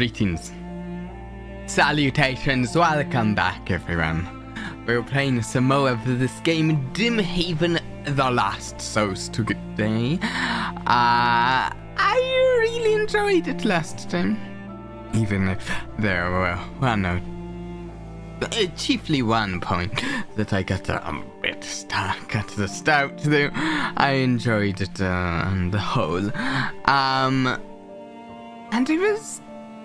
Greetings. Salutations, welcome back everyone. We're playing some more of this game, Dimhaven the Last Source today. I really enjoyed it last time. Even if there were chiefly one point that I got a bit stuck at the start though. I enjoyed it on the whole. And I was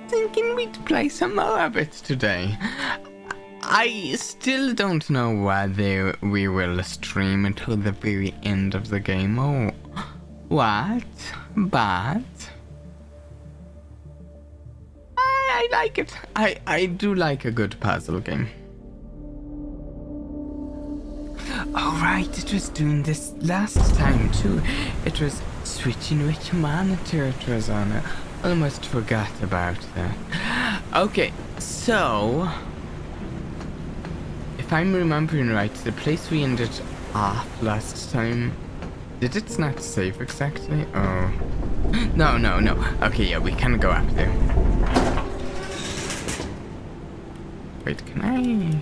thinking we'd play some more of it today. I still don't know whether we will stream until the very end of the game or what, but I like it. I do like a good puzzle game. Oh right, it was doing this last time too. It was switching which monitor it was on. I almost forgot about that. Okay, so if I'm remembering right, the place we ended off last time, did it not save exactly? Oh, no. Okay, yeah, we can go up there. Wait, can I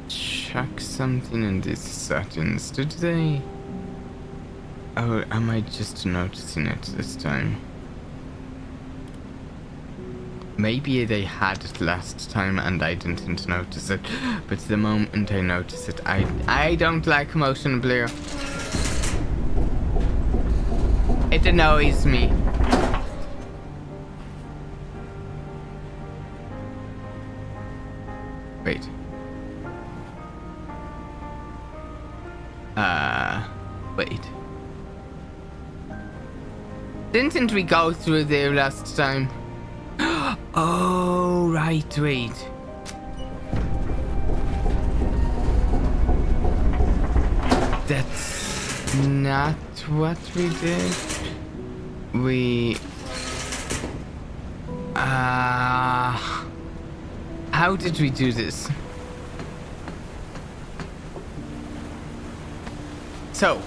check something in these settings? Did they? Oh, am I just noticing it this time? Maybe they had it last time and I didn't notice it, but the moment I notice it, I don't like motion blur. It annoys me. Wait. Wait. Didn't we go through there last time? Oh, right, wait. That's not what we did. How did we do this? So,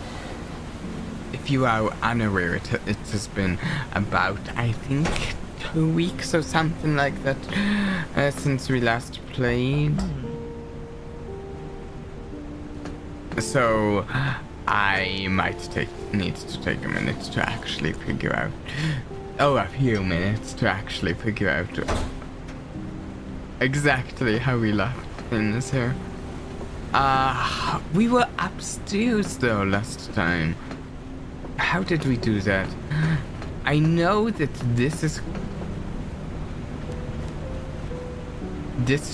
if you are unaware, it has been about, I think, 2 weeks or something like that since we last played. So I might need to take a minute to actually figure out, a few minutes to actually figure out exactly how we left things here. We were upstairs though last time. How did we do that? I know that this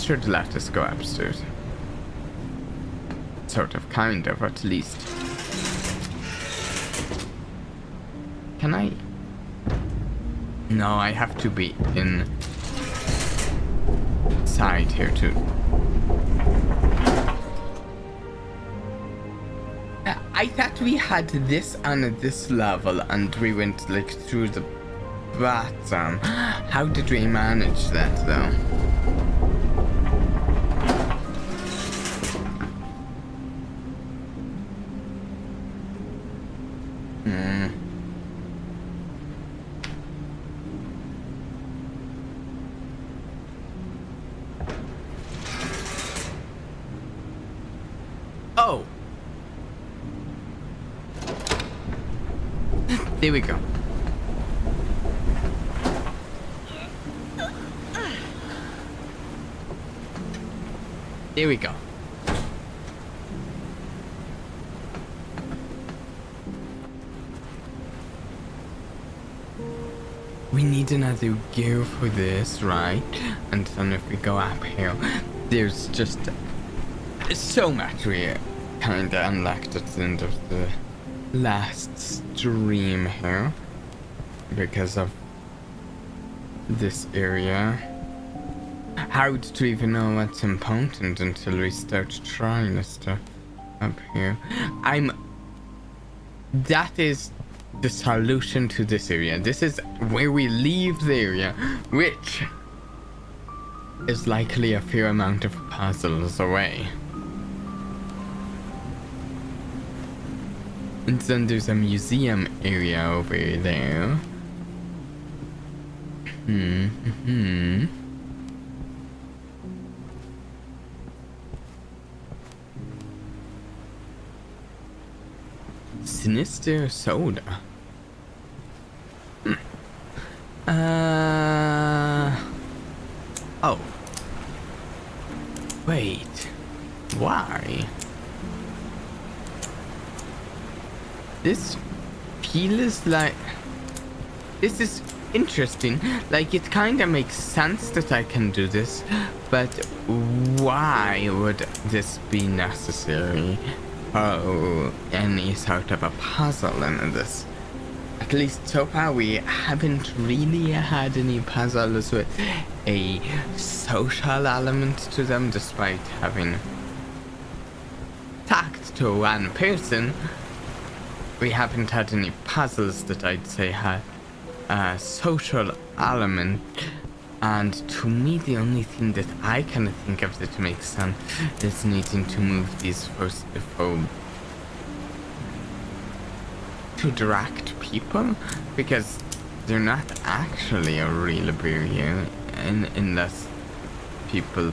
should let us go upstairs. Sort of, kind of, at least. Can I? No, I have to be inside here too. I thought we had this on this level and we went like through the bottom. How did we manage that though? Oh! There we go. There we go. We need another gear for this, right? And then if we go up here, there's just so much we kinda unlocked at the end of the last stream here because of this area. How to even know what's important until we start trying the stuff up here. That is the solution to this area. This is where we leave the area, which is likely a fair amount of puzzles away. And then there's a museum area over there. Sinister soda. Oh. Wait. Why? This feels like... This is interesting. Like, it kinda makes sense that I can do this, but why would this be necessary? Oh, any sort of a puzzle in this. At least so far we haven't really had any puzzles with a social element to them, despite having talked to one person. We haven't had any puzzles that I'd say had a social element. And to me, the only thing that I kind of think of that makes sense is needing to move these first before to direct people, because they're not actually a real barrier unless people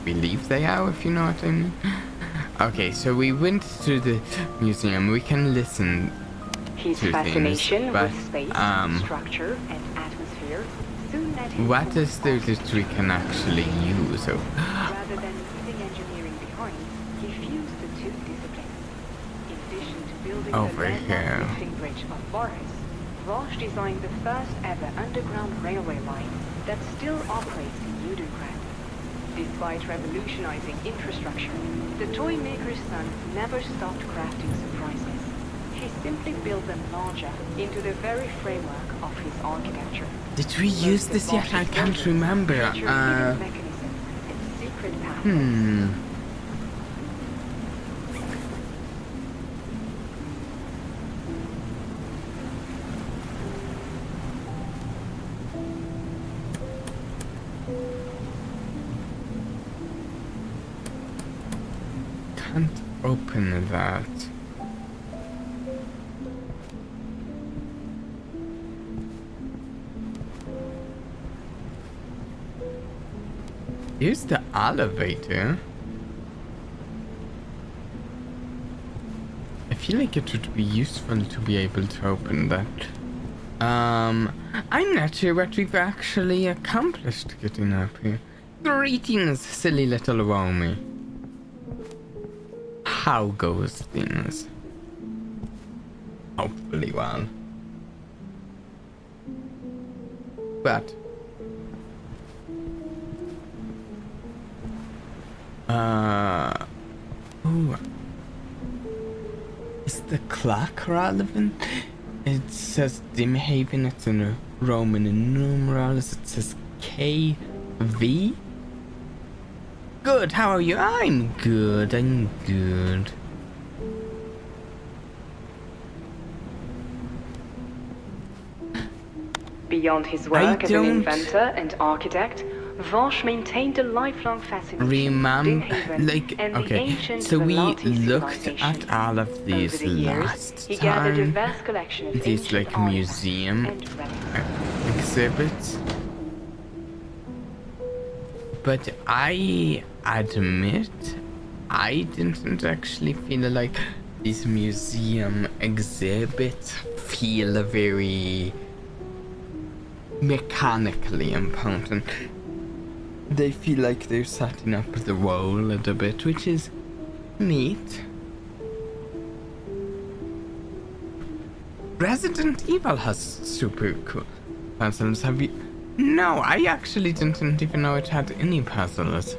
believe they are, if you know what I mean. Okay, so we went to the museum. We can listen His to fascination things, but with space, structure, and atmosphere soon led him what to is there that we can actually use? Oh. Rather than leaving engineering behind, he fused the two disciplines. In addition to building Over the here. landmark lifting bridge of Varus, Roche designed the first ever underground railway line that still operates in Vtubie. Despite revolutionizing infrastructure, the toy maker's son never stopped crafting surprises. He simply built them larger into the very framework of his architecture. Did we use this yet? I can't remember. Can't open that. Here's the elevator. I feel like it would be useful to be able to open that. I'm not sure what we've actually accomplished getting up here. Greetings, silly little Romy. How goes things? Hopefully well. But ooh. Is the clock relevant? It says Dimhaven, it's in Roman numerals, it says KV. Good, how are you? I'm good. Beyond his work as an inventor and architect, Vosh maintained a lifelong fascination with Dimhaven and the ancient so we Velati looked civilization. at all of these Over the years, last he gathered a time. vast collection of These ancient like artifacts museum and relics. exhibits. But I admit, I didn't actually feel like these museum exhibits feel very mechanically important. They feel like they're setting up the role a little bit, which is neat. Resident Evil has super cool puzzles. Have you? No, I actually didn't even know it had any puzzles.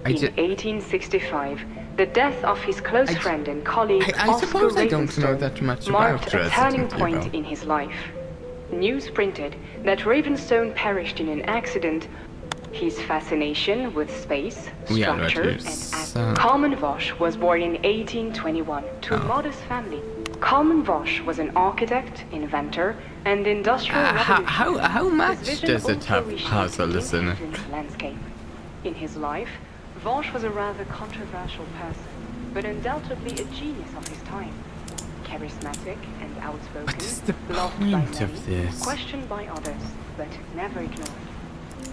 In 1865, the death of his close friend and colleague I suppose I don't know that much marked about a turning Resident point Evil. in his life. News printed that Ravenstone perished in an accident. His fascination with space, structure, and Carmen Vosh was born in 1821 to a modest family. Carmen Vosh was an architect, inventor, and industrial revolutionary. How much His vision does it also have reshaped puzzles in it? Dimhaven's landscape. In his life, Vosh was a rather controversial person, but undoubtedly a genius of his time. Charismatic and outspoken, What is the loved by point many, of this? questioned by others, but never ignored.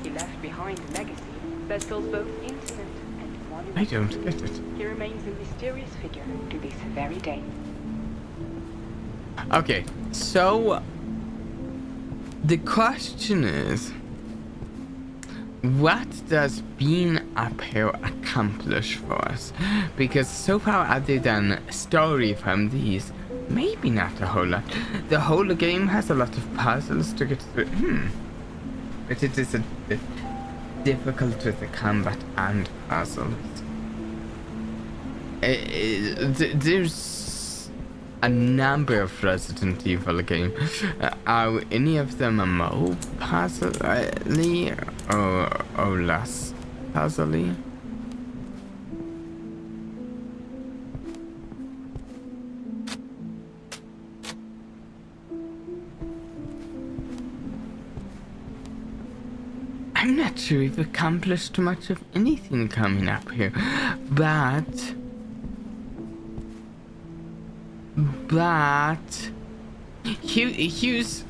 He left behind a legacy that feels both intimate and monumental. I don't get it. He remains a mysterious figure to this very day. Okay, so the question is, what does being up here accomplish for us? Because so far, other than story from these, maybe not a whole lot. The whole game has a lot of puzzles to get through. But it is a bit difficult with the combat and puzzles. There's a number of Resident Evil games. Are any of them a more puzzly or less puzzly? I'm not sure we've accomplished much of anything coming up here, but here's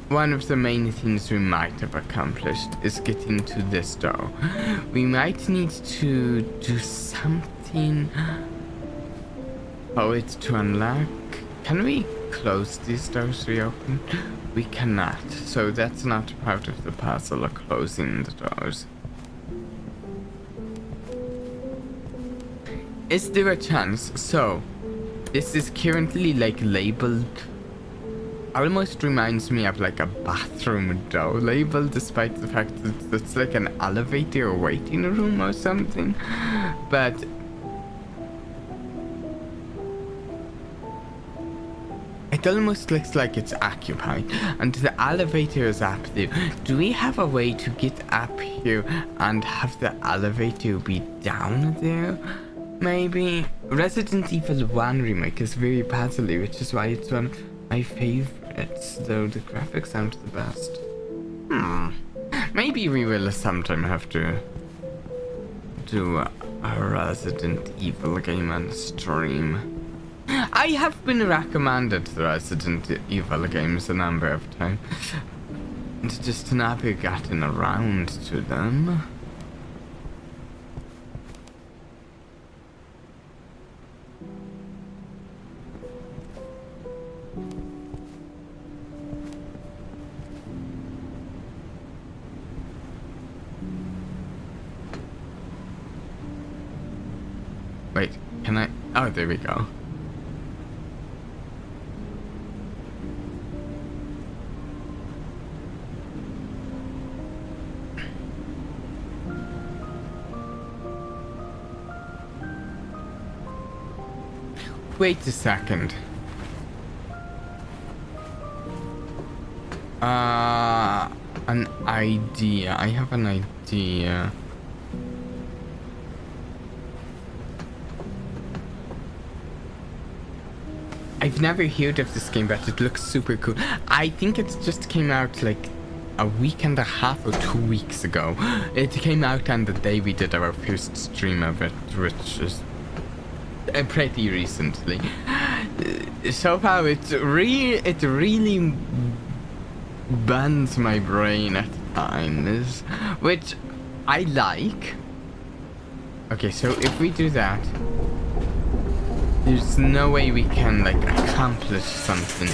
one of the main things we might have accomplished is getting to this door. We might need to do something for it to unlock. Can we close these doors reopen? We cannot, so that's not part of the puzzle of closing the doors. Is there a chance? So this is currently like labeled, almost reminds me of like a bathroom door label, despite the fact that it's like an elevator or waiting room or something. But it almost looks like it's occupied and the elevator is up there. Do we have a way to get up here and have the elevator be down there? Maybe. Resident Evil 1 remake is very puzzly, which is why it's one of my favorites, though the graphics aren't the best. Maybe we will sometime have to do a Resident Evil game on stream. I have been recommended the Resident Evil games a number of times, and just never gotten around to them. Wait, can I? Oh, there we go. Wait a second. An idea. I have an idea. I've never heard of this game, but it looks super cool. I think it just came out like a week and a half or 2 weeks ago. It came out on the day we did our first stream of it, which is pretty recently. So far, it really burns my brain at times, which I like. Okay, so if we do that, there's no way we can like accomplish something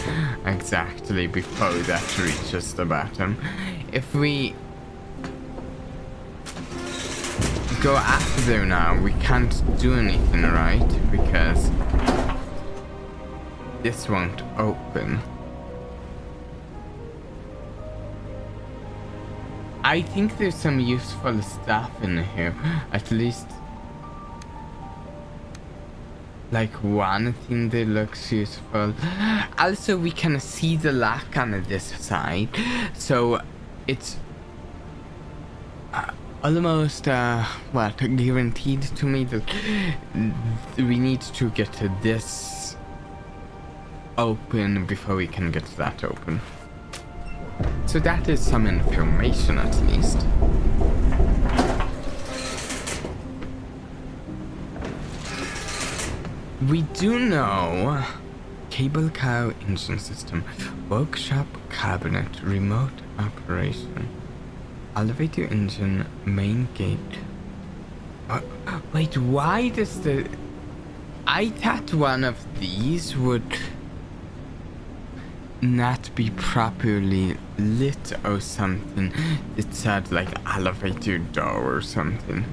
exactly before that reaches the bottom. If we go up there now, we can't do anything, right? Because this won't open. I think there's some useful stuff in here, at least like one thing that looks useful. Also, we can see the lock on this side, so it's almost guaranteed to me that we need to get this open before we can get that open. So that is some information, at least. We do know Cable cow engine system. Workshop cabinet. Remote operation. Elevator engine. Main gate. Wait, why does the... I thought one of these would not be properly lit or something. It said like elevator door or something.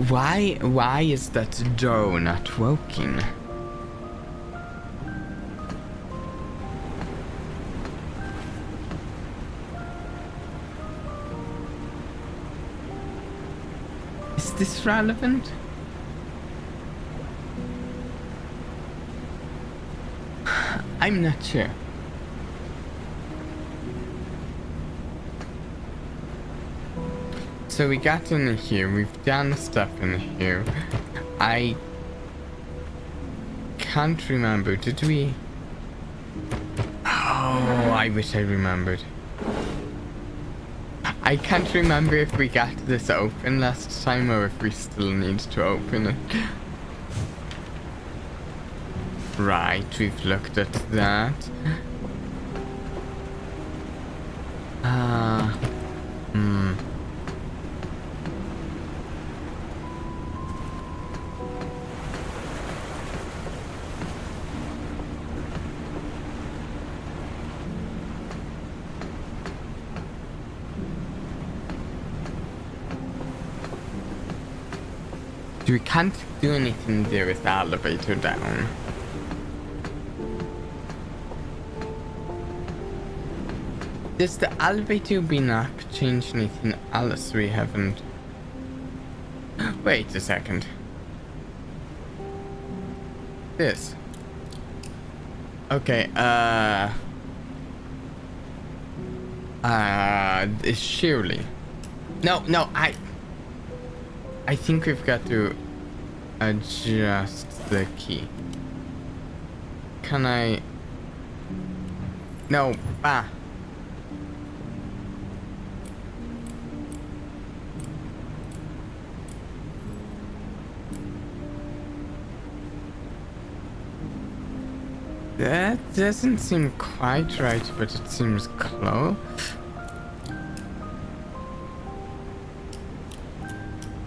Why is that door not working? Is this relevant? I'm not sure. So we got in here, we've done stuff in here. I can't remember, did we? Oh, I wish I remembered. I can't remember if we got this open last time or if we still need to open it. Right, we've looked at that. We can't do anything there with the elevator down. Does the elevator bin up change anything else we haven't? Wait a second. This. Okay, surely. No, I think we've got to adjust the key. Can I? No, That doesn't seem quite right, but it seems close.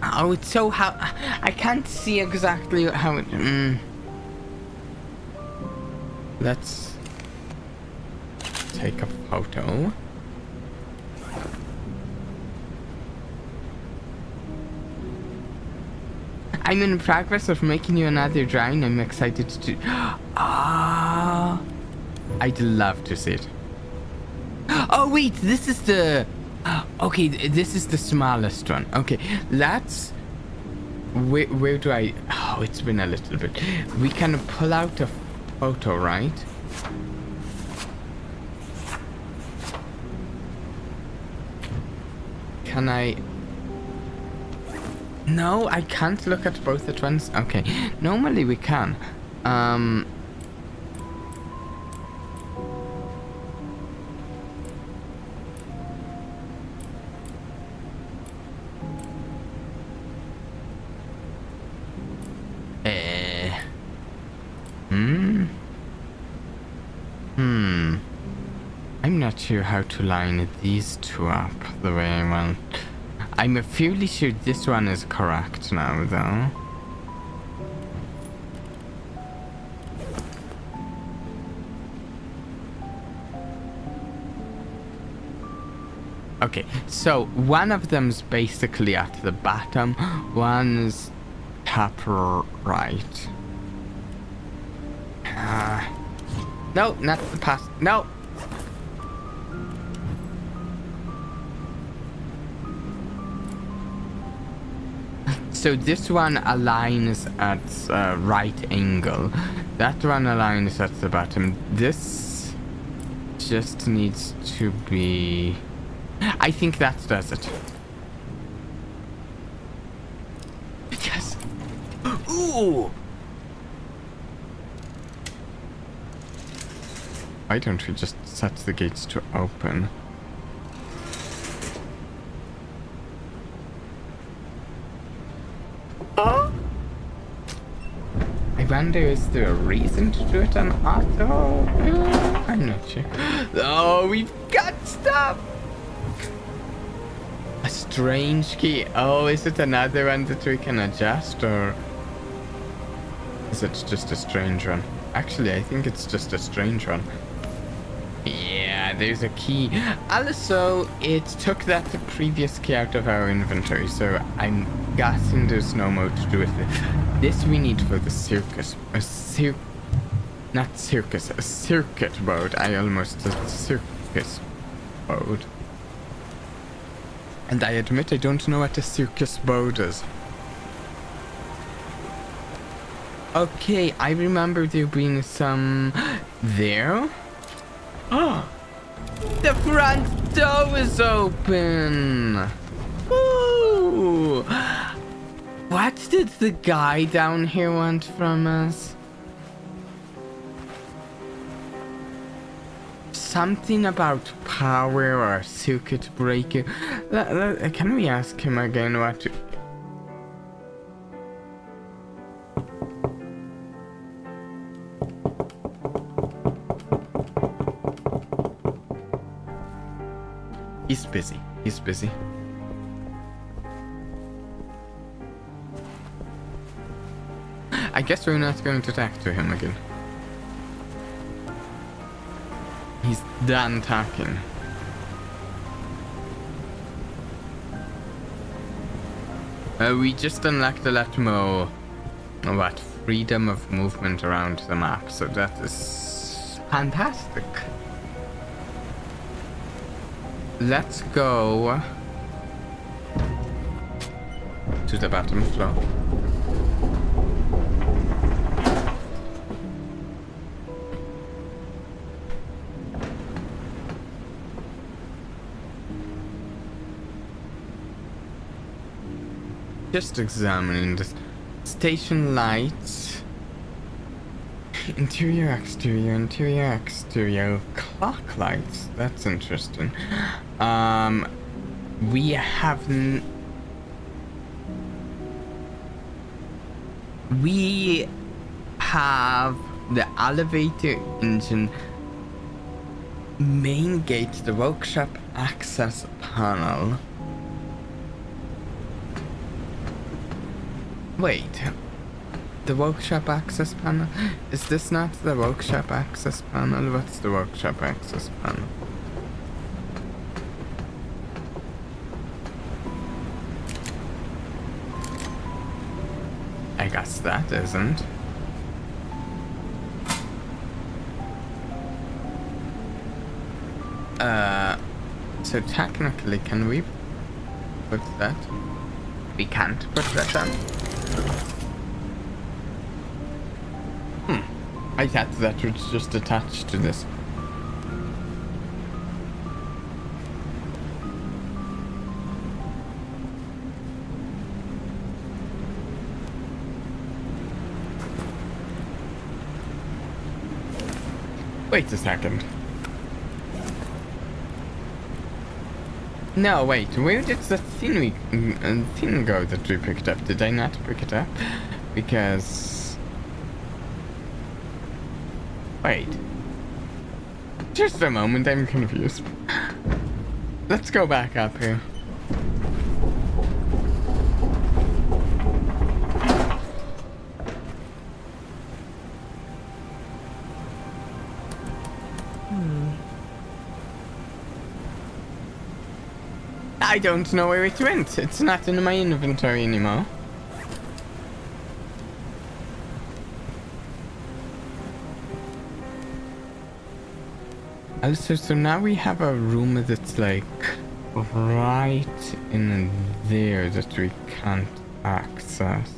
Oh, it's so how I can't see exactly how it. Let's take a photo. I'm in progress of making you another drawing. I'm excited to. I'd love to see it. Oh wait, this is the. Okay, this is the smallest one. Okay, let's. Where do I? Oh, it's been a little bit. We can pull out a photo, right? Can I? No, I can't look at both at once. Okay, normally we can. I'm not sure how to line these two up the way I want. I'm fairly sure this one is correct now, though. Okay, so one of them's basically at the bottom, one's top right. No, not the past. No. So this one aligns at right angle. That one aligns at the bottom. This just needs to be. I think that does it. Yes. Ooh. Why don't we just set the gates to open? wonder, is there a reason to do it on auto? I'm not sure. Oh, we've got stuff! A strange key. Oh, is it another one that we can adjust, or is it just a strange one? Actually, I think it's just a strange one. Yeah, there's a key. Also, it took that previous key out of our inventory, so I'm guessing there's no more to do with it. This we need for the circus. A circuit board. I almost said circus board. And I admit I don't know what a circus board is. Okay, I remember there being some there. Oh, the front door is open. Ooh. What did the guy down here want from us? Something about power or circuit breaker. Can we ask him again what? He's busy. He's busy. I guess we're not going to talk to him again. He's done talking. We just unlocked a lot more, what, freedom of movement around the map, so that is fantastic. Let's go to the bottom floor. Just examining the station lights. Interior, exterior, clock lights. That's interesting. We have the elevator engine, main gate, the workshop access panel. Wait, the workshop access panel? Is this not the workshop access panel? What's the workshop access panel? I guess that isn't. So technically, can we put that? We can't put that on. I thought that was just attached to this. Wait a second. No, wait, where did the thing go that we picked up? Did I not pick it up? Because... Wait. Just a moment, I'm confused. Let's go back up here. I don't know where it went. It's not in my inventory anymore. Also, so now we have a room that's like right in there that we can't access.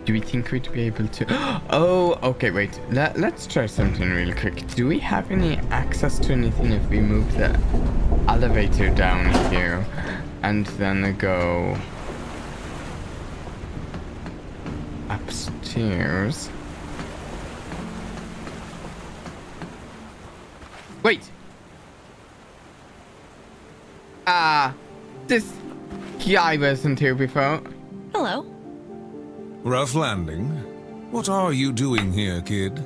Do we think we'd be able to? Oh, okay, wait. Let's try something real quick. Do we have any access to anything if we move the elevator down here and then go upstairs? Wait. This guy wasn't here before. Hello. Rough landing. What are you doing here, kid?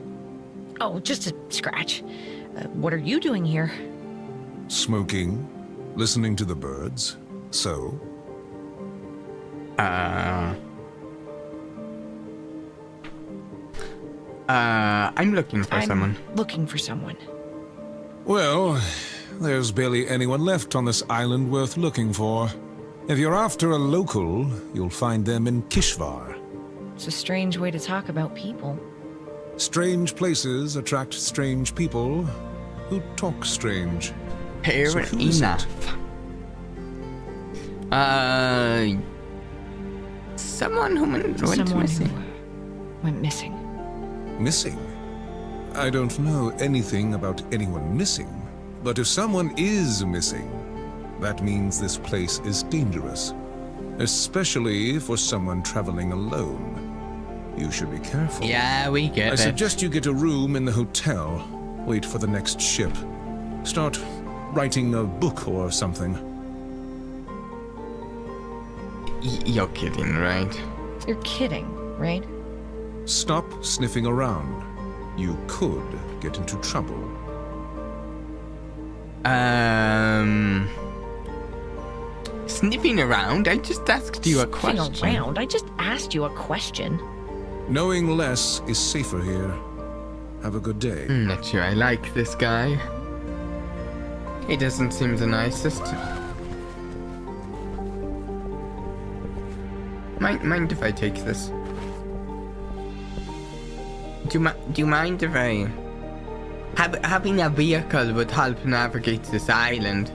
Oh, just a scratch. What are you doing here? Smoking, listening to the birds. So? I'm looking for someone. Looking for someone. Well, there's barely anyone left on this island worth looking for. If you're after a local, you'll find them in Kishvar. It's a strange way to talk about people. Strange places attract strange people who talk strange. Fair So who is enough. it? Someone who went Someone missing. who went missing. Missing? I don't know anything about anyone missing, but if someone is missing, that means this place is dangerous, especially for someone traveling alone. You should be careful. Yeah, we get I it. suggest you get a room in the hotel. Wait for the next ship. Start writing a book or something. You're kidding, right? You're kidding, right? Stop sniffing around. You could get into trouble. Sniffing around? I just asked you a question. Sniffing around? I just asked you a question. Knowing less is safer here. Have a good day. Not sure I like this guy. He doesn't seem the nicest. Mind if I take this? Do you mind if I... Having a vehicle would help navigate this island.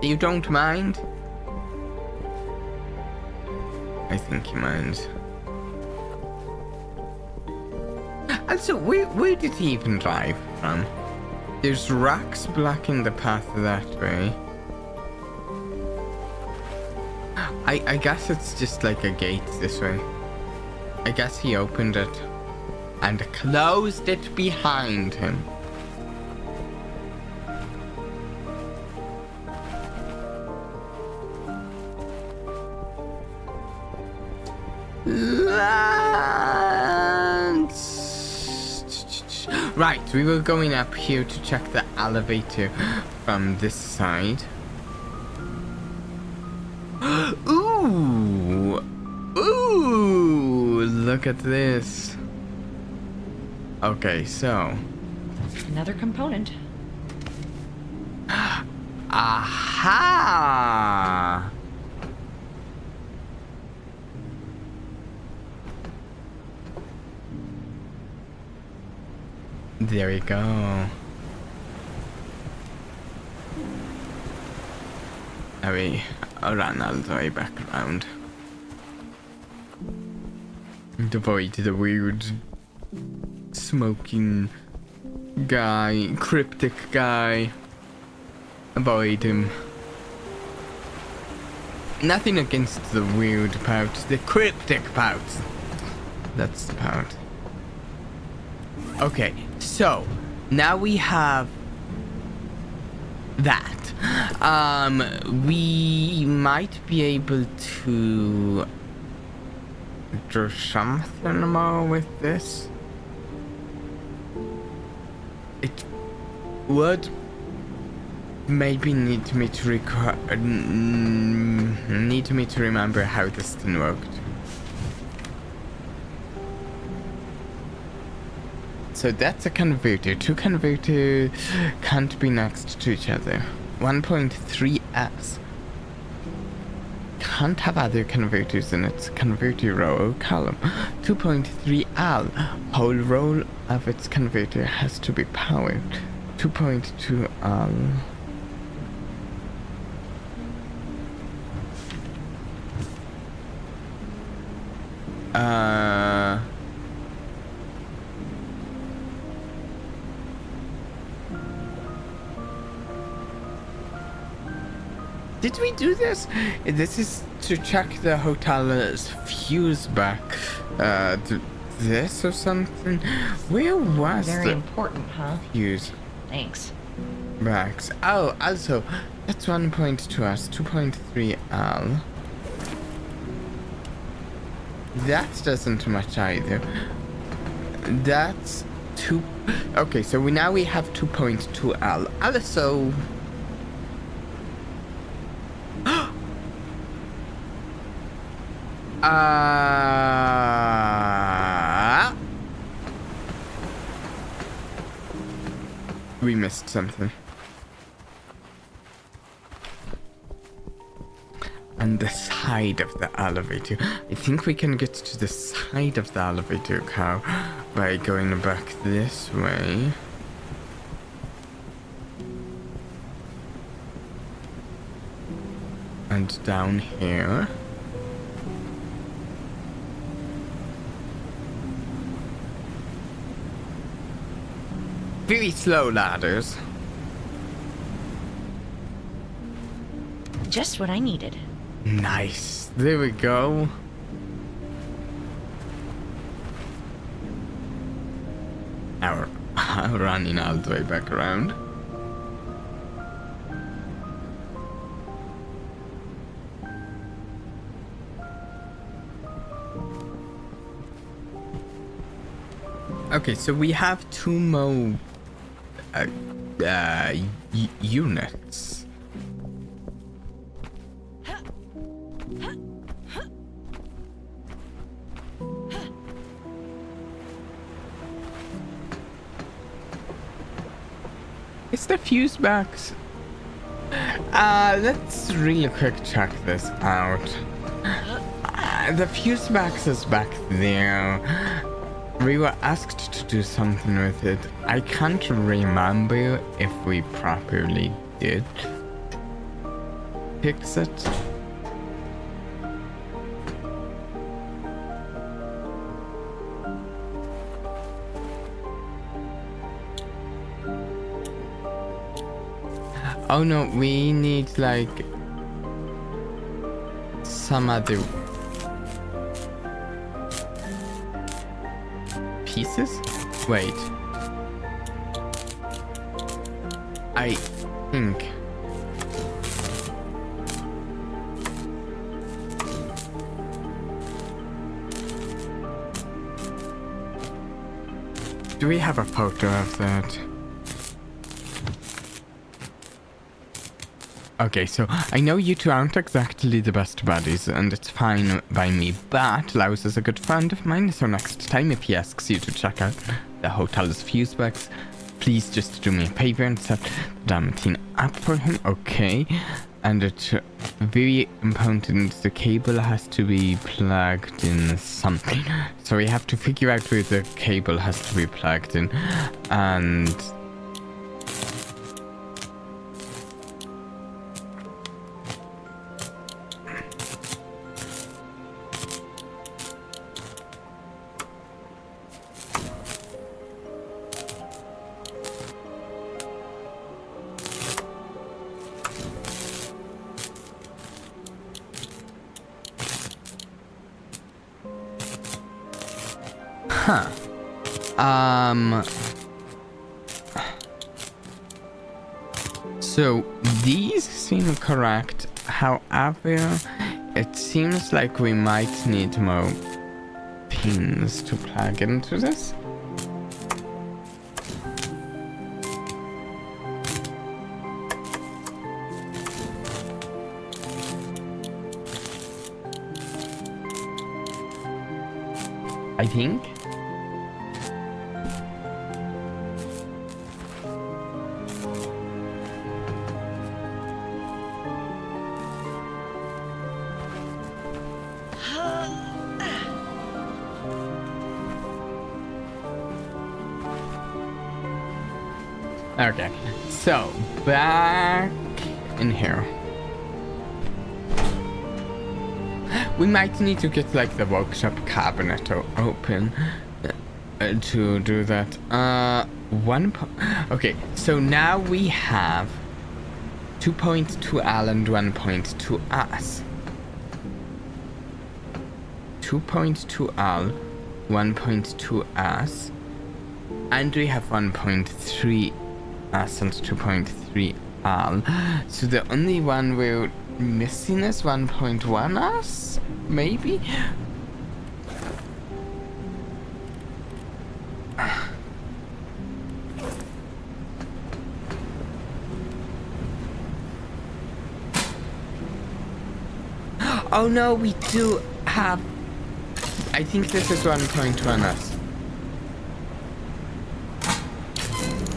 You don't mind? I think he minds. Also, where did he even drive from? There's rocks blocking the path that way. I guess it's just like a gate this way. I guess he opened it and closed it behind him. Right, we were going up here to check the elevator from this side. Ooh! Ooh! Look at this. Okay, so... Another component. Aha! There we go. Now we run all the way back around. Avoid the weird smoking guy, cryptic guy. Avoid him. Nothing against the weird part, the cryptic part. That's the part. Okay, so now we have that. We might be able to do something more with this. It would maybe need me to remember how this thing worked. So that's a converter. Two converters can't be next to each other. 1.3s can't have other converters in its converter row or column. 2.3l whole row of its converter has to be powered. 2.2l did we do this? This is to check the hotel's fuse back. This or something? Where was Very the important, huh? fuse Thanks. backs? Oh, also, that's 1.2s, 2.3l. That doesn't match either. That's 2... Okay, so now we have 2.2L. Also... We missed something. On the side of the elevator. I think we can get to the side of the elevator car by going back this way. And down here. Very slow ladders. Just what I needed. Nice. There we go. Now we're running all the way back around. Okay, so we have 2 more units. Is the fuse box? Let's really quick check this out. The fuse box is back there. We were asked to do something with it. I can't remember if we properly did fix it. Oh no, we need like some other pieces? Wait. I think. Do we have a photo of that? Okay, so I know you two aren't exactly the best buddies, and it's fine by me, but Laos is a good friend of mine, so next time if he asks you to check out the hotel's fuse box, please just do me a favor and set the damn thing up for him, okay? And it's very important, the cable has to be plugged in something. So we have to figure out where the cable has to be plugged in, and... So these seem correct. However, it seems like we might need more pins to plug into this. I think. Okay, so back in here. We might need to get like the workshop cabinet open to do that. Okay, so now we have 2.2L and 1.2S. 2.2L, 1.2S, and we have 1.3S and 2.3L. So the only one we're missing is 1.1S, maybe? Oh no, we do have... I think this is 1.1s.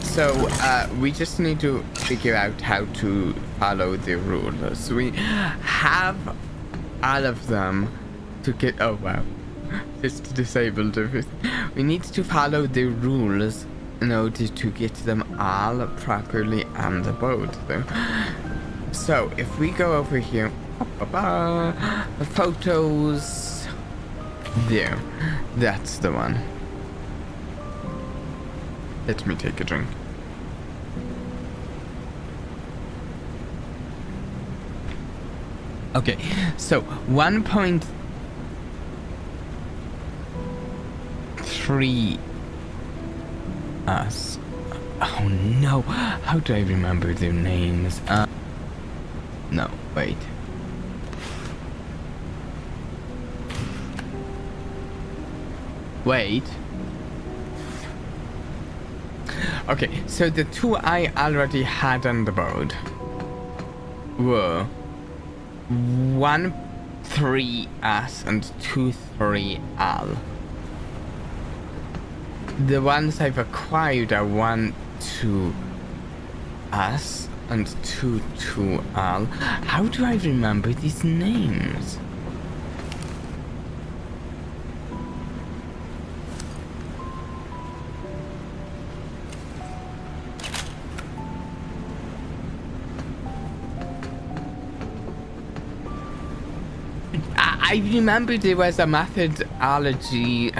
So, we just need to figure out how to follow the rules. We have all of them to get... Oh, wow. Just disabled everything. We need to follow the rules in order to get them all properly on the boat, though. So, if we go over here... The photos... There. That's the one. Let me take a drink. Okay, so 1.3 us. Oh no, how do I remember their names? No, wait. Wait. Okay, so the two I already had on the boat were 1-3-S and 2-3-L. The ones I've acquired are 1-2-S and 2-2-L. How do I remember these names? I remember there was a methodology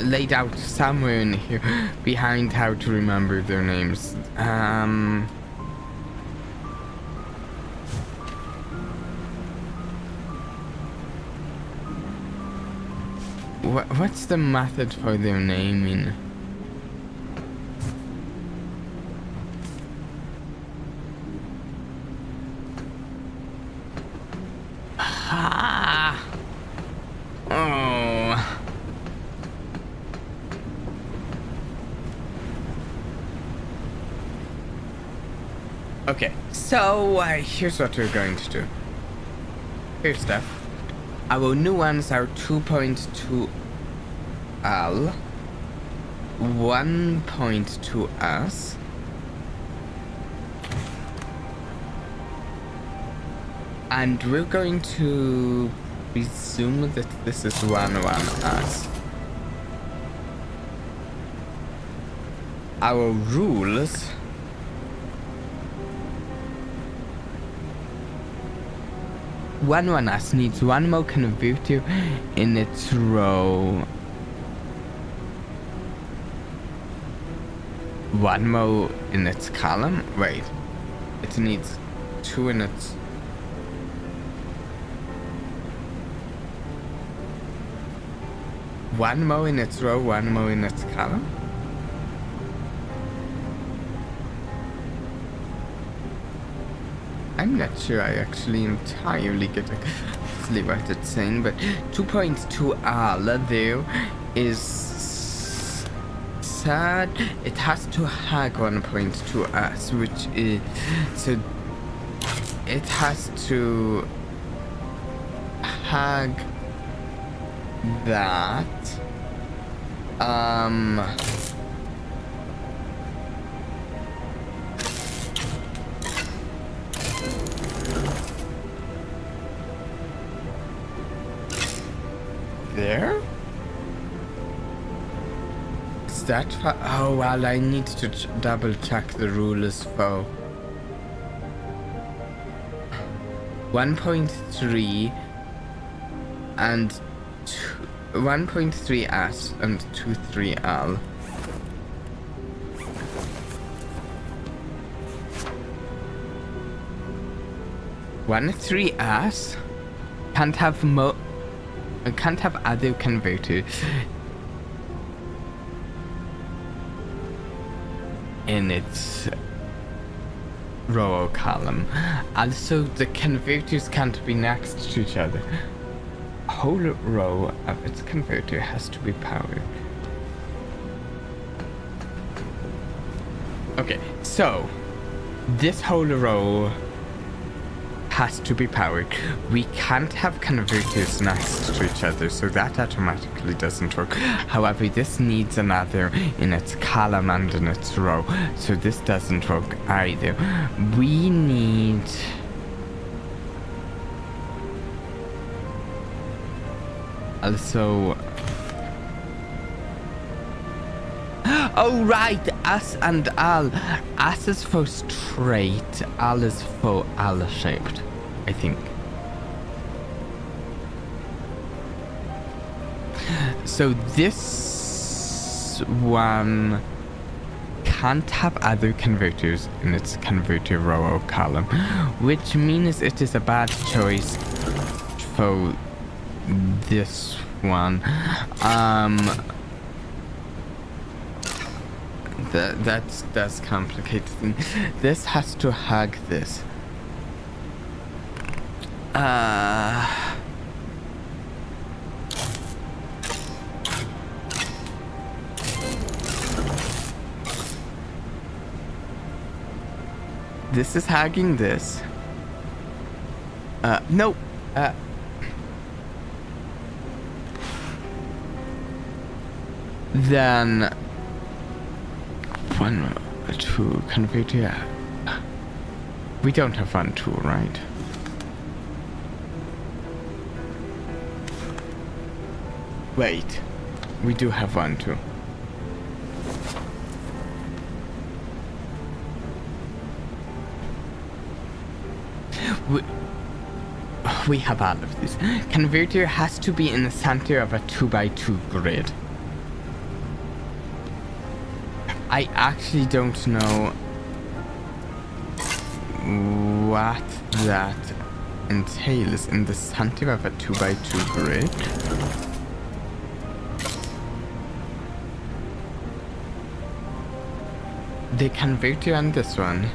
laid out somewhere in here behind how to remember their names. What's the method for their naming? Okay, so here's what we're going to do. First off, our new ones are 2.2L, 1.2S, and we're going to presume that this is 1.1S. Our rules... 1.1S needs one more converter in its row. One more in its column? Wait. It needs two in its... One more in its row, one more in its column? I'm not sure I actually entirely get exactly what it's saying, but 2.2L there is sad. It has to hug 1.2S, which is... So it has to hug that. There? Is that far? Oh, well, I need to double check the rules for 1.3 and 1.3S and 2.3L. One 3S can't have can't have other converters in its row or column. Also, the converters can't be next to each other. A whole row of its converter has to be powered. Okay, so this whole row has to be powered. We can't have converters next to each other, so that automatically doesn't work. However, this needs another in its column and in its row, so this doesn't work either. We need... Also... Oh right, S and L. S is for straight, L is for L-shaped, I think. So this one can't have other converters in its converter row or column, which means it is a bad choice for this one. That's complicated. This has to hug this. This is hugging this. No. Then 1, 2 converter. We don't have 1, 2, right? Wait, we do have 1, 2. We have all of these. Converter has to be in the center of a 2x2 grid. I actually don't know what that entails in the center of a 2x2 grid. The converter on this one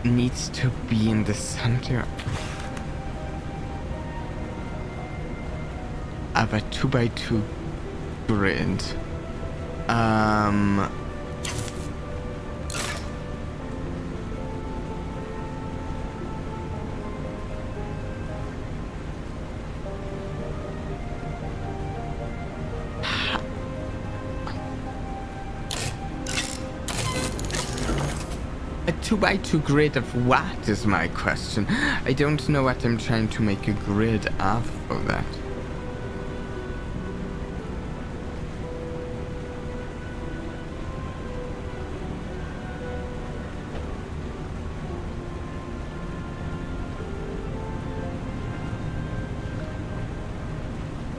needs to be in the center of a 2x2 grid. A 2x2 grid of what is my question? I don't know what I'm trying to make a grid of for that.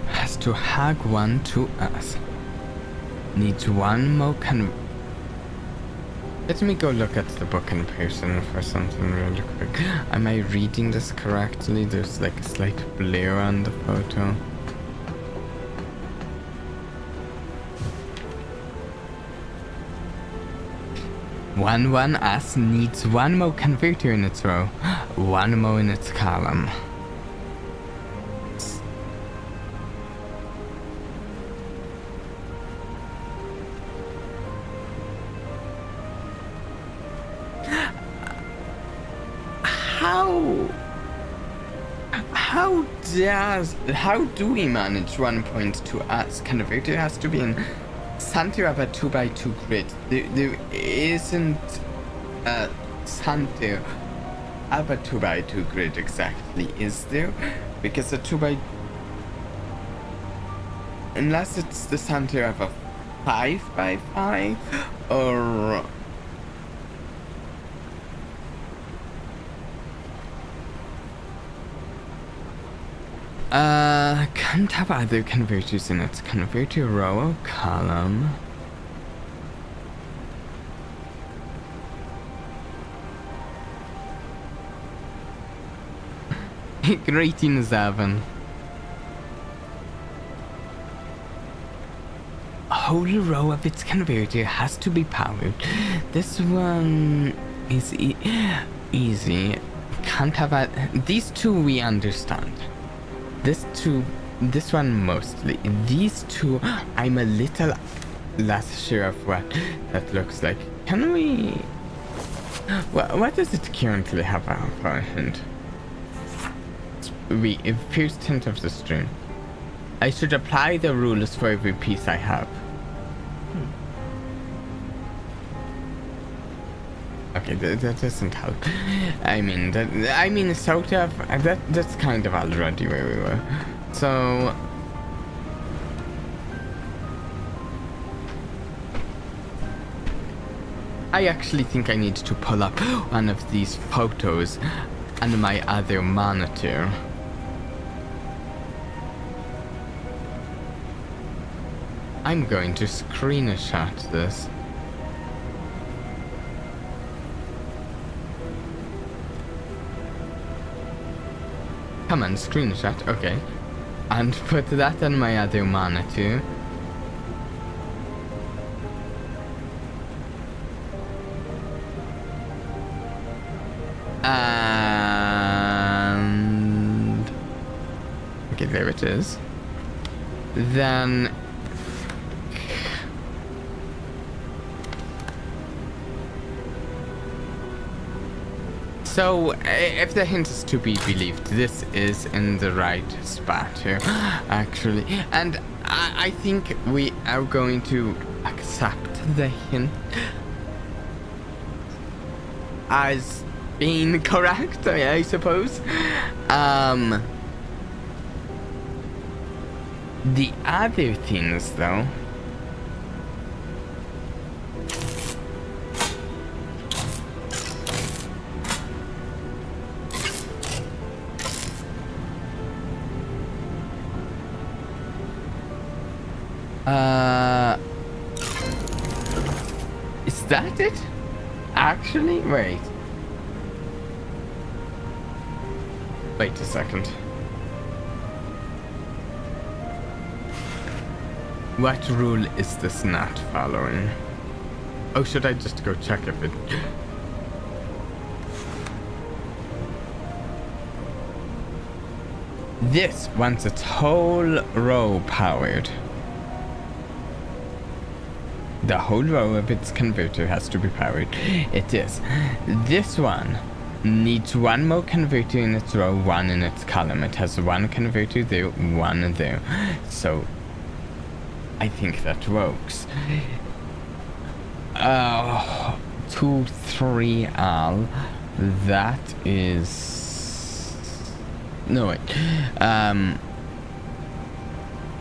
Has to hug 1 to us. Needs 1 more Let me go look at the book in person for something really quick. Am I reading this correctly? There's like a slight blur on the photo. One S needs 1 more converter in its row, 1 more in its column. How do we manage 1.2S? Converter has to be in center of a 2x2 grid. There isn't a center of a 2x2 grid exactly, is there? Because a 2x... Unless it's the center of a 5x5 or... Can't have other converters in its converter row or column. Greetings, Evan. A whole row of its converter has to be powered. This one is easy. Can't have these two we understand. This one mostly. These two, I'm a little less sure of what that looks like. Can we... What does it currently have for a hint? First hint of the stream. I should apply the rules for every piece I have. Okay, that doesn't help. I mean, sort of. That's kind of already where we were. So. I actually think I need to pull up one of these photos on my other monitor. I'm going to screenshot this. Come on, screenshot, okay. And put that on my other monitor. And okay, there it is. Then so if the hint is to be believed, this is in the right spot here, actually. And I think we are going to accept the hint as being correct, I suppose. The other things, though. Is that it? Actually, wait. Wait a second. What rule is this not following? Oh, should I just go check if it... This wants its whole row powered. The whole row of its converter has to be powered. It is. This one needs one more converter in its row, one in its column. It has one converter there, one there. So I think that works. 2, 3, Al. That is... No, wait.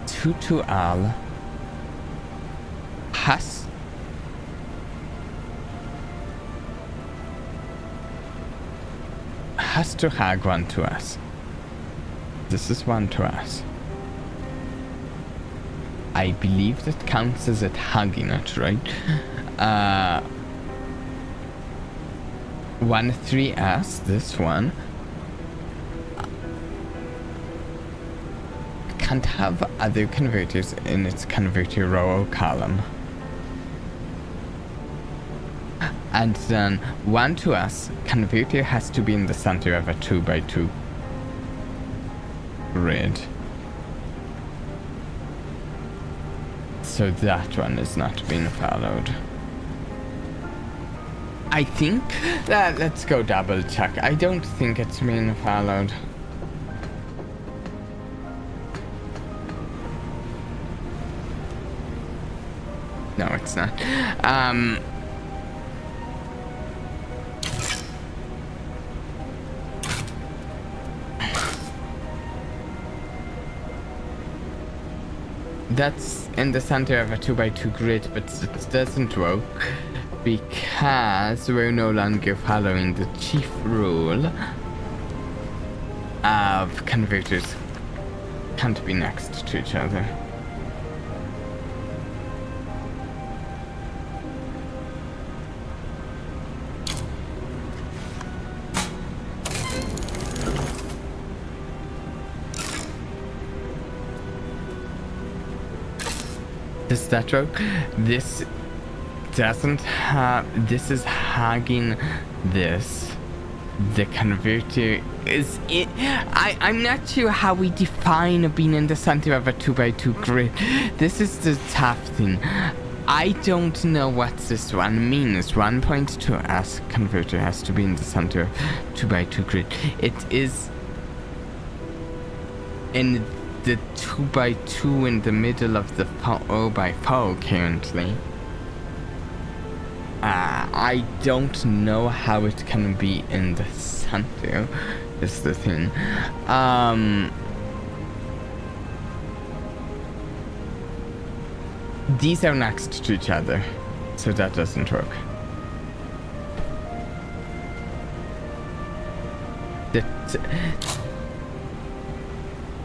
2 to Al. Has to hag one to us. This is one to us. I believe that counts as it hugging it, right? 1 3S, this one. Can't have other converters in its converter row or column. And then 1 to us, converter has to be in the center of a 2x2 grid. So that one is not being followed. I think that, let's go double check. I don't think it's being followed. No, it's not. That's in the center of a 2x2 grid, but it doesn't work because we're no longer following the chief rule of converters can't be next to each other. Does that work? This doesn't have... This is hugging this. The converter is... I'm not sure how we define being in the center of a 2x2 grid. This is the tough thing. I don't know what this one means. 1.2 as converter has to be in the center of 2x2 grid. It is in the 2x2 in the middle of the 4x4 currently. I don't know how it can be in the center, is the thing. These are next to each other, so that doesn't work.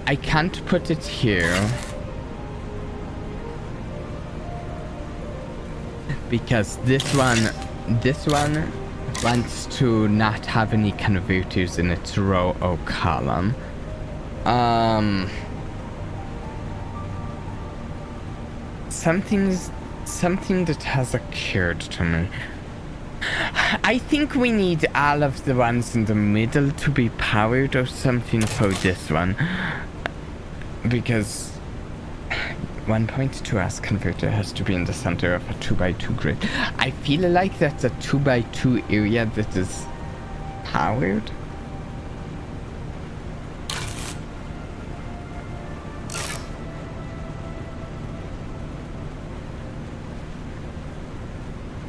I can't put it here because this one wants to not have any converters in its row or column. Something that has occurred to me. I think we need all of the ones in the middle to be powered or something for this one. Because 1.2 as converter has to be in the center of a 2x2 grid. I feel like that's a 2x2 area that is powered.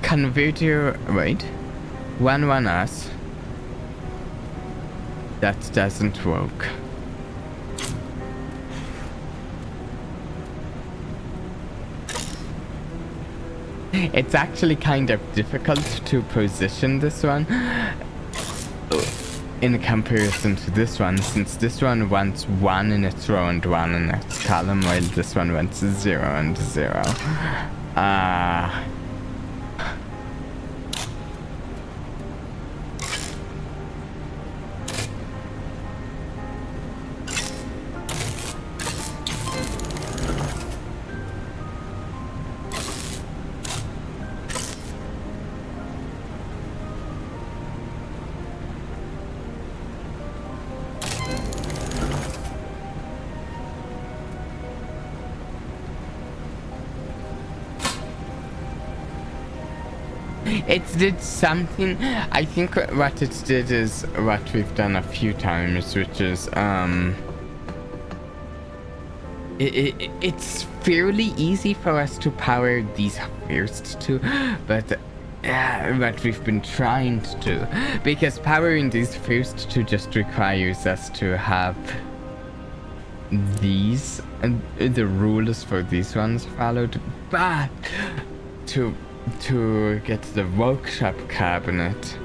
Converter, wait, 1 us. That doesn't work. It's actually kind of difficult to position this one in comparison to this one, since this one wants 1 in its row and 1 in its column, while this one wants 0 and 0. It did something. I think what it did is what we've done a few times, which is it's fairly easy for us to power these first two, but what we've been trying to do, because powering these first two just requires us to have these and the rules for these ones followed, but to get the workshop cabinet,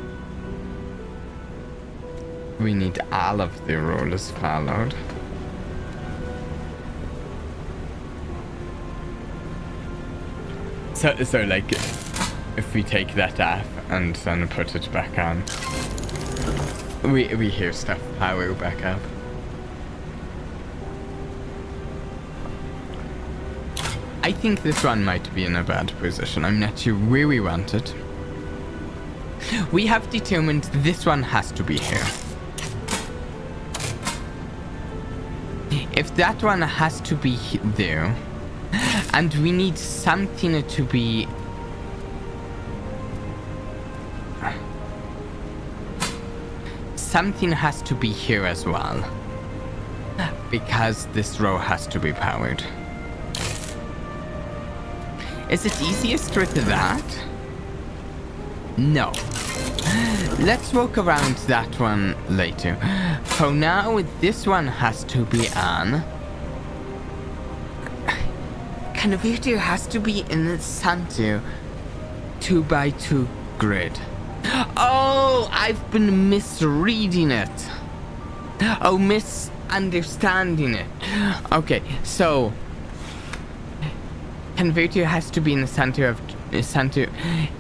we need all of the rules followed. So like, if we take that off and then put it back on, we hear stuff power back up. I think this one might be in a bad position. I'm not sure where we want it. We have determined this one has to be here. If that one has to be there, and we need something to be... Something has to be here as well, because this row has to be powered. Is it easiest with that? No. Let's work around that one later. For now, this one has to be on. Converter has to be in the center 2x2 grid. Oh, I've been misreading it. Oh, misunderstanding it. Okay, so converter has to be in the center of center.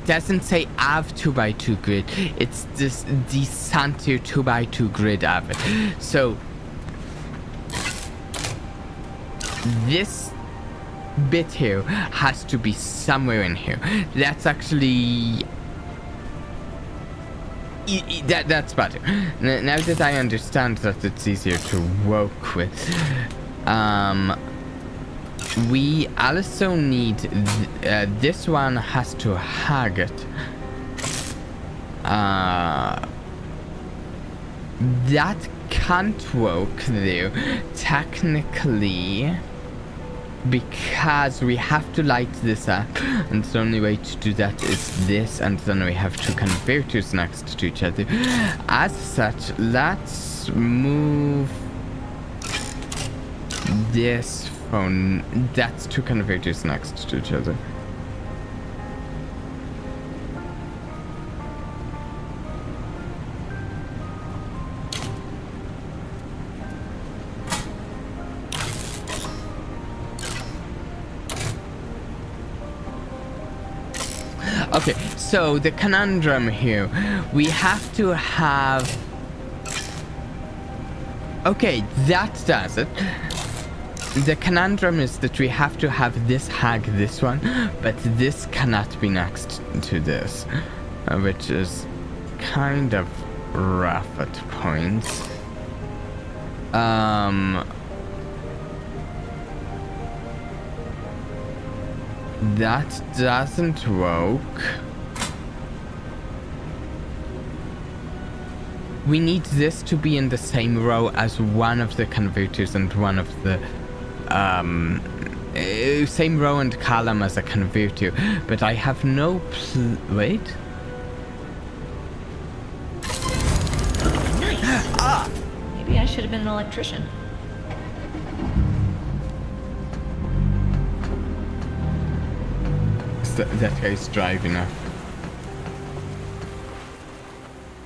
Doesn't say of 2x2 grid. It's this the center 2x2 grid of it. So this bit here has to be somewhere in here. That's actually that's better. Now that I understand that it's easier to work with. we also need this one has to hug it. That can't work though, technically, because we have to light this up, and the only way to do that is this, and then we have two converters next to each other. As such, let's move this phone. That's two converters next to each other. Okay, so the conundrum here, we have to have... Okay, that does it. The conundrum is that we have to have this hag this one, but this cannot be next to this, which is kind of rough at points. That doesn't work. We need this to be in the same row as one of the converters and one of the same row and column as a converter, but I have no wait. Nice. Maybe I should have been an electrician. That guy's driving up.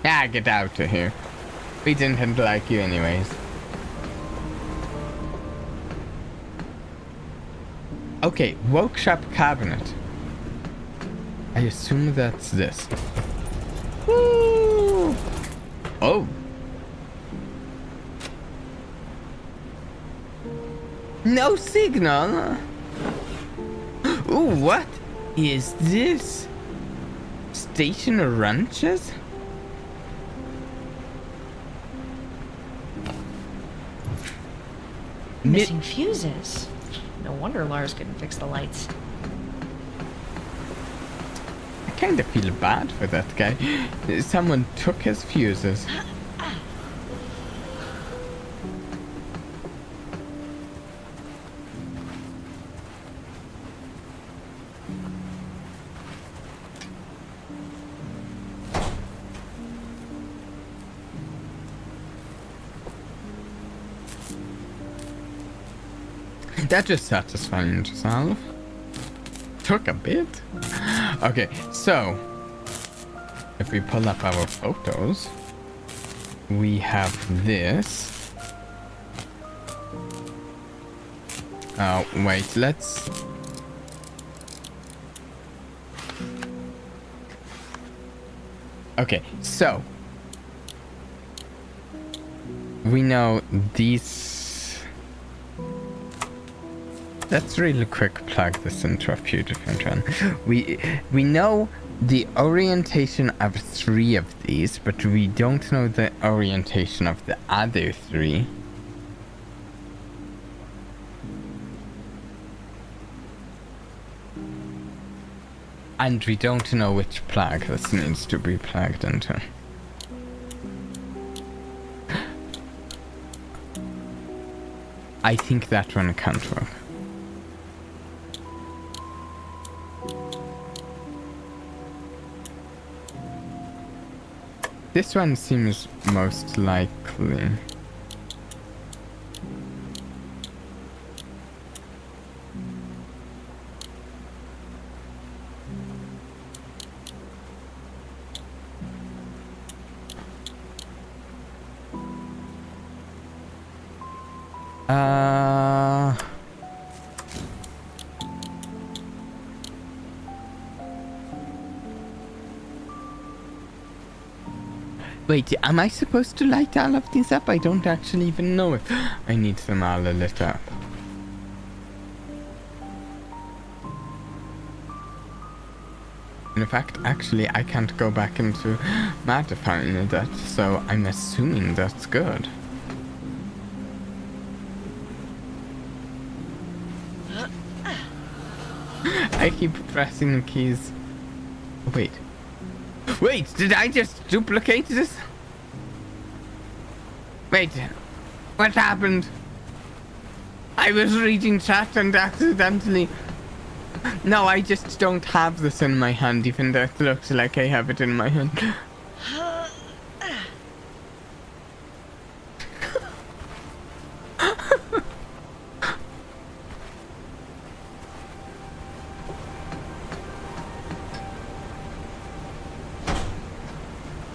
Ah, get out of here. We didn't like you anyways. Okay, workshop cabinet. I assume that's this. Woo! Oh. No signal. Ooh, what is this? Station ranches? Missing fuses. No wonder Lars couldn't fix the lights. I kind of feel bad for that guy. Someone took his fuses. That just satisfying yourself. Took a bit. Okay, so if we pull up our photos, we have this. Oh, wait, let's... Okay, so we know these... Let's really quick plug this into a few different ones. We know the orientation of 3 of these, but we don't know the orientation of the other 3. And we don't know which plug this needs to be plugged into. I think that one can't work. This one seems most likely. Wait, am I supposed to light all of these up? I don't actually even know if I need them all lit up. In fact, actually, I can't go back into modifying that, so I'm assuming that's good. I keep pressing the keys. Wait. Wait, did I just duplicate this? Wait, what happened? I was reading chat and accidentally... No, I just don't have this in my hand, even though it looks like I have it in my hand.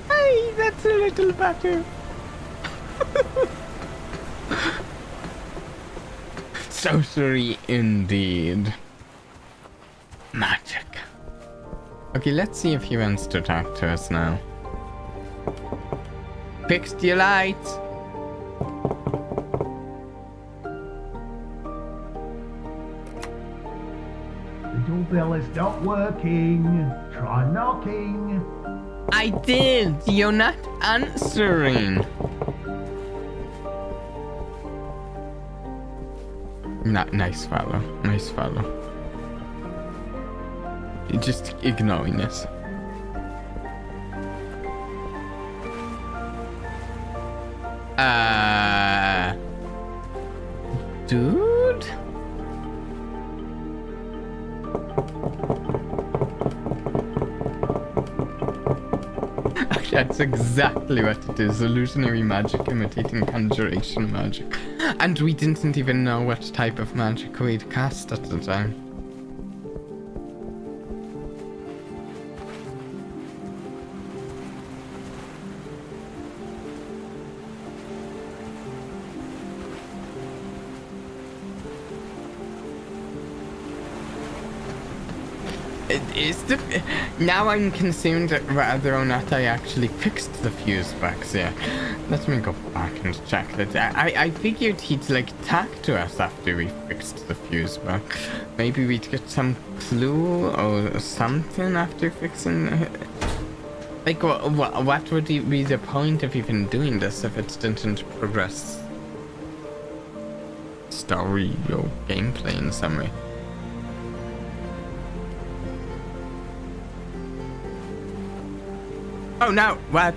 Hey, that's a little better. Sorcery indeed. Magic. Okay, let's see if he wants to talk to us now. Fixed your lights. The doorbell is not working. Try knocking. I did. You're not answering. Nice fellow. Nice fellow. You're just ignoring us. Dude? That's exactly what it is. Illusionary magic imitating conjuration magic. And we didn't even know what type of magic we'd cast at the time. Now I'm concerned whether or not I actually fixed the fuse box here. Let me go back and check that. I figured he'd like talk to us after we fixed the fuse box. Maybe we'd get some clue or something after fixing it. Like what would be the point of even doing this if it didn't progress story or gameplay in some way? Oh no, what?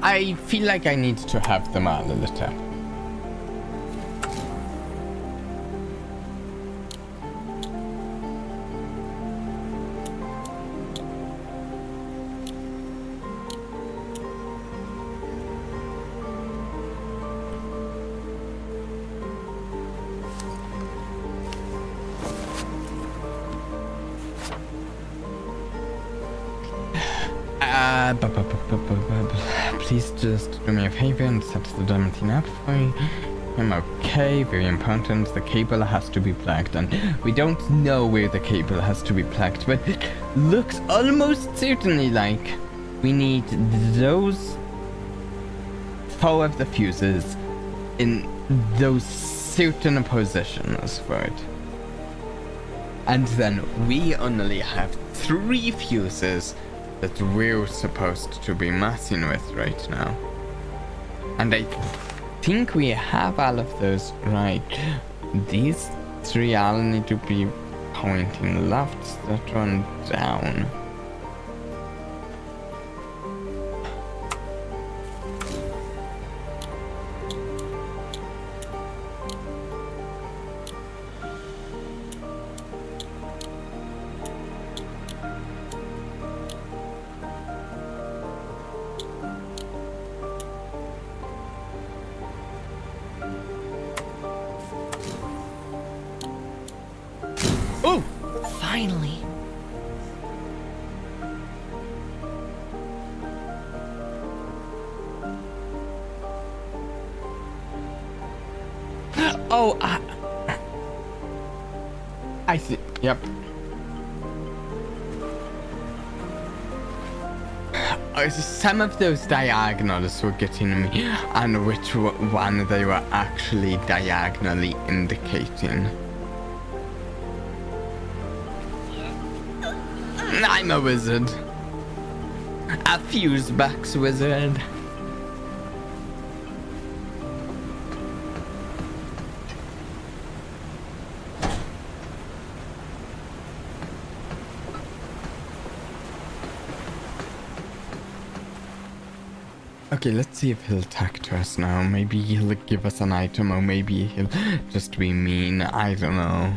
I feel like I need to have them all a little. Please just do me a favor and set the damn thing up for me. I'm okay, very important. The cable has to be plugged, and we don't know where the cable has to be plugged, but it looks almost certainly like we need those 4 of the fuses in those certain positions for it. And then we only have 3 fuses that we're supposed to be messing with right now. And I think we have all of those right. These 3 all need to be pointing left, that one down. Oh! Finally. Oh, I see. Yep. Some of those diagonals were getting me, and which one they were actually diagonally indicating. And I'm a wizard. A fusebox wizard. Okay, let's see if he'll talk to us now. Maybe he'll give us an item, or maybe he'll just be mean. I don't know.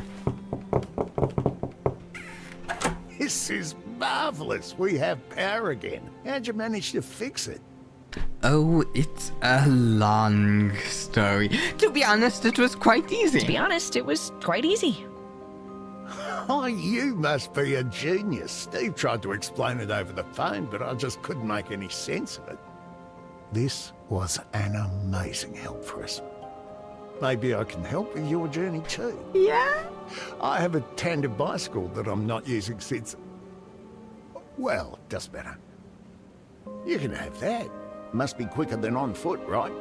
This is marvelous. We have power again. How'd you manage to fix it? Oh, it's a long story. To be honest, it was quite easy. To be honest, it was quite easy. Oh, you must be a genius. Steve tried to explain it over the phone, but I just couldn't make any sense of it. This was an amazing help for us. Maybe I can help with your journey too. Yeah? I have a tandem bicycle that I'm not using since... Well, doesn't matter. You can have that. Must be quicker than on foot, right?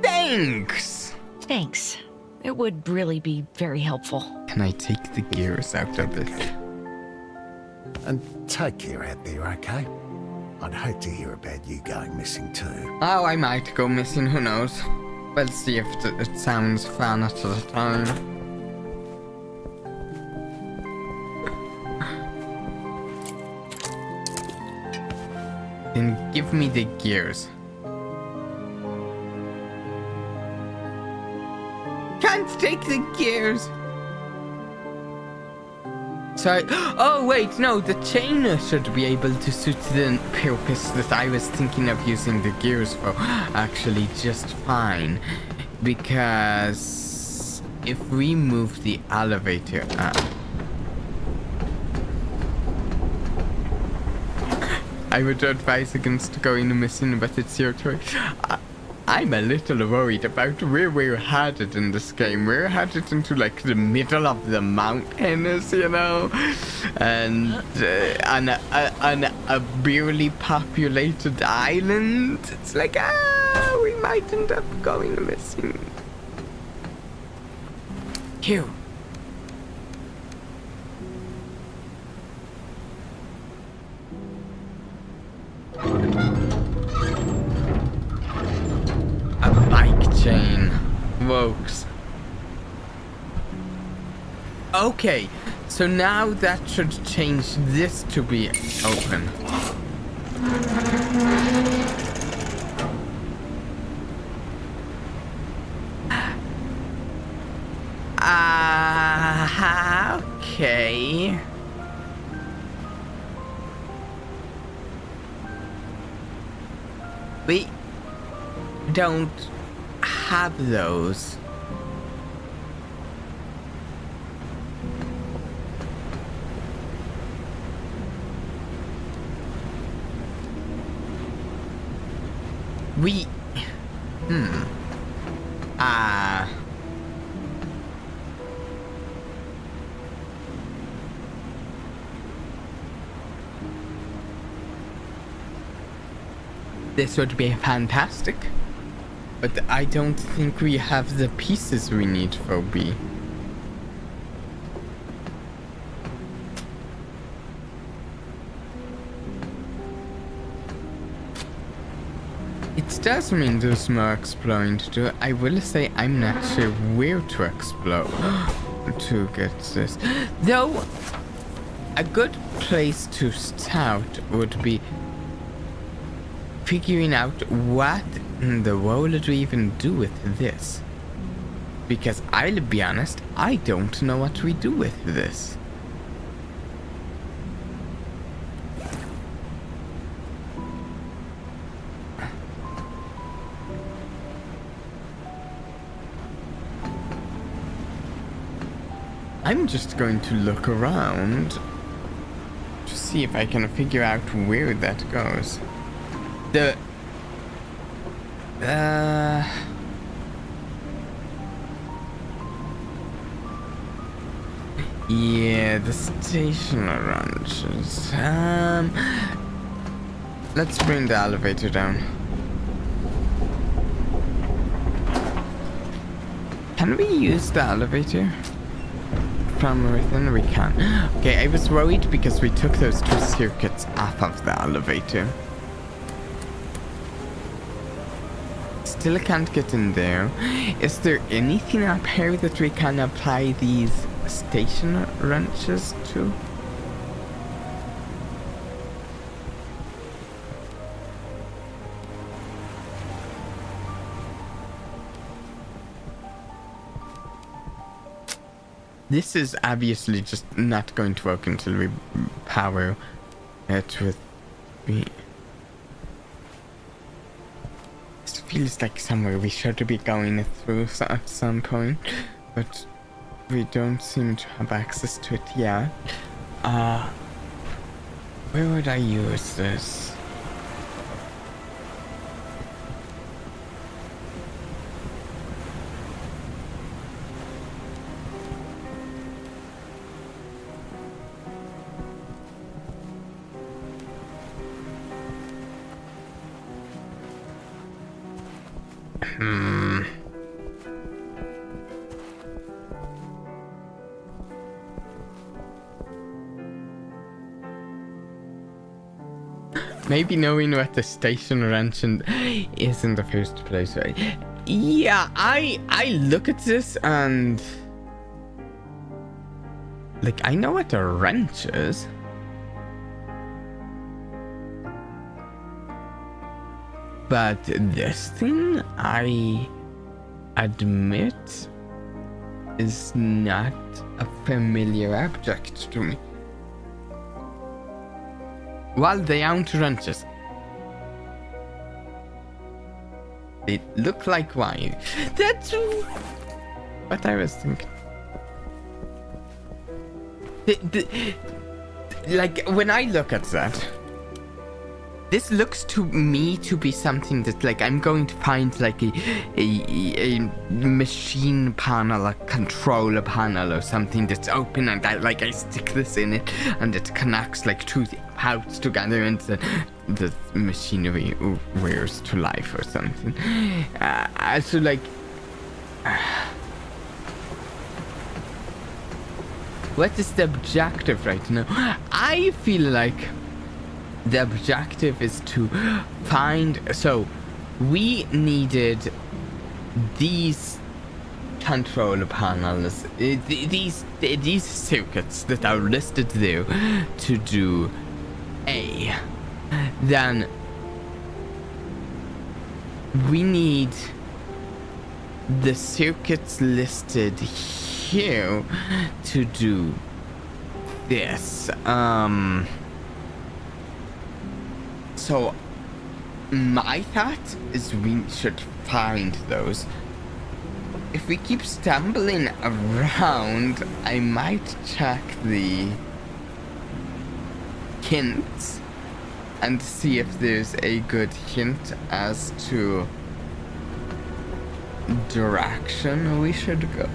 Thanks! Thanks. It would really be very helpful. Can I take the gears out of it? And take care out there, okay? I'd hate to hear about you going missing too. Oh, I might go missing, who knows? We'll see if it sounds fun at the time. Then give me the gears. Can't take the gears! Sorry. Oh, wait, no, the chain should be able to suit the purpose that I was thinking of using the gears for actually just fine. Because if we move the elevator up, I would advise against going missing, but it's your choice. I'm a little worried about where we're headed in this game. We're headed into like the middle of the mountains, you know, and on a barely populated island. It's like, we might end up going missing. Here. A bike chain. Wokes. Okay, so now that should change this to be open. Okay. We don't have those. We... This would be fantastic. But I don't think we have the pieces we need for B. It does mean there's more exploring to do. I will say I'm not sure where to explore to get this. Though, a good place to start would be figuring out what in the world do we even do with this. Because I'll be honest, I don't know what we do with this. I'm just going to look around to see if I can figure out where that goes. Yeah, the stationer ranches. Let's bring the elevator down. Can we use the elevator? from within we can. Okay, I was worried because we took those 2 circuits off of the elevator. Still can't get in there. Is there anything up here that we can apply these station wrenches to? This is obviously just not going to work until we power it with me. This feels like somewhere we should be going through at some point, but we don't seem to have access to it yet. Where would I use this? Maybe knowing what the station wrench is in the first place, right? Yeah, I look at this and like I know what a wrench is. But this thing, I admit, is not a familiar object to me. Well, they aren't wrenches. They look like wire. That's what I was thinking. Like, when I look at that, this looks to me to be something that, like, I'm going to find, like, a machine panel, a controller panel or something that's open, and I stick this in it, and it connects, like, 2 parts together, and the machinery wears to life or something. Also, like... what is the objective right now? I feel like the objective is to find... So, we needed these control panels, these circuits that are listed there to do A. Then we need the circuits listed here to do this. So my thought is we should find those. If we keep stumbling around, I might check the hints and see if there's a good hint as to direction we should go.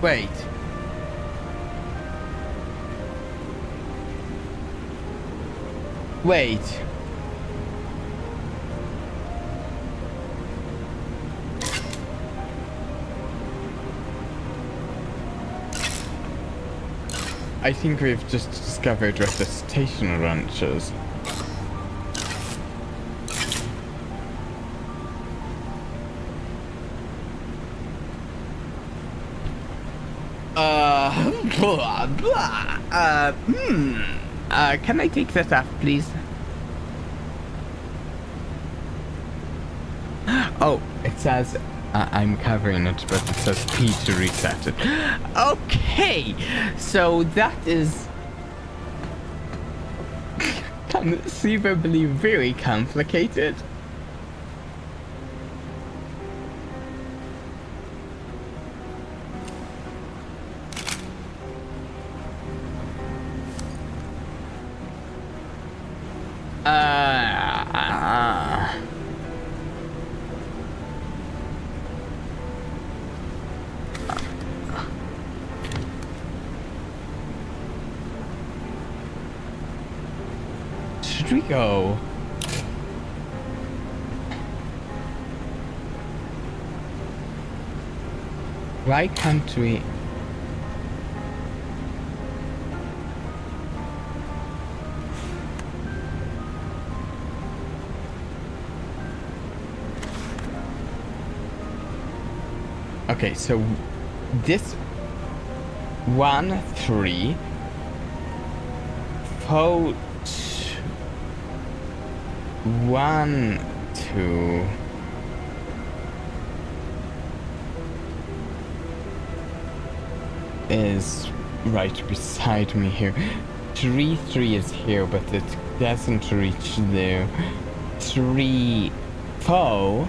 Wait. Wait. I think we've just discovered what the station wrench is. Can I take that off, please? Oh, it says I'm covering it, but it says P to reset it. Okay, so that is conceivably very complicated. should we go? Why can't we? Okay, so this 1, 3, 4, 1, 2. Is right beside me here. 3, 3 is here, but it doesn't reach there. 3, 4.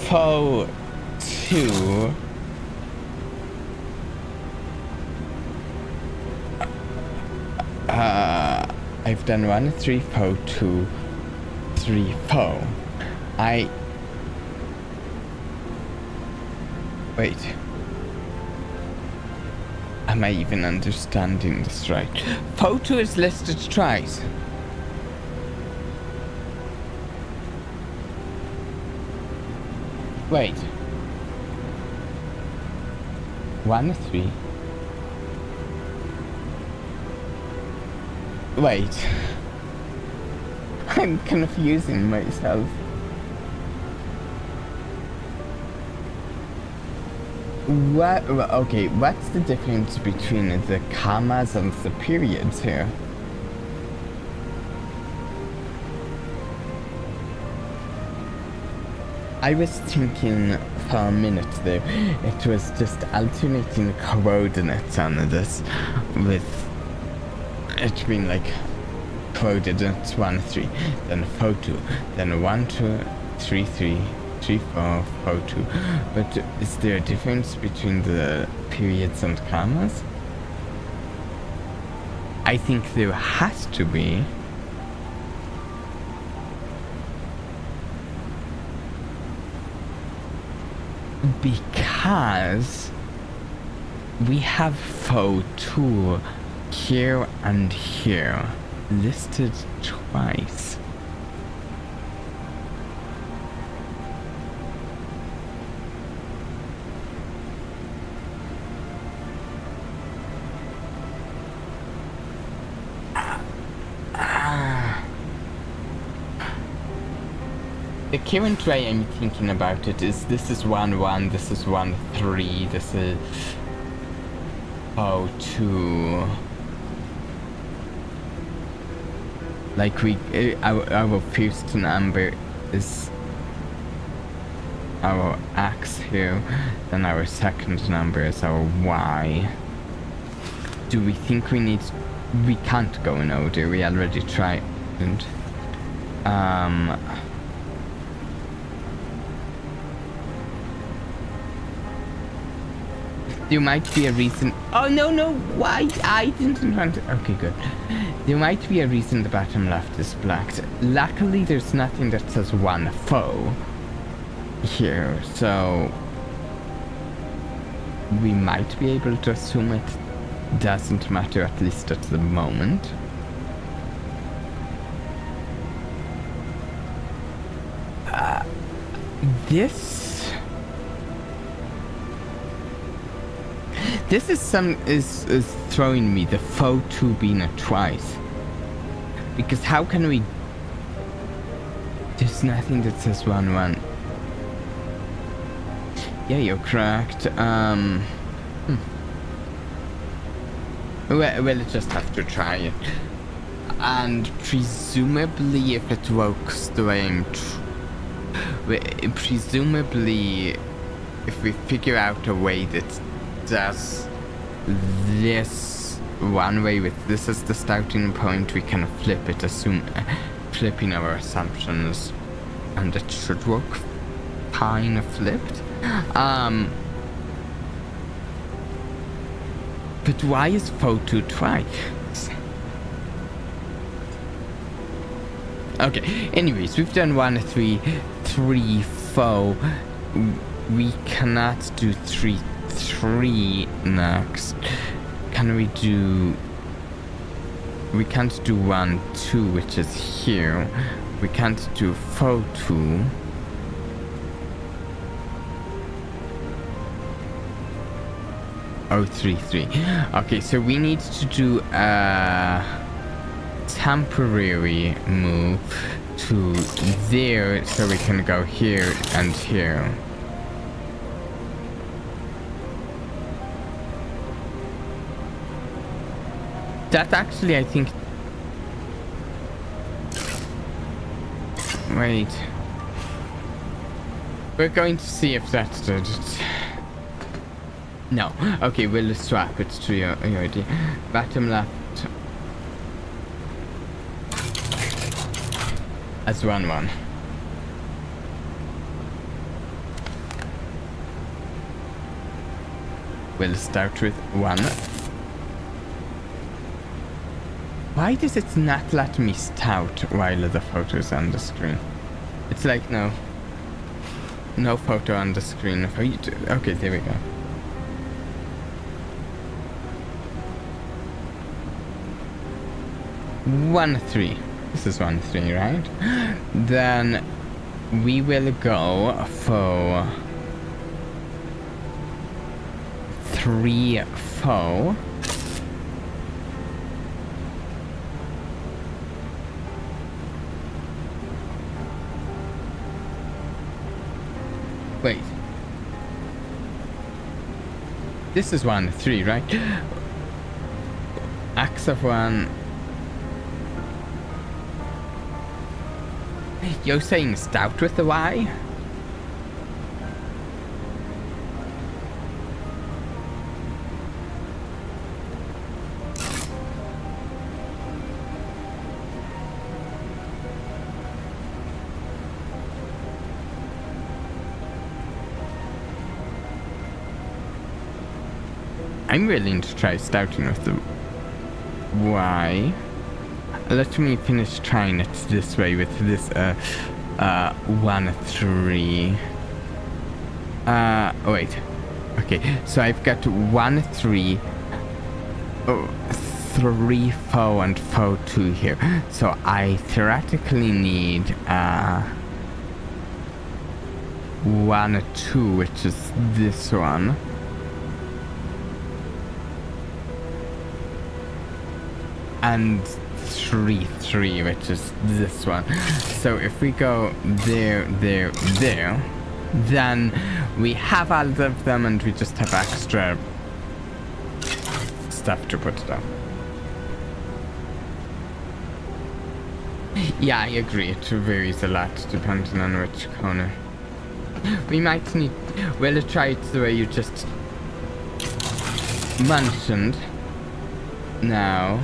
4, 2. I've done 1, 3, 4, 2, 3, 4. Wait. Am I even understanding this right? 4, 2 is listed twice. Wait. 1, 3. Wait. I'm confusing myself. What? Okay, what's the difference between the commas and the periods here? I was thinking for a minute there, it was just alternating coordinates on this with it being like coordinates 1, 3, then 4, 2, then 1, 2, 3, 3, 3, 4, 4, 2. But is there a difference between the periods and commas? I think there has to be. Because we have 4, 2 here and here listed twice. The current way I'm thinking about it is this is 1, 1, this is 1, 3, this is 2. Like our first number is our X here, then our second number is our Y. Do we think we can't go in order, we already tried. There might be a reason. Oh no! Why? I didn't want to. Okay, good. There might be a reason the bottom left is blacked. Luckily, there's nothing that says 1, 4 here, so we might be able to assume it doesn't matter, at least at the moment. This is throwing me, the 4, 2 being a twice. Because how can we... There's nothing that says 1, 1. Yeah, you're correct. We'll just have to try it. And presumably if it works the way I'm... presumably if we figure out a way that does this one way with this as the starting point, we can flip it, flipping our assumptions, and it should work kind of flipped. But why is 4, 2 twice? Okay, anyways, we've done 1, 3, 3, 4. we cannot do 3 next. Can we do... We can't do 1, 2, which is here. We can't do 4, 2. Oh, 3, 3. Okay, so we need to do a temporary move to there so we can go here and here. That actually, I think... Wait. We're going to see if that did it. No. Okay, we'll swap it to your idea. Bottom left. As 1, 1. We'll start with 1. Why does it not let me start while the photo is on the screen? It's like no photo on the screen. Okay, there we go. One, 3. This is 1, 3, right? Then we will go for 3, 4. Wait. This is 1, 3, right? Axe of 1. You're saying stout with the Y? I'm willing to try stouting with the Y. Let me finish trying it this way with this 1, 3. Wait. Okay, so I've got 1, 3, 3, 4, and 4, 2 here. So I theoretically need 1, 2, which is this one. And 3, 3, which is this one. So if we go there, there, there, then we have all of them and we just have extra stuff to put down. Yeah, I agree. It varies a lot depending on which corner. We might need... We'll try it the way you just mentioned. Now...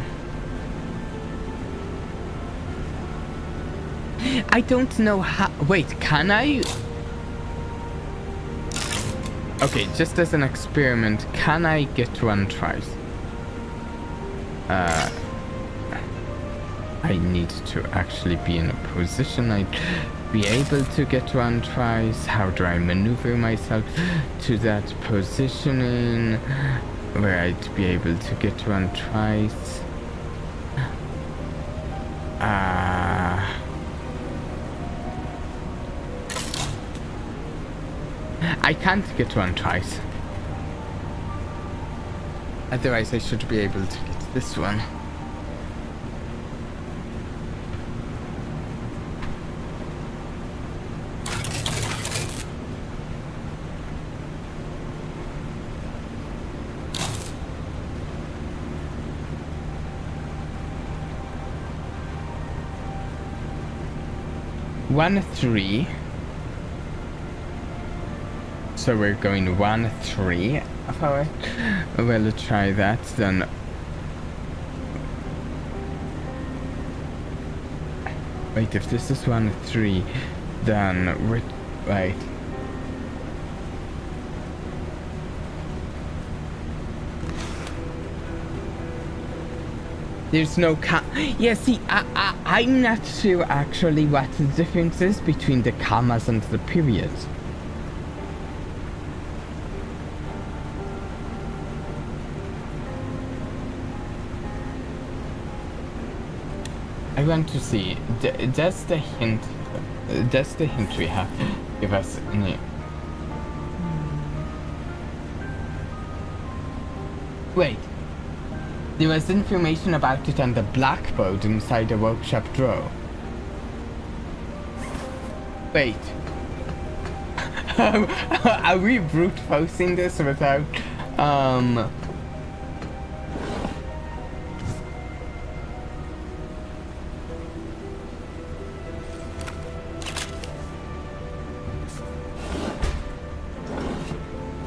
I don't know how... Wait, can I... Okay, just as an experiment, can I get 1 twice? I need to actually be in a position I'd be able to get 1 twice. How do I maneuver myself to that positioning where I'd be able to get 1 twice? I can't get 1 twice. Otherwise I should be able to get this one. One, 3. So we're going 1, 3 forward. We'll try that then. Wait, if this is 1, 3, then we're... Wait. There's no yeah, see, I'm not sure actually what the difference is between the commas and the periods. I want to see, does the hint we have give us any... Wait, there was information about it on the blackboard inside the workshop drawer. Wait, are we brute forcing this without,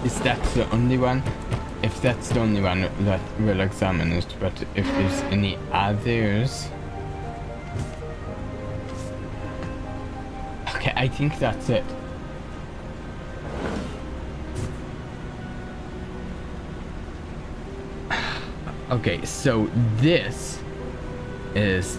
Is that the only one? If that's the only one, that we'll examine it, but if there's any others... Okay, I think that's it. Okay, so this is...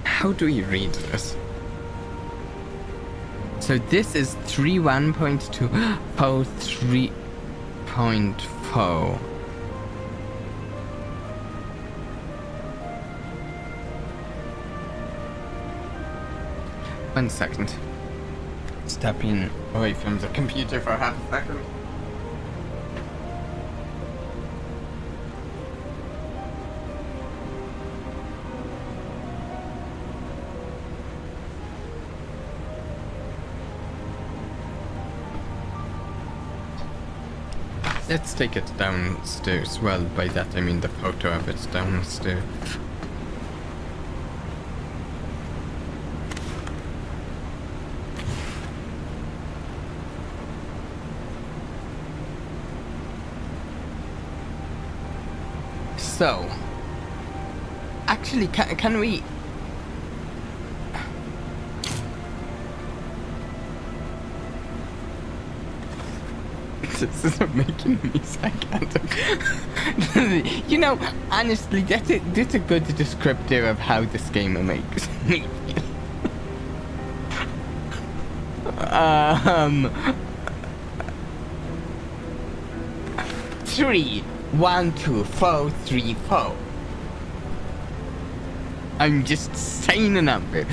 how do we read this? So this is 3.1.2.3.4. One second. Stepping away from the computer for half a second. Let's take it downstairs. Well, by that I mean the photo of it downstairs. So, actually, can we... This isn't making me psychotic. You know, honestly, that's a good descriptor of how this game makes me feel. 3, 1, 2, 4, 3, 4. I'm just saying a number.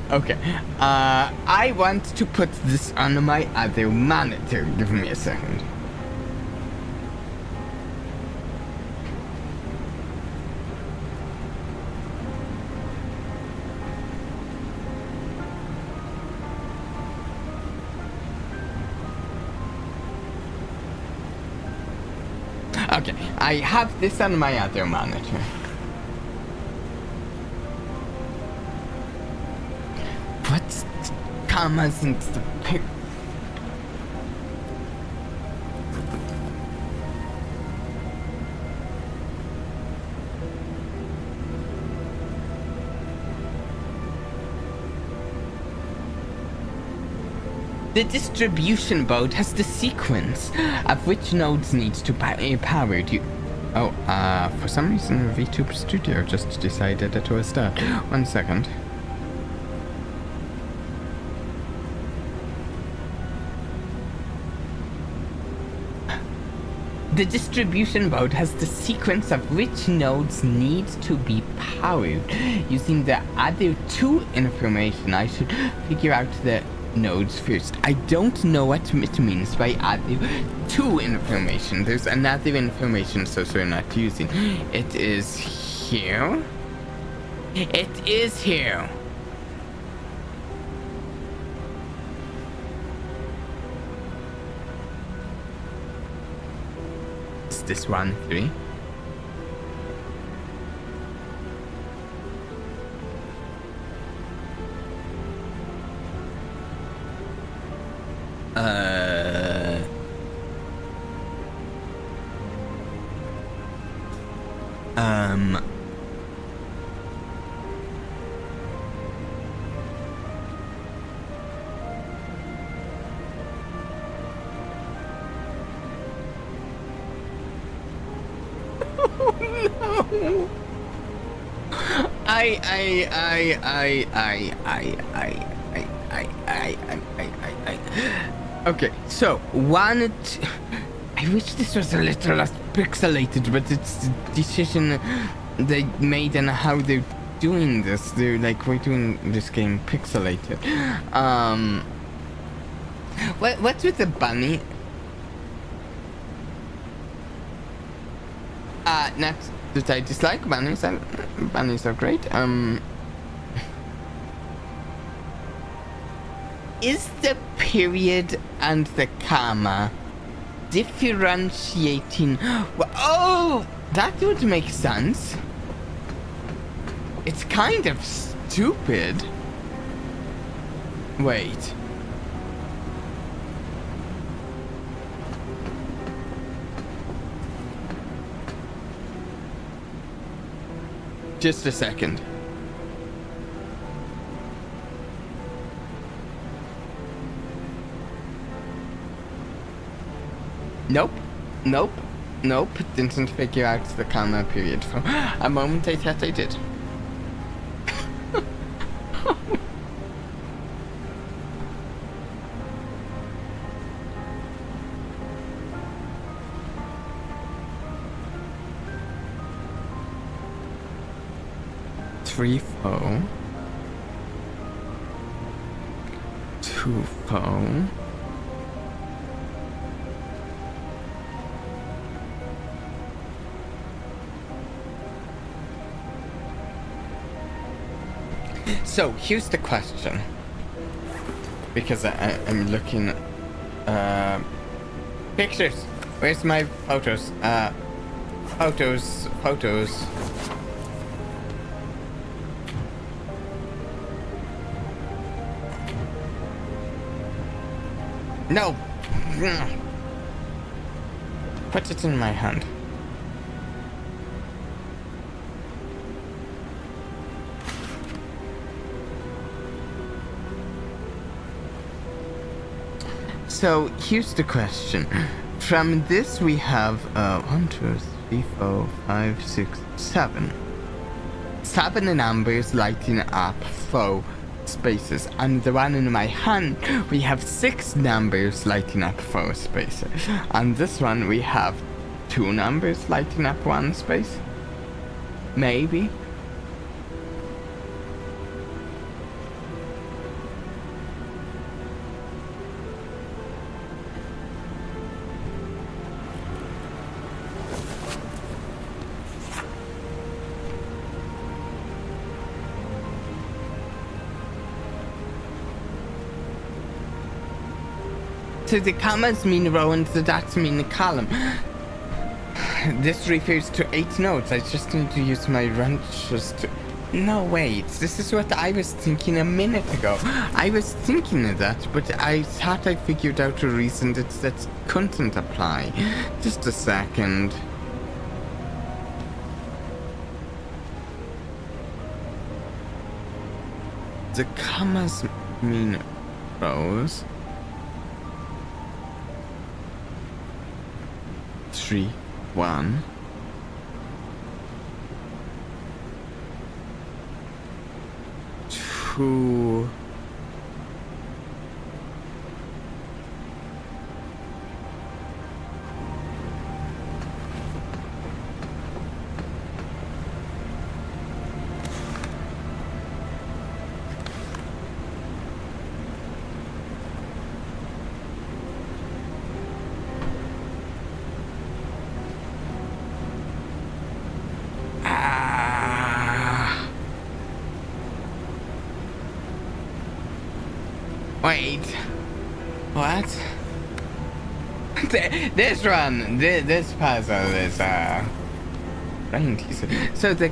Okay, I want to put this on my other monitor. Give me a second. Okay, I have this on my other monitor. What's commas and the pic? The distribution board has the sequence of which nodes needs to be powered. For some reason VTuber Studio just decided it was that. 1 second. The distribution board has the sequence of which nodes need to be powered. Using the other two information, I should figure out the nodes first. I don't know what it means by other two information. There's another information source we're not using. It is here. It is here. Is this 1, 3? Um. Oh no! Okay, so I wish this was a little less pixelated, but it's the decision they made and how they're doing this. They're like, we're doing this game pixelated. What's with the bunny? Not that I dislike bunnies. Bunnies are great. Is the period and the comma differentiating? Oh, that would make sense. It's kind of stupid. Wait. Just a second. Nope. Didn't figure out the comma period for a moment. I thought I did. Three foe. Two foe. So here's the question, because I'm looking pictures. Where's my photos? Photos. No. Put it in my hand. So here's the question. From this we have 1, 2, 3, 4, 5, 6, 7. 7 numbers lighting up 4 spaces. And the one in my hand we have 6 numbers lighting up 4 spaces. And this one we have 2 numbers lighting up 1 space. Maybe. So the commas mean row and the dots mean column. This refers to 8 nodes. I just need to use my wrenches to... No, wait. This is what I was thinking a minute ago. I was thinking of that, but I thought I figured out a reason that couldn't apply. Just a second. The commas mean rows. 3, 1. Two. Wait, what? This one, this puzzle is brain teaser. So the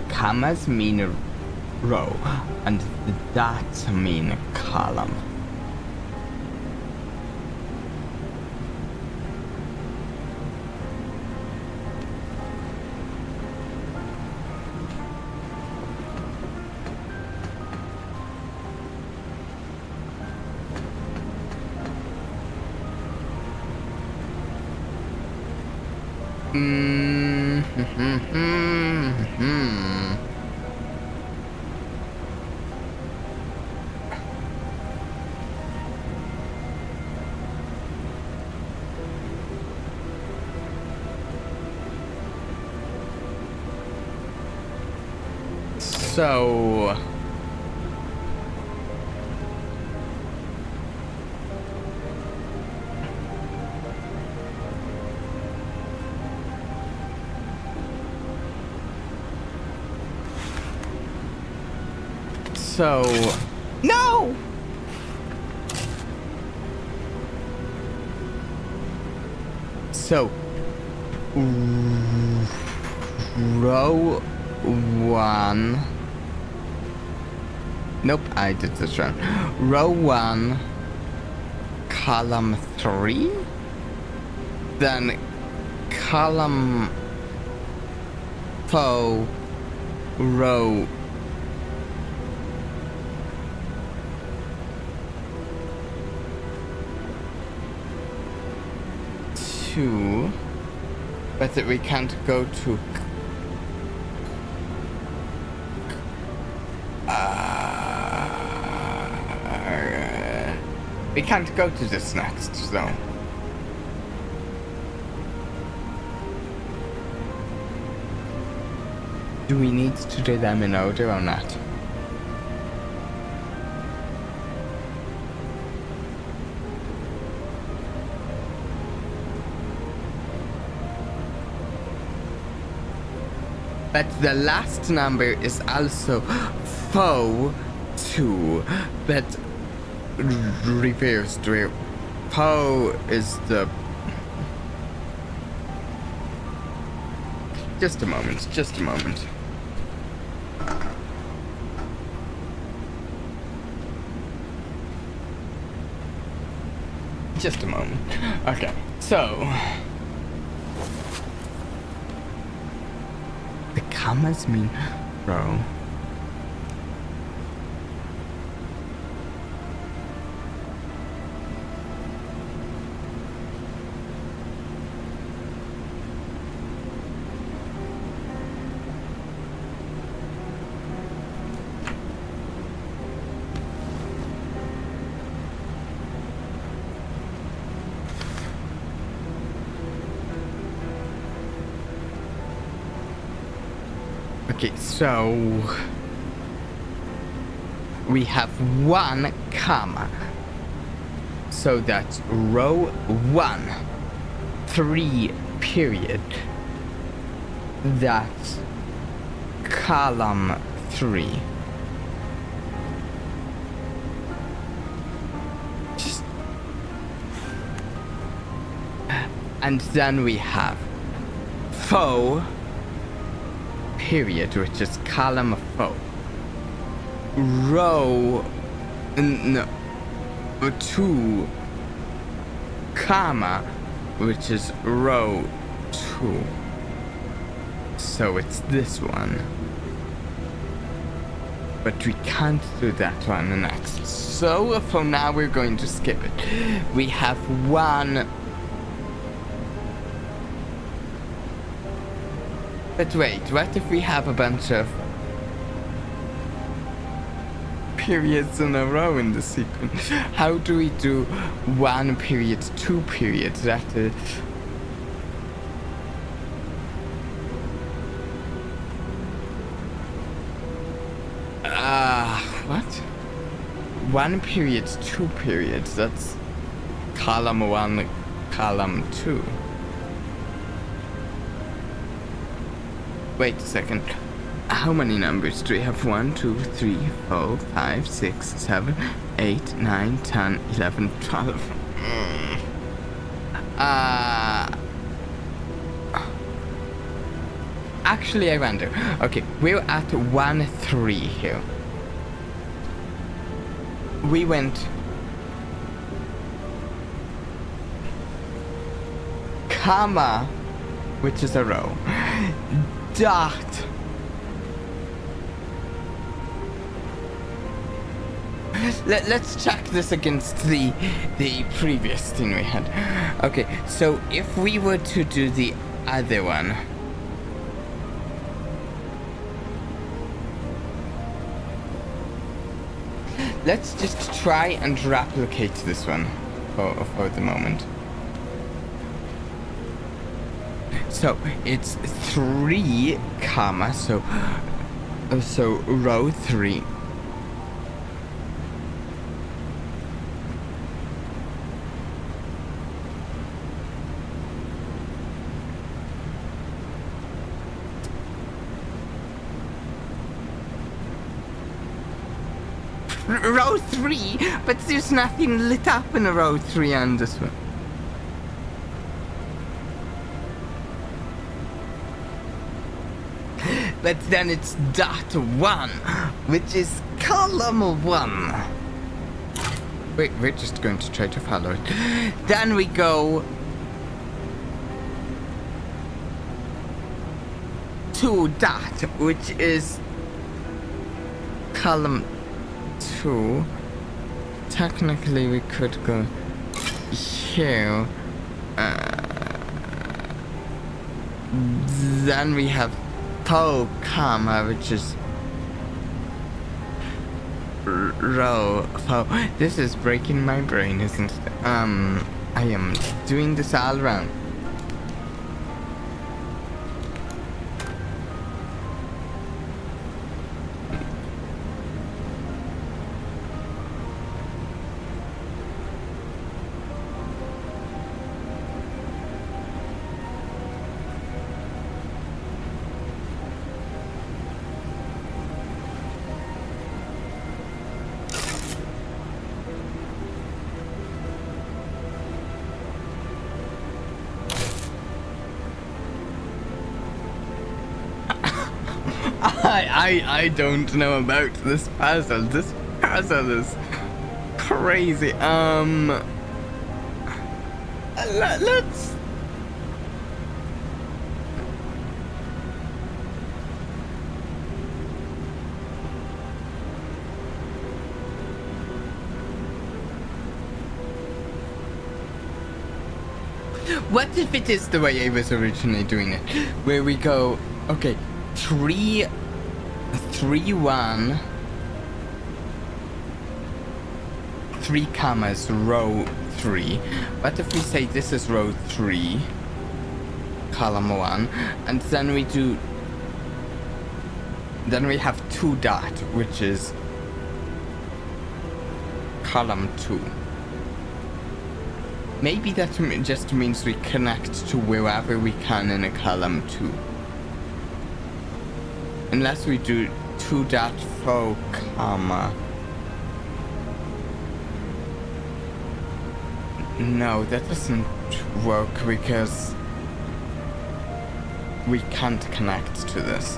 commas mean a row, and the dots mean a column. Mm. So no. So row 1. Nope, I did this wrong. Row 1, column 3, then column 4, row 2, but we can't go to we can't go to this next zone. Do we need to do them in order or not? But the last number is also 4, 2, but reversed where 4 is the... Just a moment. Just a moment. Okay, so... The commas mean row. Okay, so we have 1 comma, so that's row 1, 3 period, that's column 3. And then we have 4 period, which is column 4. Row 2, comma, which is row 2. So it's this one. But we can't do that one next. So for now we're going to skip it. We have 1. But wait, what if we have a bunch of periods in a row in the sequence? How do we do 1 period, 2 periods? That is... what? 1 period, 2 periods, that's column 1, column 2. Wait a second. How many numbers do we have? 1, 2, 3, 4, 5, 6, 7, 8, 9, 10, 11, 12. Actually, I wonder. Okay, we're at 1, 3 here. We went... comma, which is a row. Dot. Let's check this against the previous thing we had. Okay, so if we were to do the other one. Let's just try and replicate this one for the moment. So it's 3 comma, so row 3. Row 3, but there's nothing lit up in a row 3 on this one. But then it's dot 1, which is column 1. Wait, we're just going to try to follow it. Then we go 2 dot, which is column 2. Technically we could go here. Then we have po comma, which is row po. This is breaking my brain, isn't it? I am doing this all wrong. I don't know about this puzzle. This puzzle is crazy. Let's. What if it is the way I was originally doing it, where we go, okay, 3 1 3 commas row 3. What if we say this is row 3 column 1, and then we have 2 dot, which is column 2. Maybe that just means we connect to wherever we can in a column 2. Unless we do 2 dot 4 comma. No, that doesn't work because we can't connect to this.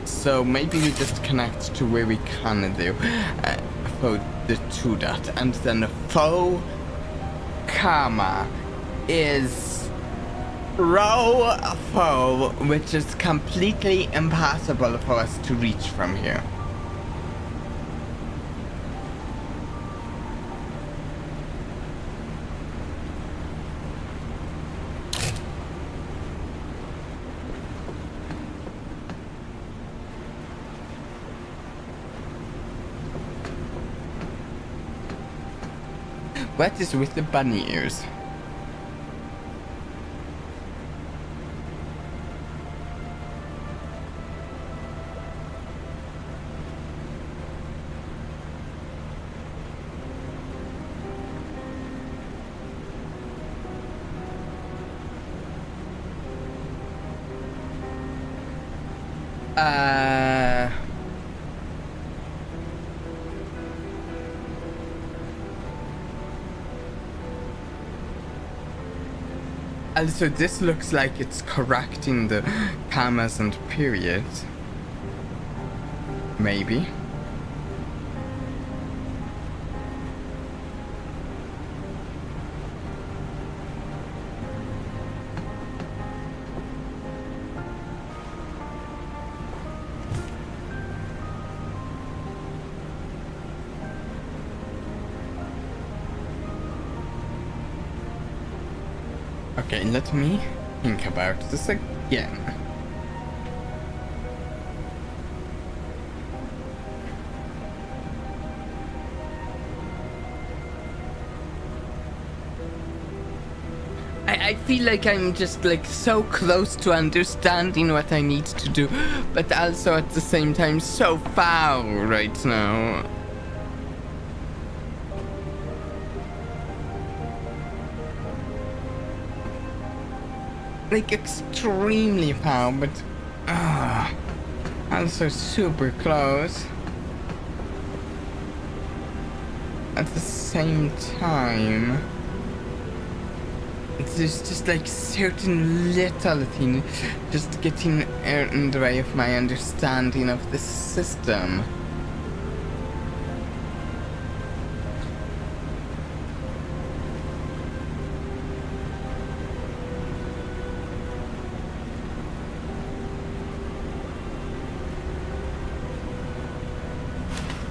So maybe we just connect to where we can do for the 2 dot, and then the 4 comma is row 4, which is completely impossible for us to reach from here. What is with the bunny ears? Also, this looks like it's correcting the commas and periods. Maybe. Okay, let me think about this again. I feel like I'm just like so close to understanding what I need to do, but also at the same time so far right now. Like extremely far, but also super close at the same time. There's just like certain little things just getting in the way of my understanding of this system.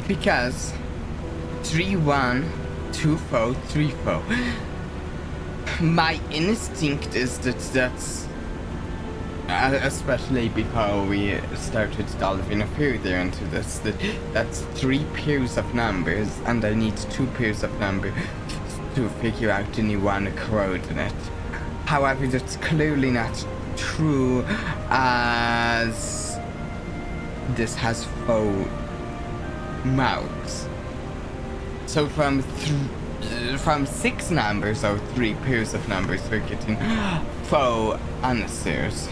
Because 3-1-2-4-3-4. My instinct is that that's especially before we started delving further into this, that's 3 pairs of numbers, and I need 2 pairs of numbers to figure out any one coordinate. However, that's clearly not true, as this has 4 marks. So from 6 numbers or 3 pairs of numbers, we're getting 4 answers.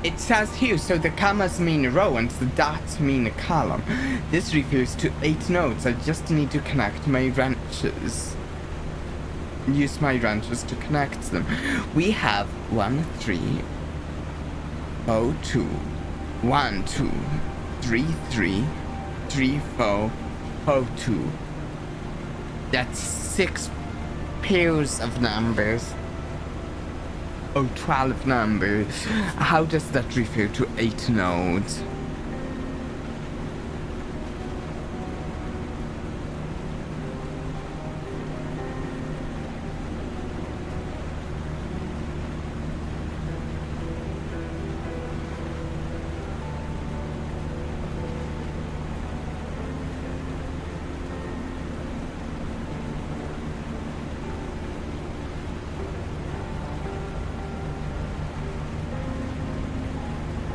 It says here, so the commas mean row and the dots mean a column. This refers to 8 nodes. I just need to connect my branches. Use my branches to connect them. We have 1, 3, 0, 2, 1, 2, 3, 3, 3, 4, 0, 2. That's 6 pairs of numbers. Oh, 12 numbers. How does that refer to 8 nodes?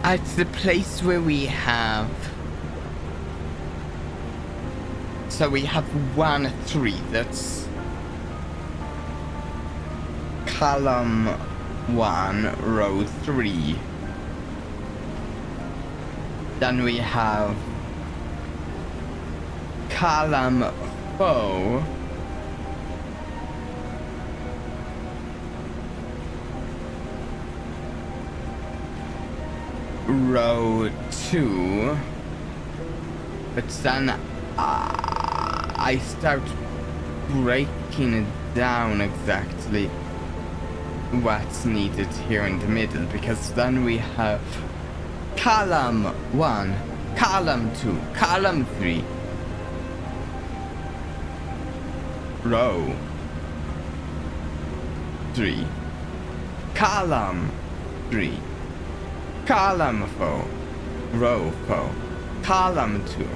It's the place where we have... So we have 1, 3, that's... column 1, row 3. Then we have... column 4. Row 2, but then I start breaking it down exactly what's needed here in the middle, because then we have column 1, column 2, column 3, row 3, column 3, column 4, row 4, column 2.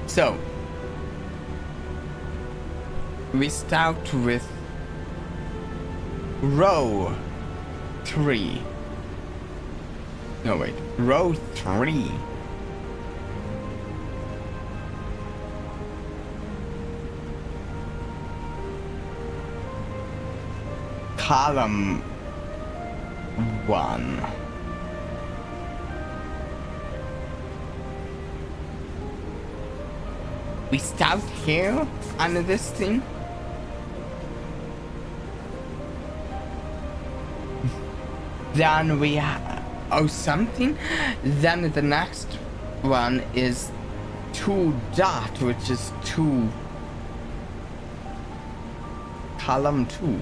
So, we start with row 3. No, wait, row 3. Column 1. we start here under this thing. Then we something. Then the next one is 2 dot, which is 2 column 2.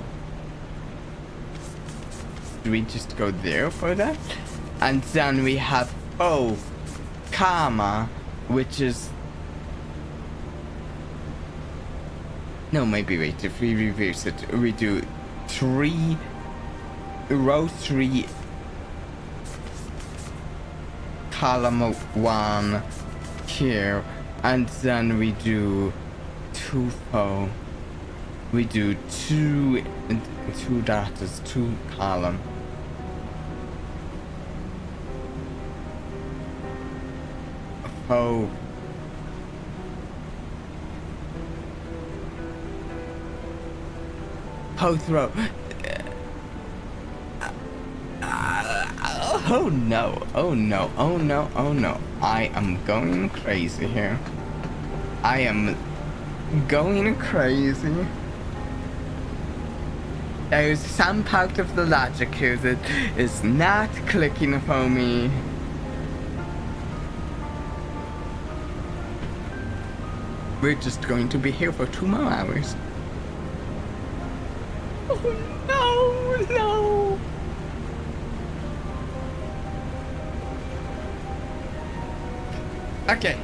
Do we just go there for that? And then we have comma, which is no, maybe wait, if we reverse it, we do 3 row 3 column 1 here, and then we do 2 we do 2 dot is 2 column. Both row. Oh no, oh no, oh no, oh no. I am going crazy here. I am going crazy. There is some part of the logic here that is not clicking for me. We're just going to be here for 2 more hours. Oh no, no. Okay.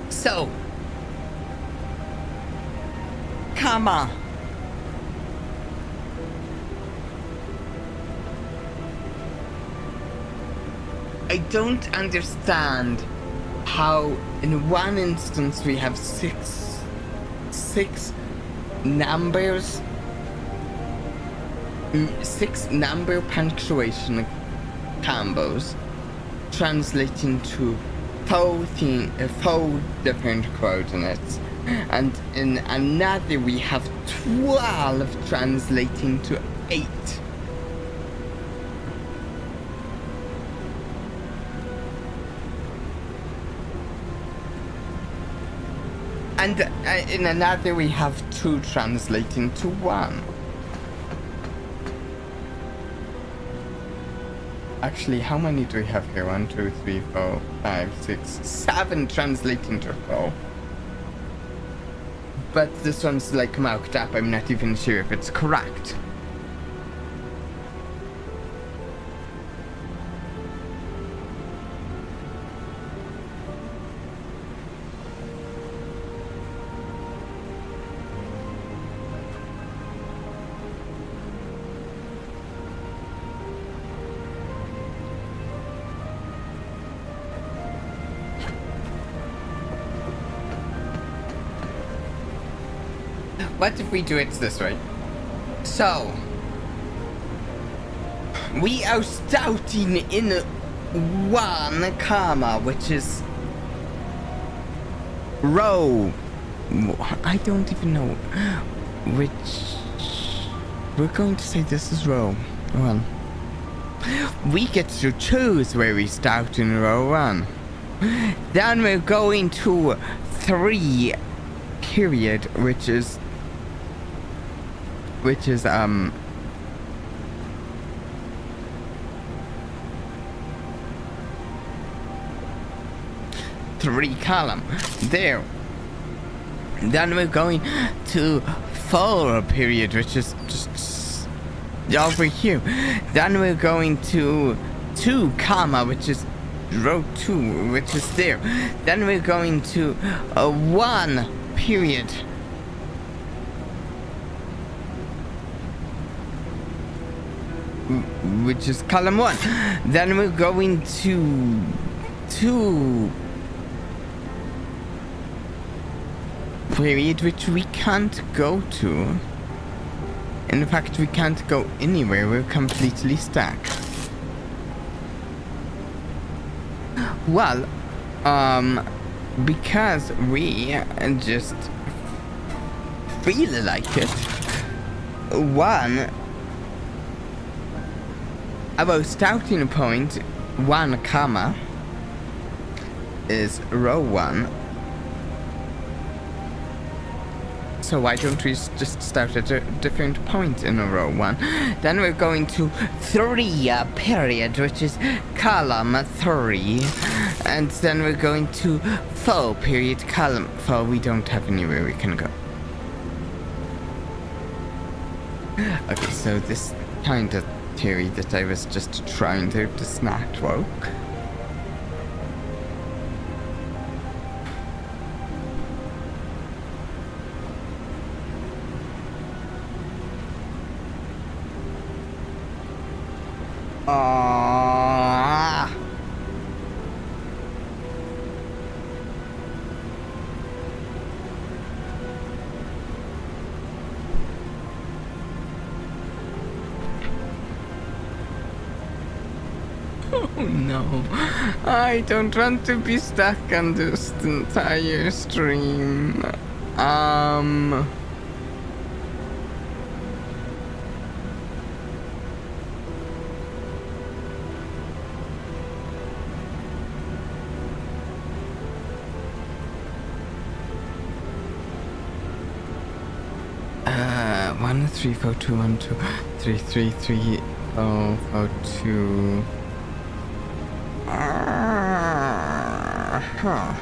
So, comma. I don't understand how in one instance we have six numbers, 6 number punctuation combos translating to 4 different coordinates, and in another we have 12 translating to 8. And in another we have 2 translating to 1. Actually, how many do we have here? 1, 2, 3, 4, 5, 6, 7 translating to 4. But this one's like marked up. I'm not even sure if it's correct. What if we do it this way? So, we are starting in 1 comma, which is row. I don't even know which. We're going to say this is row 1. We get to choose where we start in row 1. Then we're going to 3 period, which is 3 column there. Then we're going to 4 period, which is just over here. Then we're going to 2 comma, which is row 2, which is there. Then we're going to 1 period, which is column 1. Then we're going to 2 period, which we can't go to. In fact, we can't go anywhere. We're completely stuck. Well, because we just feel like it. Our starting point, 1 comma, is row 1, so why don't we just start at a different point in a row 1? Then we're going to 3 period, which is column 3. And then we're going to 4 period, column 4. We don't have anywhere we can go. Okay, so this kind of theory that I was just trying to does not work. Oh no, I don't want to be stuck on this entire stream. One 3 4 2 1 2 3 3 3 4 4 2. Huh.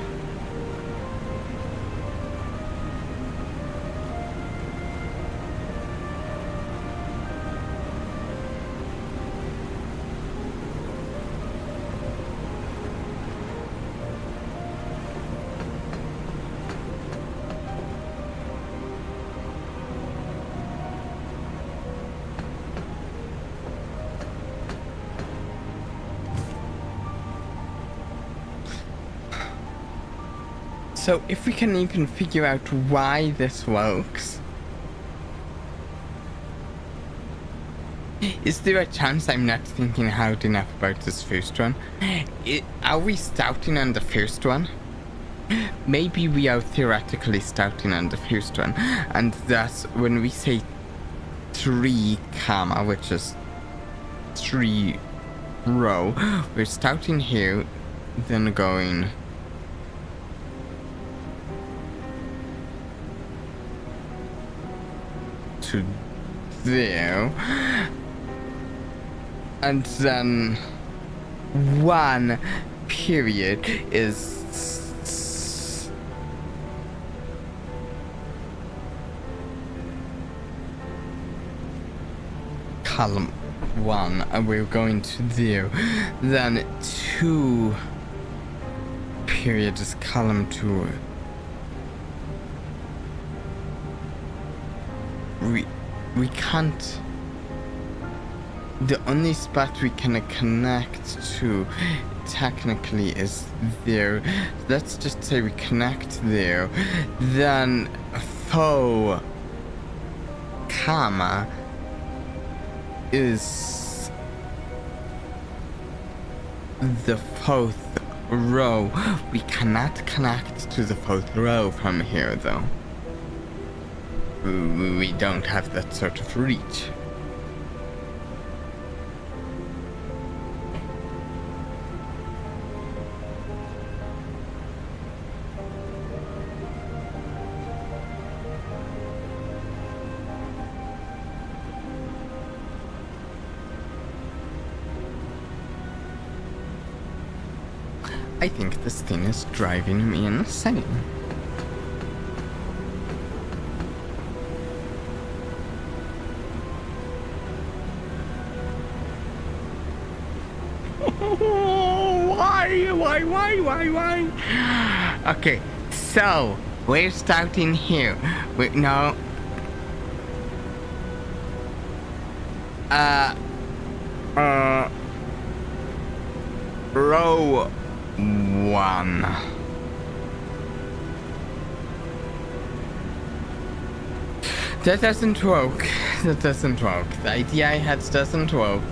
So if we can even figure out why this works, is there a chance I'm not thinking hard enough about this first one? Are we starting on the first one? Maybe we are theoretically starting on the first one, and thus when we say 3 comma, which is 3 row, we're starting here, then going to there, and then 1 period is column 1, and we're going to there. Then 2 period is column 2. We can't. The only spot we can connect to technically is there. Let's just say we connect there. Then 4 comma is the 4th row. We cannot connect to the 4th row from here though. We don't have that sort of reach. I think this thing is driving me insane. Why? Okay, so we're starting here. No. Row 1. That doesn't work. The idea I had doesn't work.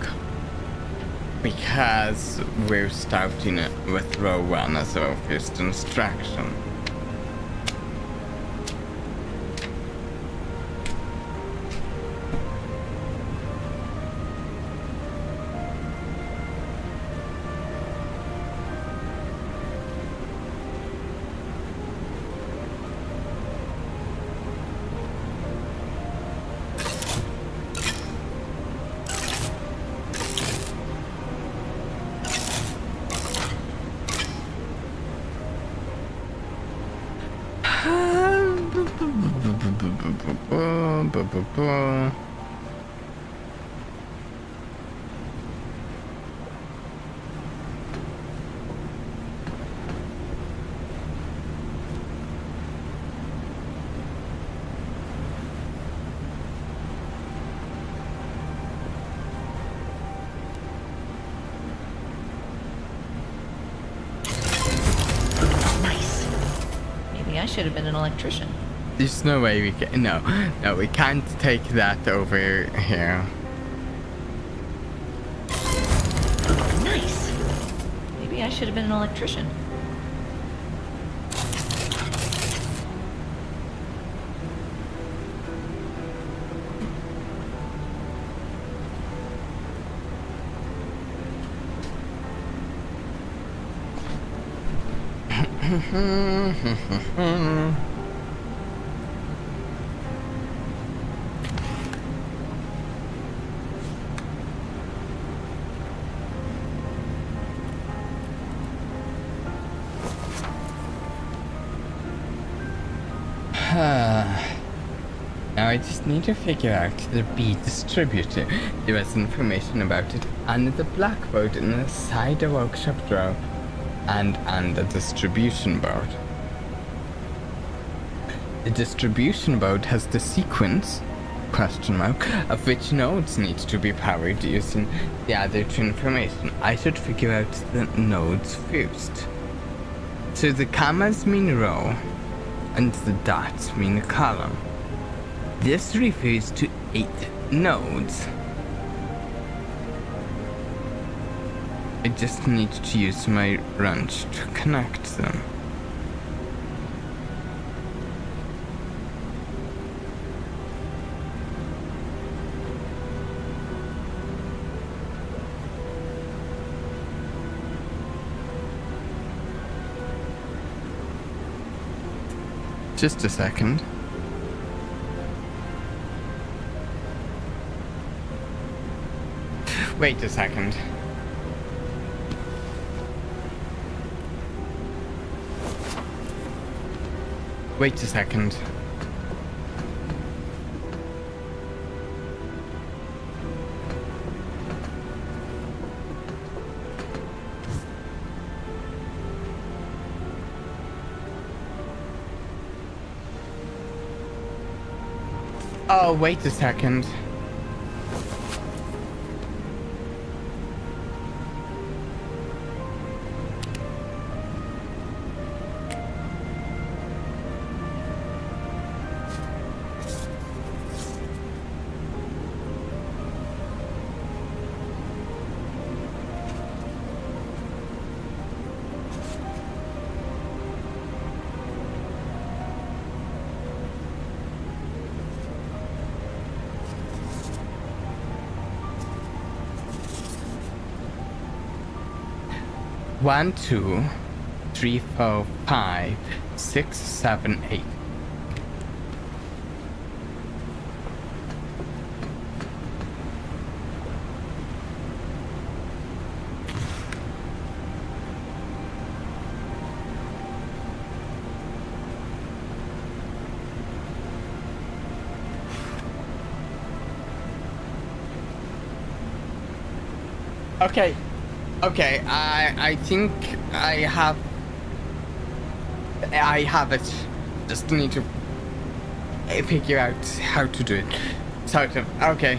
Because we're starting it with row 1 as our first instruction. Nice. Maybe I should have been an electrician. There's no way we can. No, we can't take that over here. Nice. Maybe I should have been an electrician. Now I just need to figure out the B distributor. There was information about it under the blackboard in the cider workshop drawer and on the distribution board. The distribution board has the sequence, question mark, of which nodes need to be powered using the other two information. I should figure out the nodes first. So the commas mean row and the dots mean column. This refers to 8 nodes. I just need to use my wrench to connect them. Just a second. Wait a second. Wait a second. Oh, wait a second. One, 2, 3, 4, 5, 6, 7, 8. Okay, I think I have it. Just need to figure out how to do it. Sort of. Okay.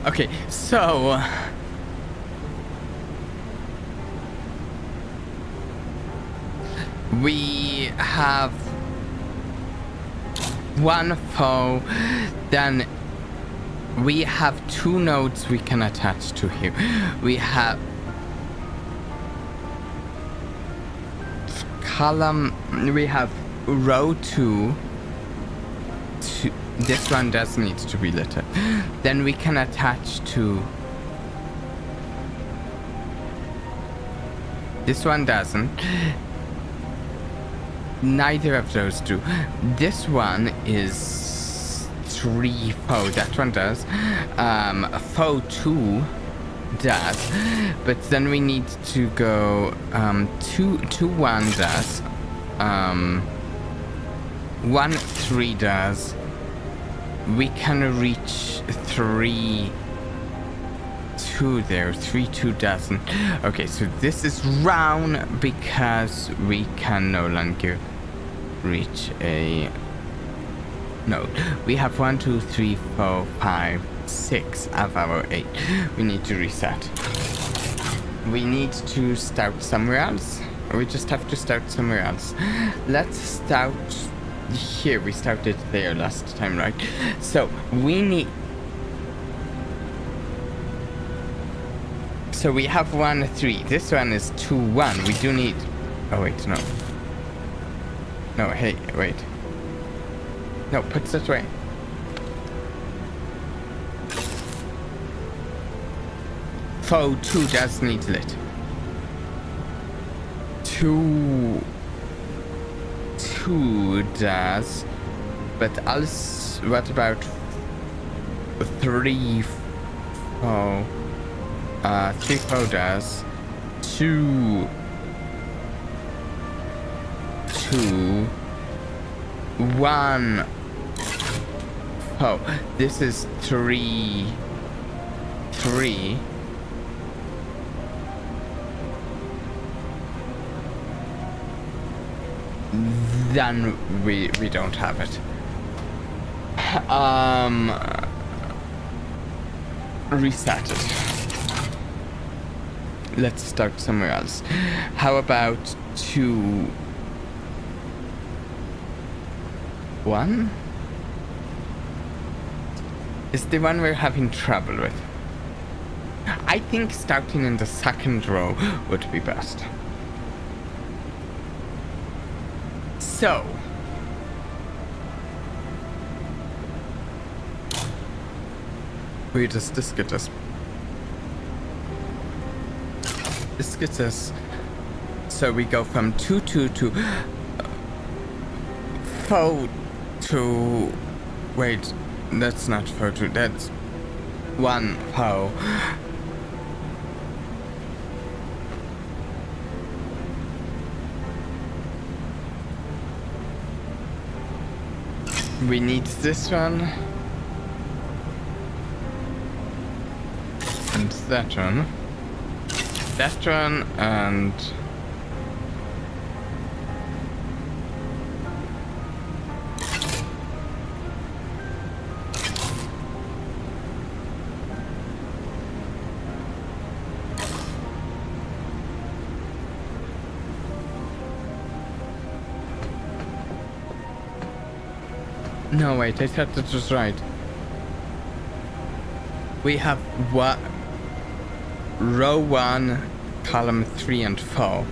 Okay, so we have one foe, then we have 2 nodes we can attach to here. We have column, we have row 2. This one does need to be lit up. Then we can attach to this one doesn't. Neither of those do. This one is 3 foe. That one does. Foe 2 does, but then we need to go 1 does, 1 3 does. We can reach 3 2 there. 3 2 doesn't. Okay, so this is round because we can no longer reach a node. We have 1 2 3 4 5 6 of our 8. We need to reset. We need to start somewhere else. Or we just have to start somewhere else. Let's start here. We started there last time, right? So we need... So we have 1 3. This one is 2 1. We do need... Oh wait, no. No, hey, wait. No, put it that way. Foe 2 does need lit. 2 does, but else, what about 3 4? 3 4 does. 2 1. Oh, this is 3 3. Then we don't have it. Reset it. Let's start somewhere else. How about 2 1? Is the one we're having trouble with. I think starting in the second row would be best. So, wait, just this get us. This gets us. So we go from 2 2 to 4 to. Wait, that's not 4 2. That's 1 4. We need this one. And that one. That one and... No, wait, I thought that was right. We have row 1, column 3 and 4.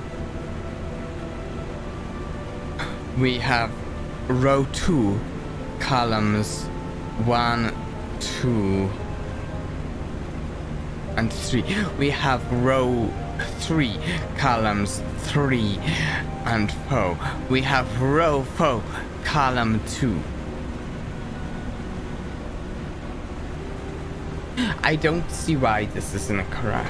We have row 2, columns 1, 2, and 3. We have row 3, columns 3 and 4. We have row 4, column 2. I don't see why this isn't correct.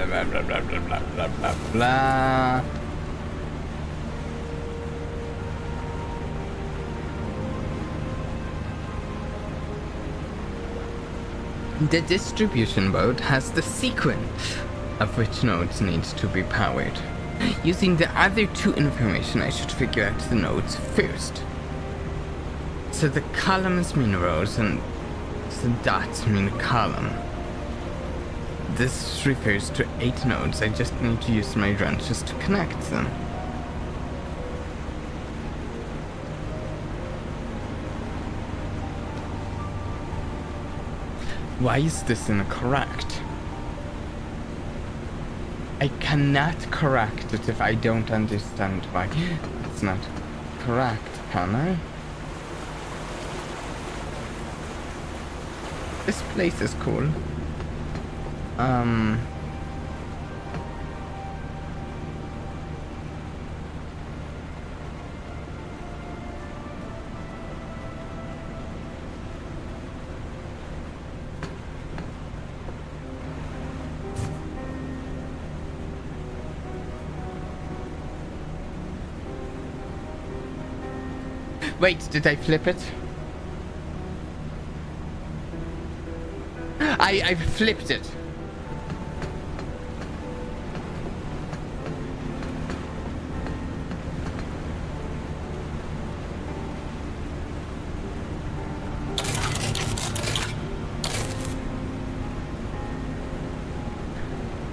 Blah, blah, blah, blah, blah, blah, blah. The distribution mode has the sequence of which nodes need to be powered. Using the other 2 information, I should figure out the nodes first. So the columns mean rows and the dots mean column. This refers to 8 nodes. I just need to use my wrenches to connect them. Why is this incorrect? I cannot correct it if I don't understand why it's not correct, can I? This place is cool. Wait, did I flip it? I flipped it.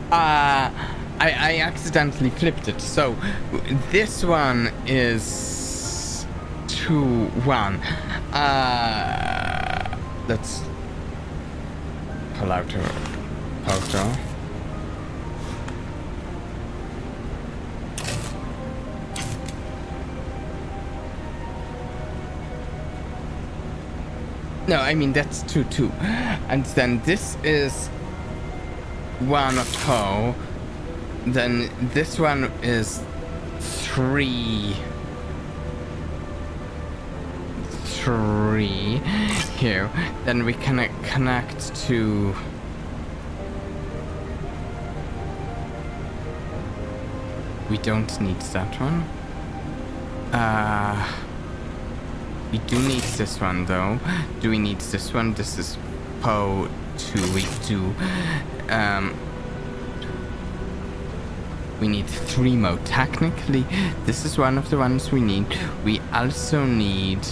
I accidentally flipped it. So this one is 2-1. Let's pull out a photo. No, I mean that's 2-2. And then this is 1-0. Then this one is 3 here. Then we can connect to we don't need that one. We do need this one though. Do we need this one? This is Po 2. We do. We need 3 more. Technically, this is one of the ones we need. We also need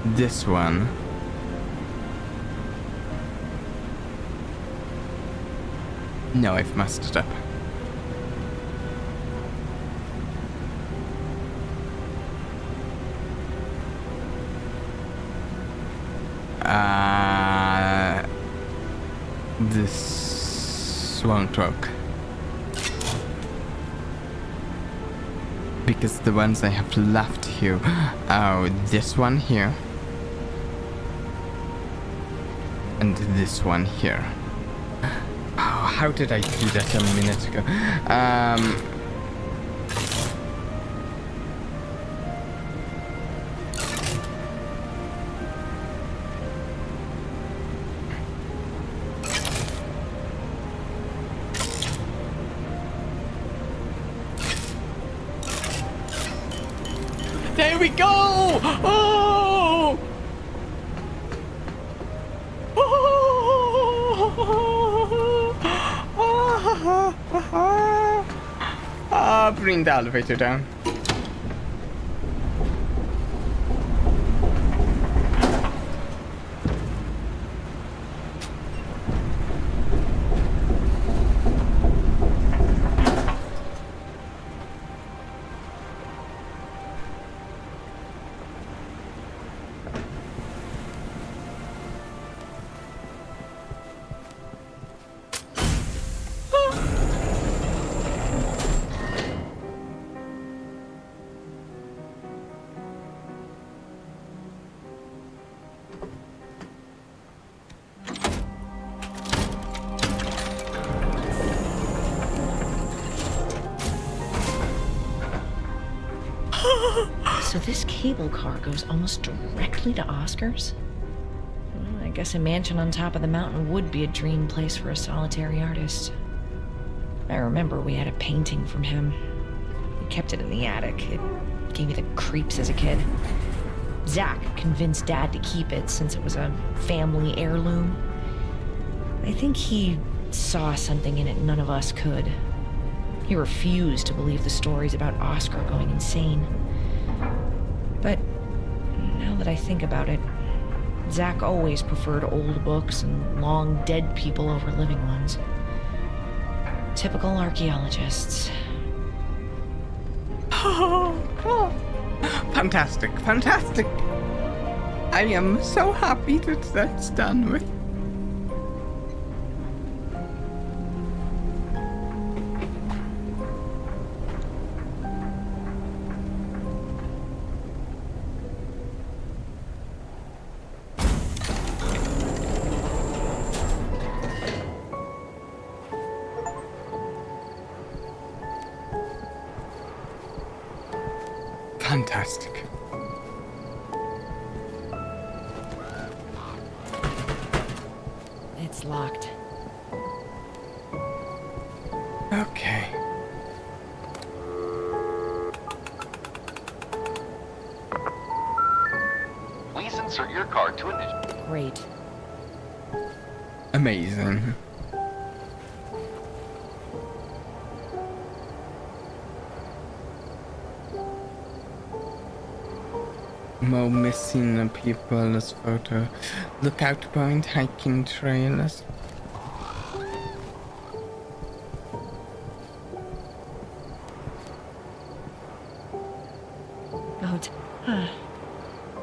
this one. No, I've messed it up. This won't work. Because the ones I have left here are this one here. And this one here. Oh, how did I do that a minute ago? There we go! Oh! Bring the elevator down. So this cable car goes almost directly to Oscar's? Well, I guess a mansion on top of the mountain would be a dream place for a solitary artist. I remember we had a painting from him. We kept it in the attic. It gave me the creeps as a kid. Zach convinced Dad to keep it since it was a family heirloom. I think he saw something in it none of us could. He refused to believe the stories about Oscar going insane. But now that I think about it, Zach always preferred old books and long dead people over living ones. Typical archaeologists. Oh, fantastic, fantastic. I am so happy that that's done with. Fantastic. It's locked. Okay. Please insert your card to initial. Great. Amazing. Mo missing people as photo. Lookout point, hiking trailers. Oh,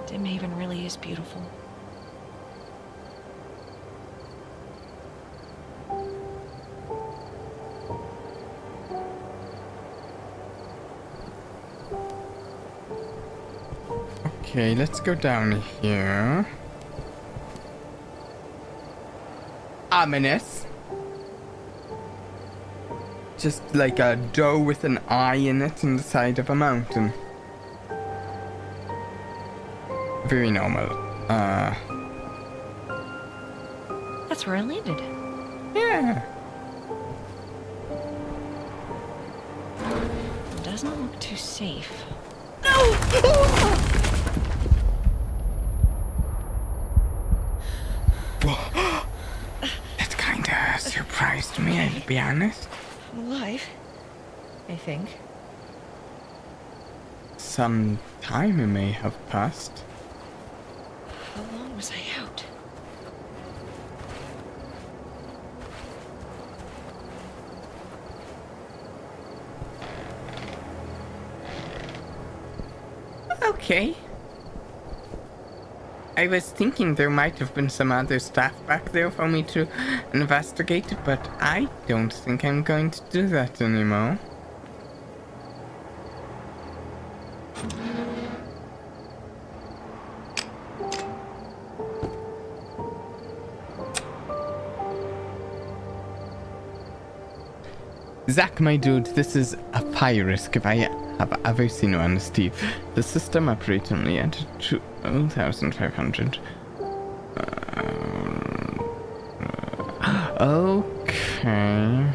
Dimhaven really is beautiful. Okay, let's go down here. Ominous. Just like a doe with an eye in it in the side of a mountain. Very normal. That's where I landed. Yeah. Doesn't look too safe. That kinda surprised me, I'll be honest. I'm alive. I think. Some time may have passed. How long was I out? Okay. I was thinking there might have been some other stuff back there for me to investigate, but I don't think I'm going to do that anymore. Zach, my dude, this is a high risk if I have ever seen one, Steve. The system operates only at 2,500. Okay.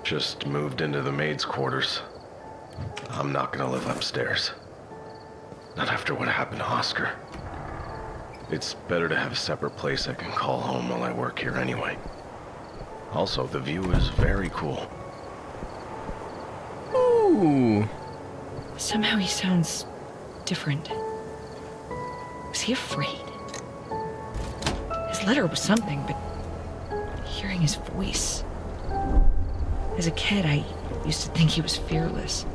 Just moved into the maid's quarters. I'm not gonna live upstairs. Not after what happened to Oscar. It's better to have a separate place I can call home while I work here anyway. Also, the view is very cool. Ooh. Somehow he sounds different. Was he afraid? His letter was something, but hearing his voice. As a kid, I used to think he was fearless.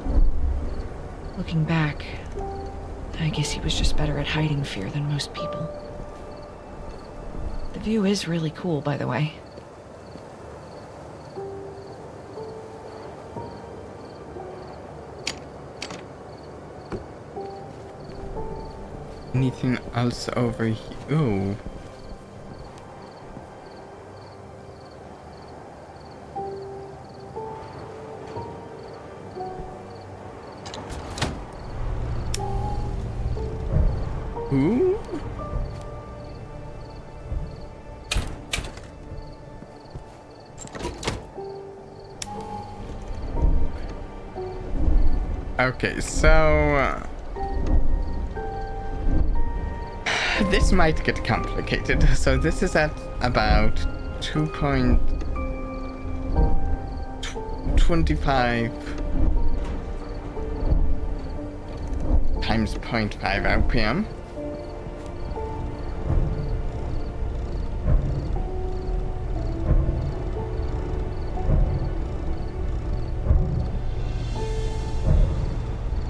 Looking back, I guess he was just better at hiding fear than most people. The view is really cool, by the way. Anything else over here? Ooh. Ooh. Okay, so this might get complicated. So this is at about 2.25 times 0.5 RPM.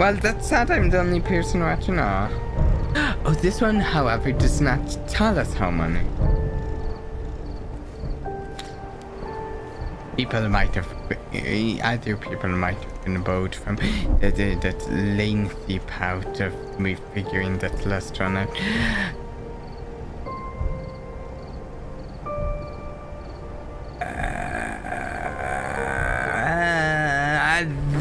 Well, that's sad I'm the only person watching. Oh, this one, however, does not tell us how many. People might have, other people might have been bored from that lengthy bout of me figuring that last one out.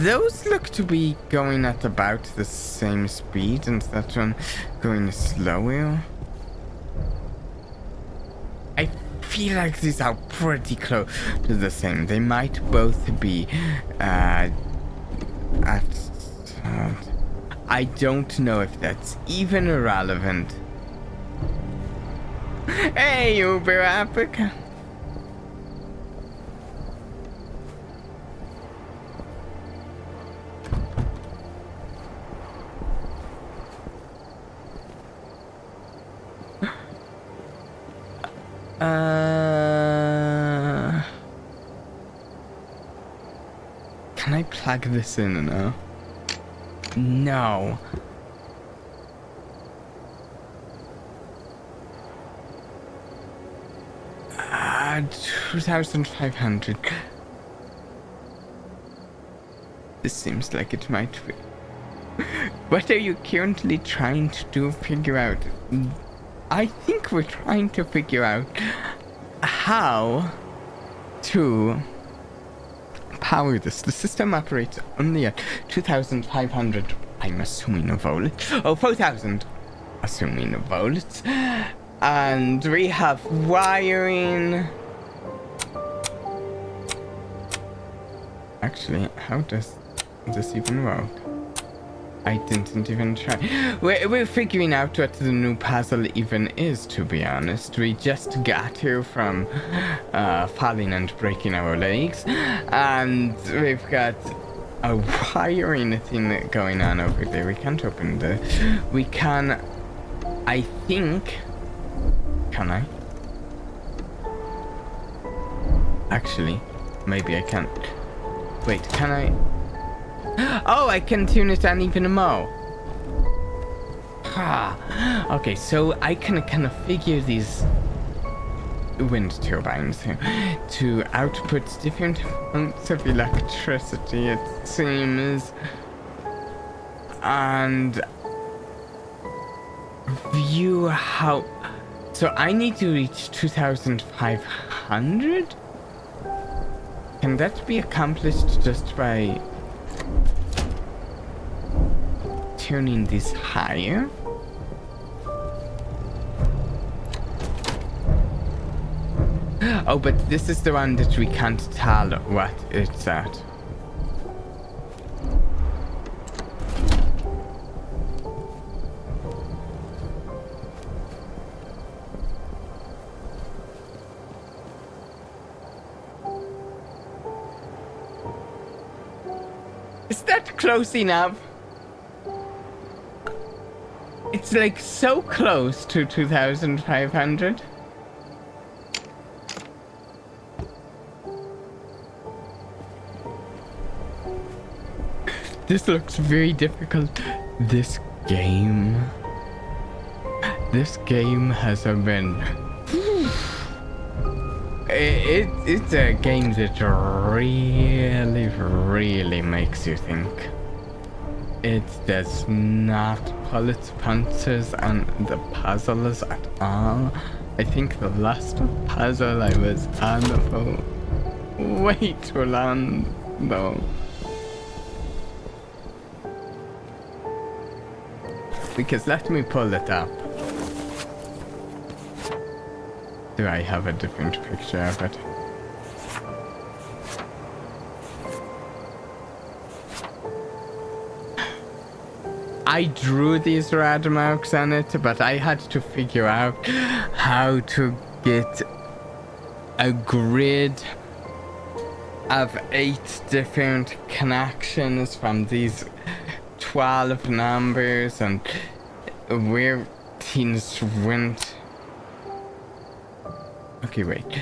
Those look to be going at about the same speed, and that one going slower. I feel like these are pretty close to the same. They might both be at... I don't know if that's even relevant. Hey, Uber Africa. Can I plug this in now? No. 2,500. This seems like it might be. What are you currently trying to figure out? I think we're trying to figure out how to power this. The system operates only at 2,500, I'm assuming, volts. Oh, 4,000, assuming volts. And we have wiring. Actually, how does this even work? I didn't even try. We're figuring out what the new puzzle even is, to be honest. We just got here from falling and breaking our legs. And we've got a wiring thing going on over there. We can't open the... We can... I think... Can I? Actually, maybe I can't. Wait, can I? Oh, I can tune it on even more. Okay, so I can kind of figure these wind turbines here to output different amounts of electricity, it seems. And view how... So I need to reach 2,500? Can that be accomplished just by turning this higher? Oh, but this is the one that we can't tell what it's at. Is that close enough? It's like so close to 2,500. This looks very difficult. This game has been... It's a game that really makes you think. It does not pull its punches on the puzzles at all. I think the last puzzle I was on for way too long, though. Because let me pull it up. Do I have a different picture of it? I drew these red marks on it, but I had to figure out how to get a grid of 8 different connections from these 12 numbers and where things went. Okay, wait.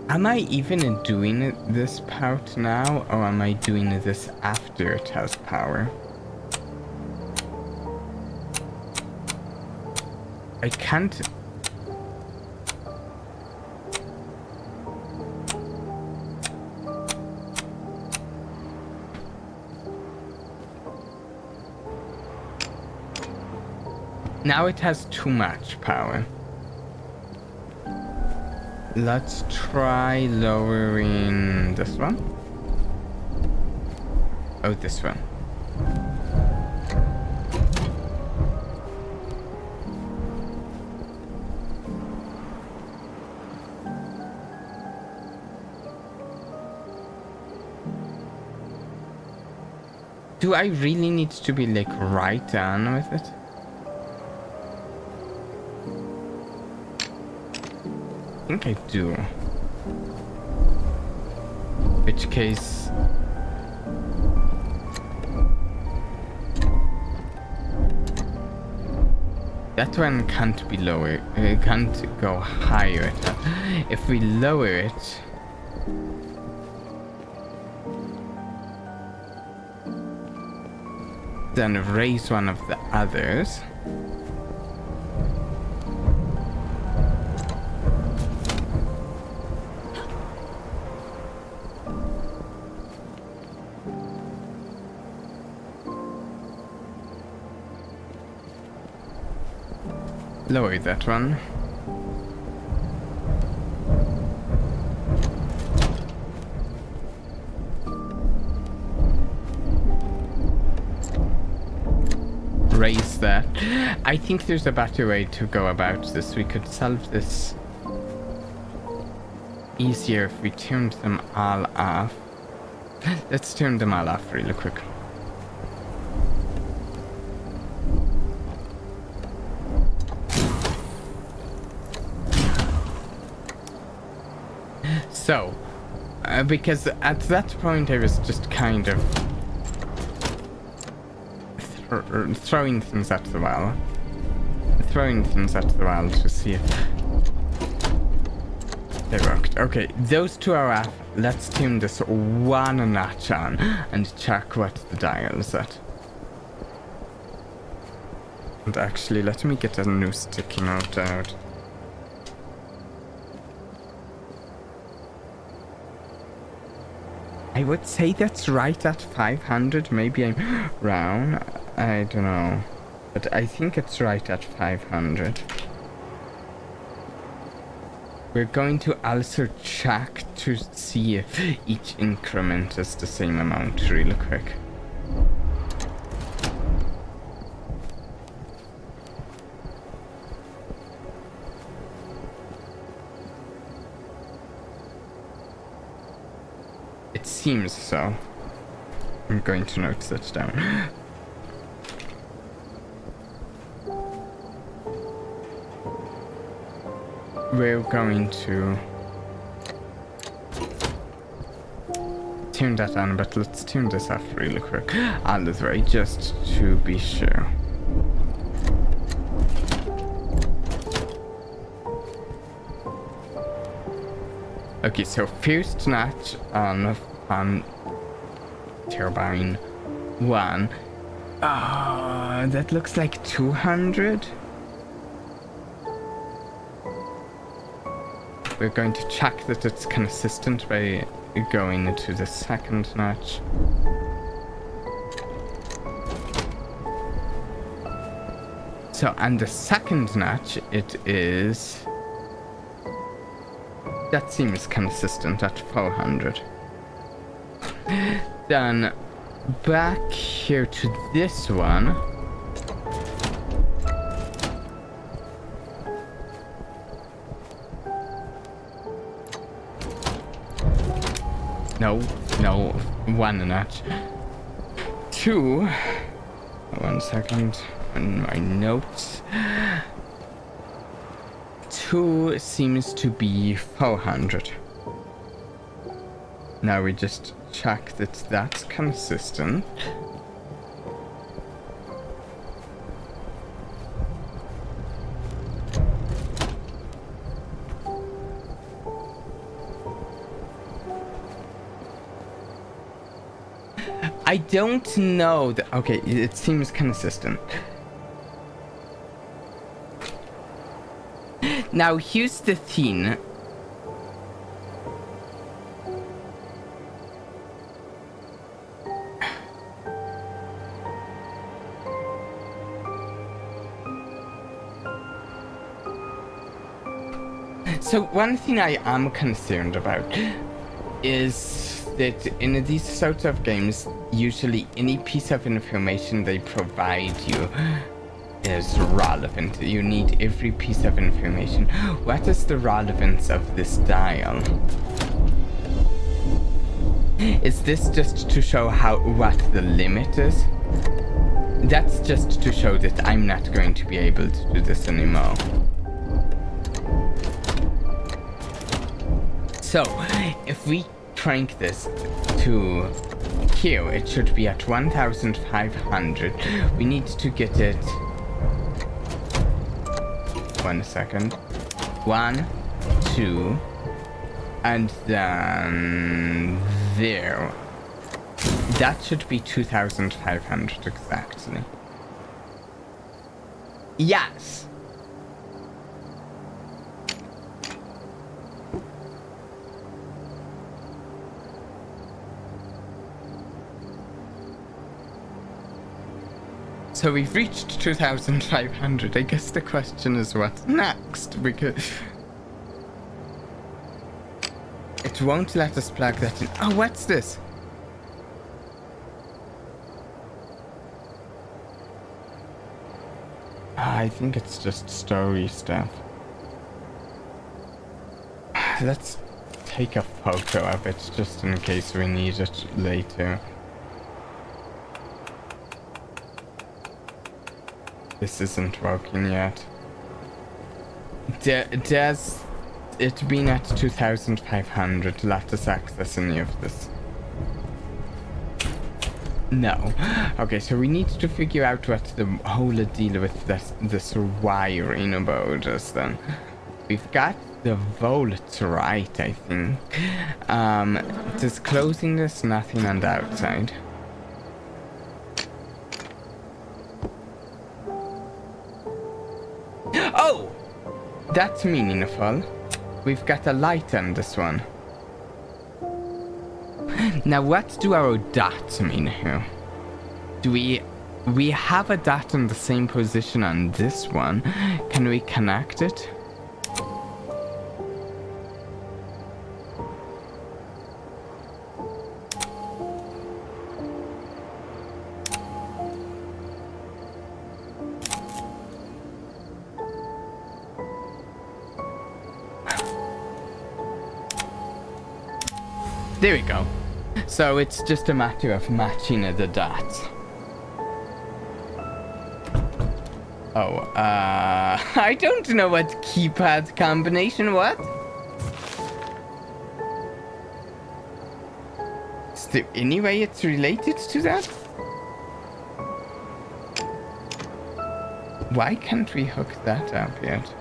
Am I even doing this pout now, or am I doing this after it has power? I can't... Now it has too much power. Let's try lowering this one. Oh, this one. Do I really need to be like right down with it? I think I do. Which case... That one can't be lower. It can't go higher. If we lower it... Then raise one of the others. Lower that one. Raise that. I think there's a better way to go about this. We could solve this easier if we turned them all off. Let's turn them all off really quick. So, because at that point I was just kind of throwing things at the wall. To see if they worked. Okay, those two are off. Let's turn this one notch on and check what the dial is at. And actually, let me get a new sticky note out. I would say that's right at 500. Maybe I'm wrong. I don't know. But I think it's right at 500. We're going to also check to see if each increment is the same amount really quick. It seems so. I'm going to note that down. We're going to turn that on, but let's turn this off really quick. All the way, just to be sure. Okay, so first notch on turbine 1. That looks like 200. We're going to check that it's consistent by going into the second notch. So on the second notch, it is... That seems consistent at 400. Then back here to this one. No, one notch. 2. 1 second. In my notes. 2 seems to be 400. Now we just check that that's consistent. I don't know that. Okay, it seems consistent. Now, here's the thing. So one thing I am concerned about is that in these sorts of games, usually any piece of information they provide you is relevant. You need every piece of information. What is the relevance of this dial? Is this just to show what the limit is? That's just to show that I'm not going to be able to do this anymore. So, if we crank this to here, it should be at 1,500. We need to get it... 1 second. 1, 2, and then there. That should be 2,500 exactly. Yes! So we've reached 2,500. I guess the question is what's next, because it won't let us plug that in. Oh, what's this? I think it's just story stuff. Let's take a photo of it just in case we need it later. This isn't working yet. Does it being at 2,500 let us access any of this? No. Okay, so we need to figure out what the whole deal with this wiring about is then. We've got the volts right, I think. Does closing this nothing on the outside? Oh! That's meaningful. We've got a light on this one. Now what do our dots mean here? Do we have a dot in the same position on this one? Can we connect it? There we go. So it's just a matter of matching the dots. Oh, I don't know what keypad combination, what? Is there any way it's related to that? Why can't we hook that up yet?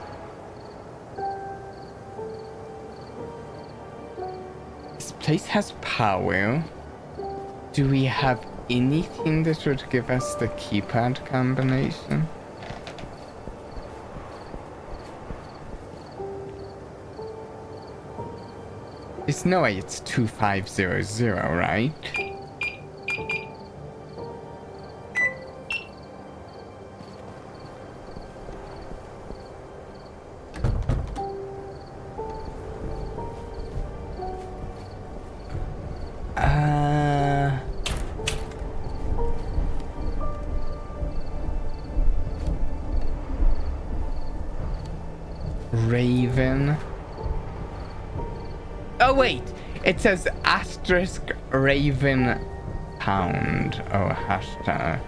Place has power. Do we have anything that would give us the keypad combination? There's no way it's 2500, right? Raven. Oh wait, it says asterisk Raven pound. Oh, hashtag.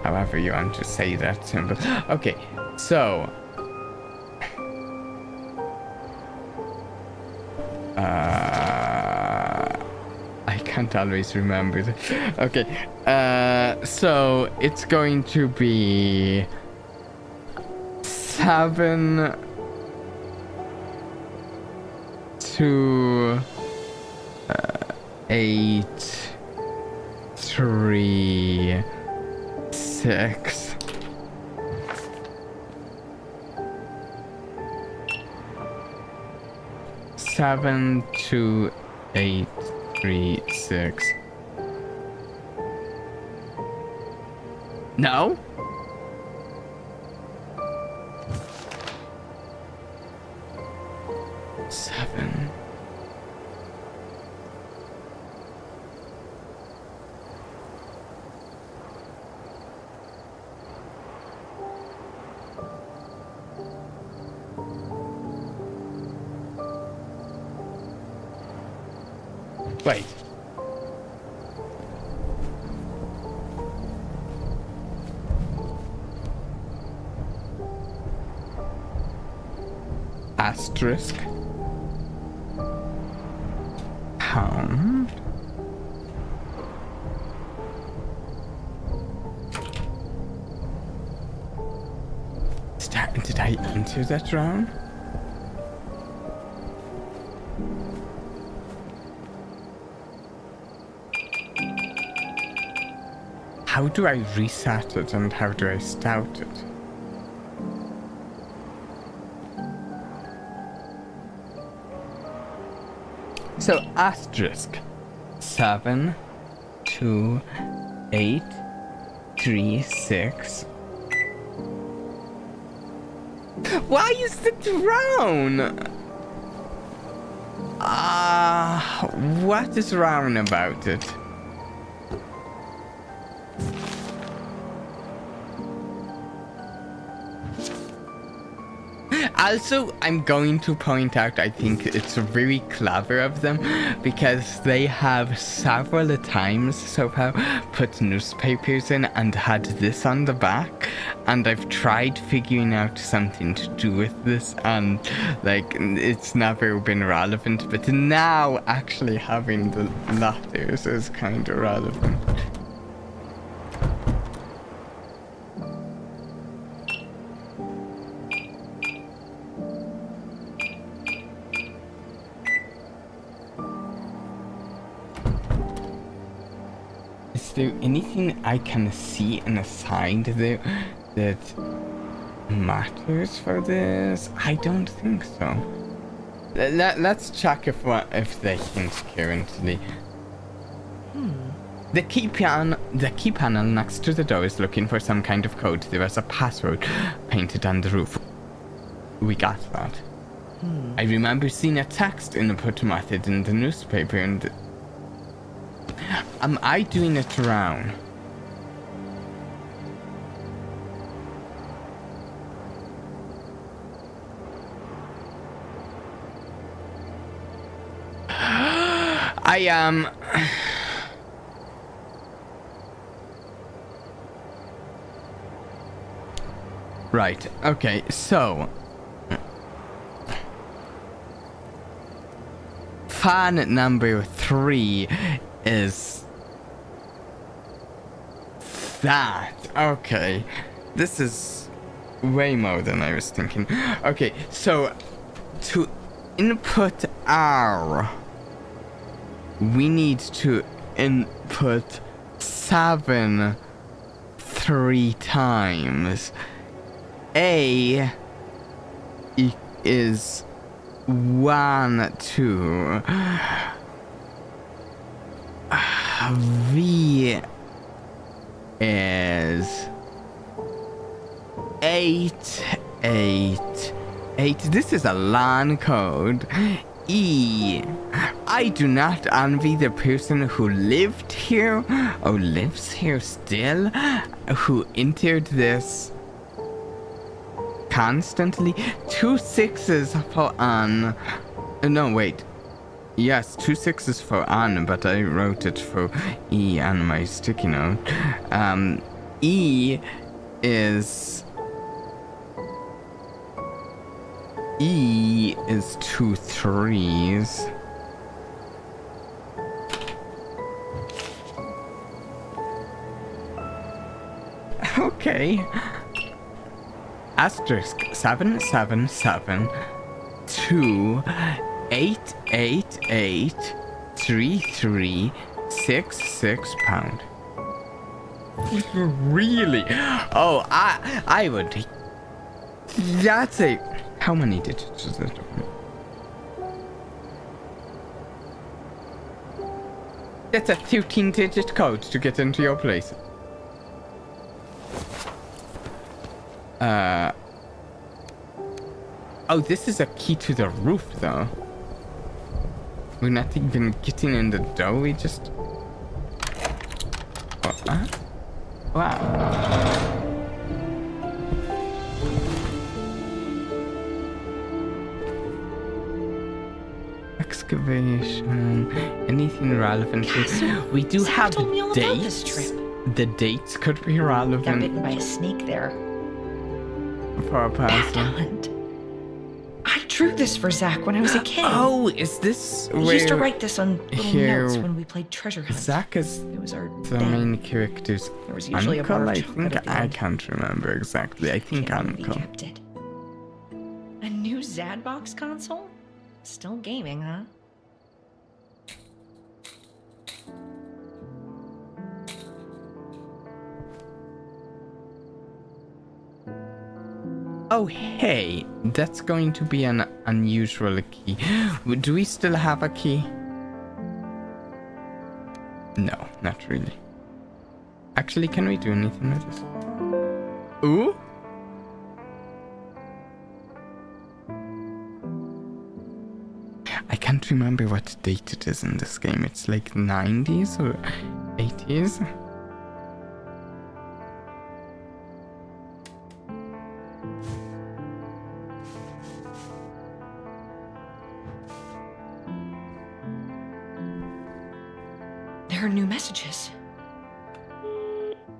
However you want to say that symbol. Okay, so I can't always remember that. Okay, so it's going to be 7 to 8 3 3, 6. Seven, 2, 8, 3, 6. No? Seven. Wait. Asterisk. Pound. Did I enter that round? How do I reset it and how do I start it? So asterisk 7, 2, 8, 3, 6. Why is it round? What is round about it? Also, I'm going to point out, I think it's very clever of them because they have several times so far put newspapers in and had this on the back, and I've tried figuring out something to do with this and like it's never been relevant, but now actually having the letters is kind of relevant. Is there anything I can see in the side there that matters for this? I don't think so. Let's check if they hint currently. The key panel next to the door is looking for some kind of code. There is a password painted on the roof. We got that. I remember seeing a text input method in the newspaper and... Am I doing it wrong? I am... Right, okay, so... Fan number 3 is... that. Okay, this is way more than I was thinking. Okay, so to input R, we need to input 7 3 times. A is 1, 2. V is 8, 8, 8. This is a LAN code. E. I do not envy the person who lived here, or lives here still, who entered this constantly. 2 6s for on. No, wait. Yes, 2 6s for on, but I wrote it for E on my sticky note. E is 2 3s. Okay. Asterisk 777 2 8 8 8 3 3 6 6 pound. Really? Oh, I would. That's a. How many digits is that? That's a 13-digit code to get into your place. Oh, this is a key to the roof, though. We're not even getting in the door. We just. Wow. Excavation, anything relevant. We do Zach have told me all about this dates. trip. The dates could be Got relevant bitten by a snake there. for a person. Hunt. I drew this for Zach when I was a kid. Oh, is this We where used to write this on little here- notes when we played treasure hunt. Zach is It was our the den. main character's There was usually a bar uncle? of I chocolate think at the I end. can't remember exactly. I think Can't believe he uncle. kept it. A new Zadbox console? Still gaming, huh? Oh, hey, that's going to be an unusual key. Do we still have a key? No, not really. Actually, can we do anything with this? Ooh? I can't remember what date it is in this game. It's like 90s or 80s? There are new messages.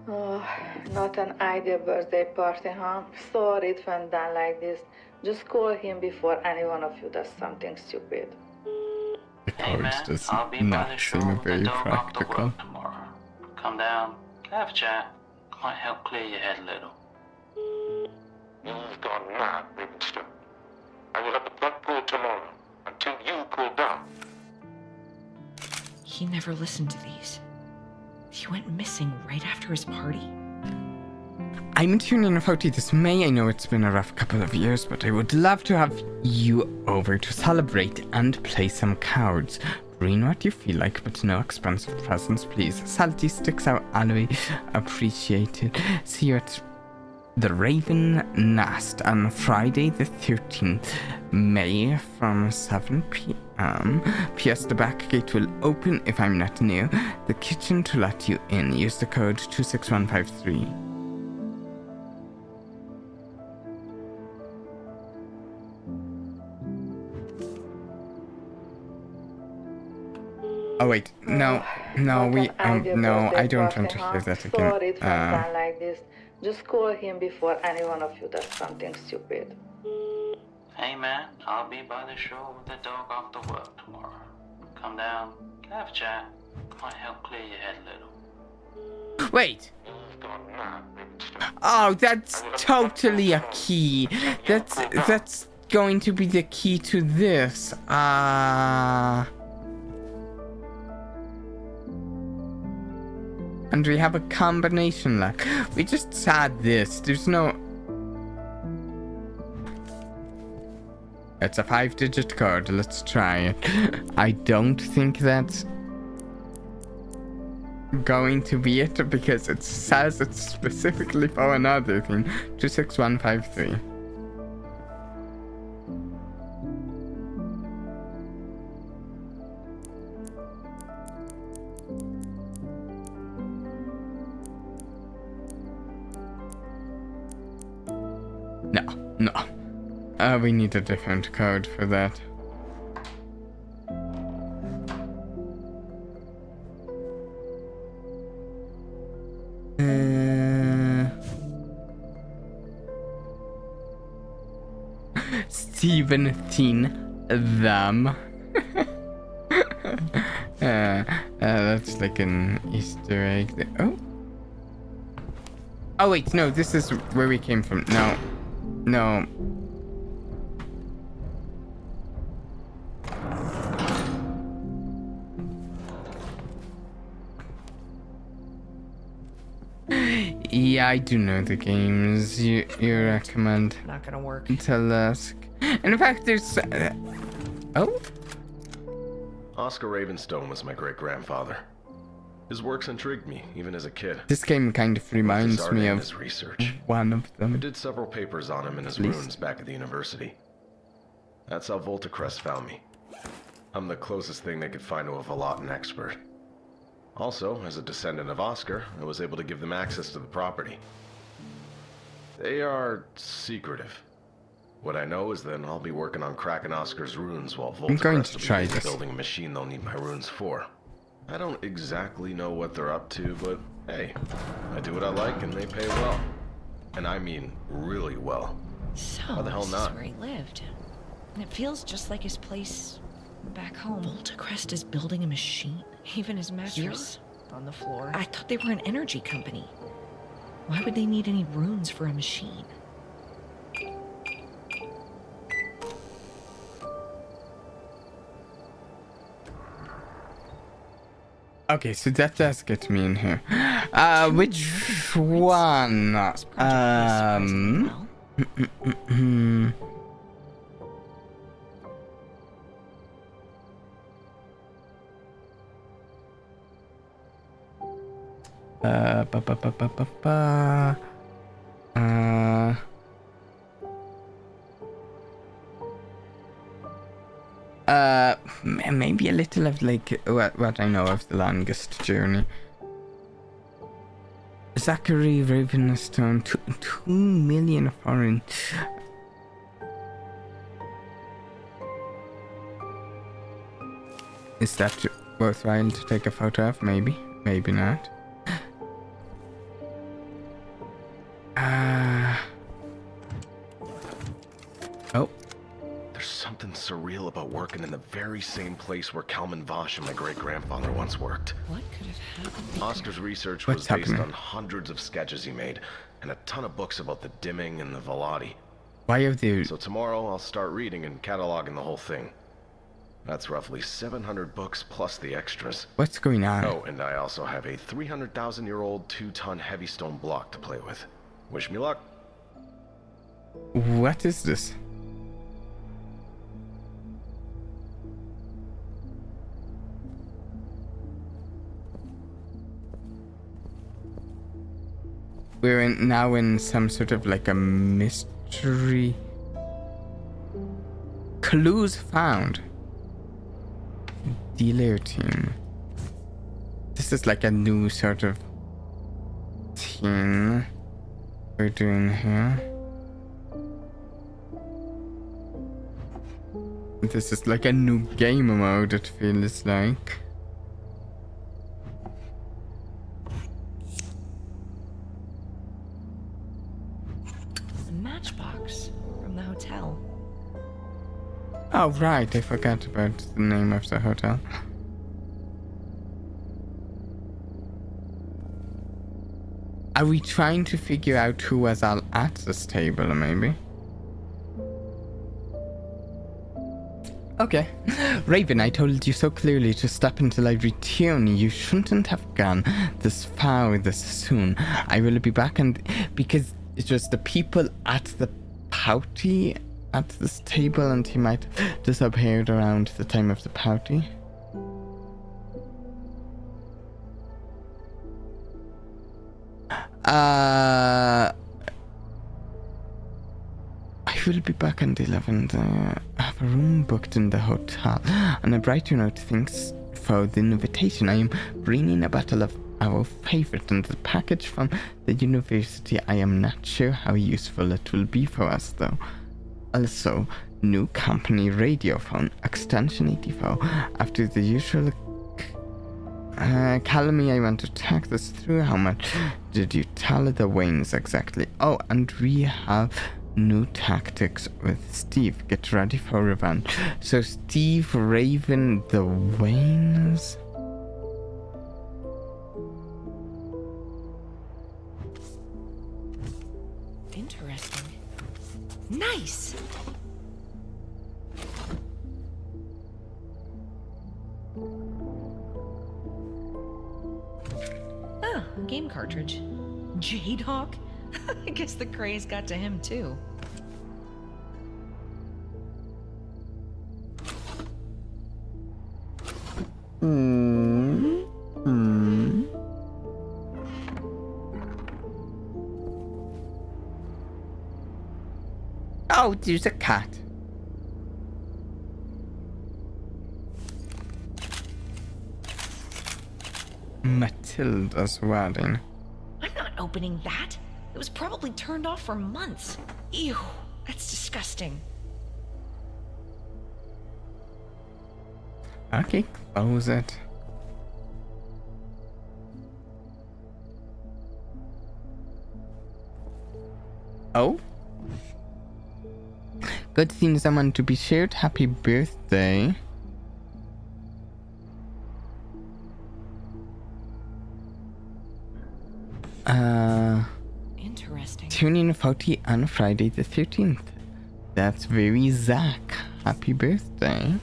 Oh, not an ideal birthday party, huh? Sorry it went down like this. Just call him before any one of you does something stupid. The Hey cards man, does I'll be by not the seem shore with the very dog off the practical. road tomorrow. Come down, have a chat. Might help clear your head a little. You've gone mad, Livingston. I will have the blood pool tomorrow until you cool down. He never listened to these. He went missing right after his party. I'm tuning in about this May. I know it's been a rough couple of years, but I would love to have you over to celebrate and play some cards. Bring what you feel like, but no expensive presents, please. Salty sticks out alloy, appreciated. See you at the Raven Nest on Friday the 13th May from 7 p.m. P.S. The back gate will open if I'm not near the kitchen to let you in. Use the code 26153. Oh wait, no, Not we, an ideal no, birthday I don't party, want to huh? hear that Sorry it went again. down like this. Just call him before any one of you does something stupid. Hey man, I'll be by the shore with the dog off the work tomorrow. Come down, have a chat. Might help clear your head a little. Wait! You've gone mad, Livingston. Oh, that's totally a key. That's going to be the key to this. And we have a combination lock. We just said this. There's no... It's a 5-digit code. Let's try it. I don't think that's going to be it because it says it's specifically for another thing. 26153. No. We need a different code for that. Stephen them. That's like an Easter egg. Oh. Oh wait, no, this is where we came from. No. Yeah, I do know the games you recommend. Not gonna work. Telesk. In fact, there's... oh? Oscar Ravenstone was my great-grandfather. His works intrigued me, even as a kid. This game kind of reminds me of his research. one of I them. did several papers on him and his runes back at the university. That's how Voltacrest found me. I'm the closest thing they could find to a Volotan expert. Also, as a descendant of Oscar, I was able to give them access to the property. They are secretive. What I know is that I'll be working on cracking Oscar's runes while Voltacrest will be building a machine they'll need my runes for. I don't exactly know what they're up to, but hey, I do what I like and they pay well. And I mean really well. So, How the hell this not? is where he lived. And it feels just like his place back home. Voltacrest is building a machine. Even his mattress on the floor. I thought they were an energy company. Why would they need any runes for a machine? Okay, so that does get me in here. Which one? Maybe a little of like what I know of the longest journey. Zachary Ravenstone, 2 million foreign. Is that worthwhile to take a photo of? Maybe, maybe not. Oh. There's something surreal about working in the very same place where Kalman Vosh and my great-grandfather once worked. What could have happened? Oscar's research was based on hundreds of sketches he made, and a ton of books about the Dimming and the Velati. Why have they... So tomorrow I'll start reading and cataloging the whole thing. That's roughly 700 books plus the extras. What's going on? Oh, and I also have a 300,000-year-old 2-ton heavy stone block to play with. Wish me luck. What is this? We're now in some sort of like a mystery. Clues found. Dealer team. This is like a new sort of thing we're doing here. This is like a new game mode, it feels like. Matchbox from the hotel. Oh right, I forgot about the name of the hotel. Are we trying to figure out who was all at this table, maybe? Okay. Raven, I told you so clearly to stop until I return. You shouldn't have gone this far this soon. I will be back and... because it's just the people at the party at this table, and he might have disappeared around the time of the party. I will be back on the 11th. I have a room booked in the hotel, and a brighter note. Thanks for the invitation. I am bringing a bottle of our favorite and the package from the university. I am not sure how useful it will be for us, though. Also, new company radiophone, extension 84. After the usual calumny, I want to talk this through. How much did you tell the Waynes exactly? Oh, and we have new tactics with Steve. Get ready for revenge. So Steve, Raven, the Waynes. Interesting. Nice. Ah, game cartridge. Jadehawk? I guess the craze got to him too. Oh, there's a cat. Matilda's wedding. I'm not opening that. It was probably turned off for months. Ew, that's disgusting. Okay, close it. Oh? Good seeing someone to be shared. Happy birthday. Interesting. Tune in 40 on Friday the 13th. That's very Zach. Happy birthday.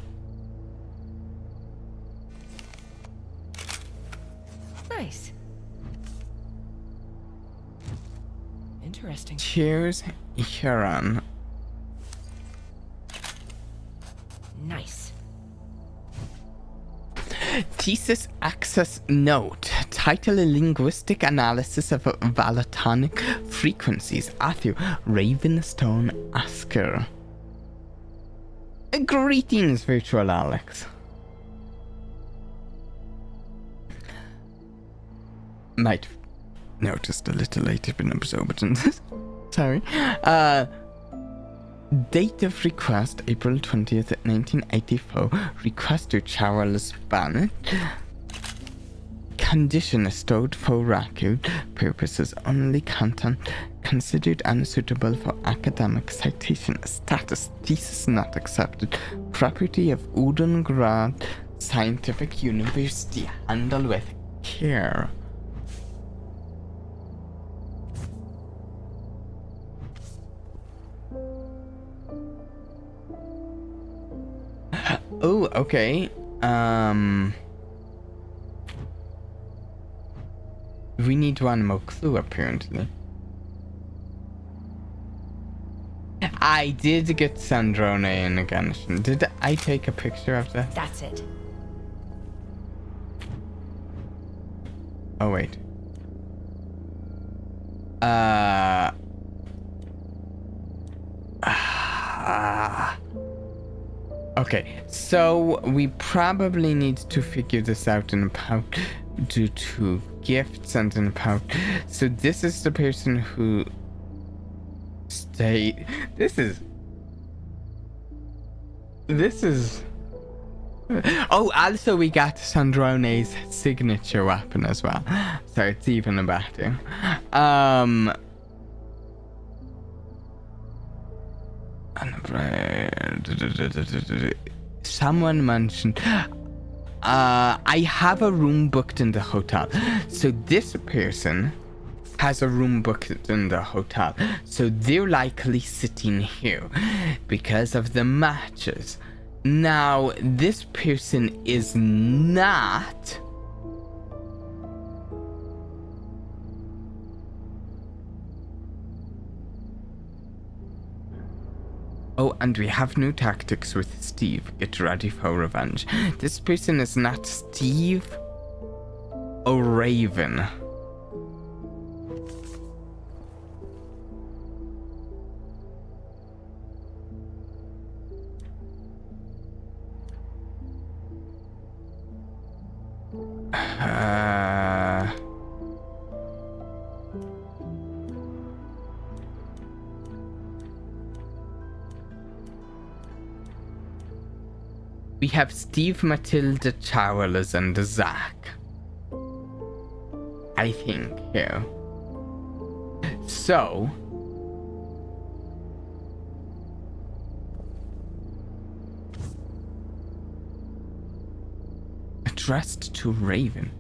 Nice. Interesting. Cheers, Huron. Nice. Thesis access note. Title: Linguistic Analysis of Valotonic Frequencies. Author: Ravenstone Asker. Greetings, Virtual Alex. Might have noticed a little later been absorbed. Sorry. Date of request, April 20th, 1984. Request to Charles Bennett. Condition stored for record purposes only. Content considered unsuitable for academic citation. Status: thesis not accepted. Property of Udengrad Scientific University. Handle with care. Oh, okay. We need one more clue, apparently. I did get Sandrone in again. Did I take a picture of that? That's it. Oh, wait. Okay, so we probably need to figure this out in about due to gifts and in about. So this is the person who stayed. This is. Oh, also we got Sandrone's signature weapon as well, so it's even better. Someone mentioned I have a room booked in the hotel. So this person has a room booked in the hotel. So they're likely sitting here because of the matches. Now, this person is not. Oh, and we have new tactics with Steve. Get ready for revenge. This person is not Steve or Raven. We have Steve, Matilda, Charles, and Zach. I think here. So. Addressed to Raven.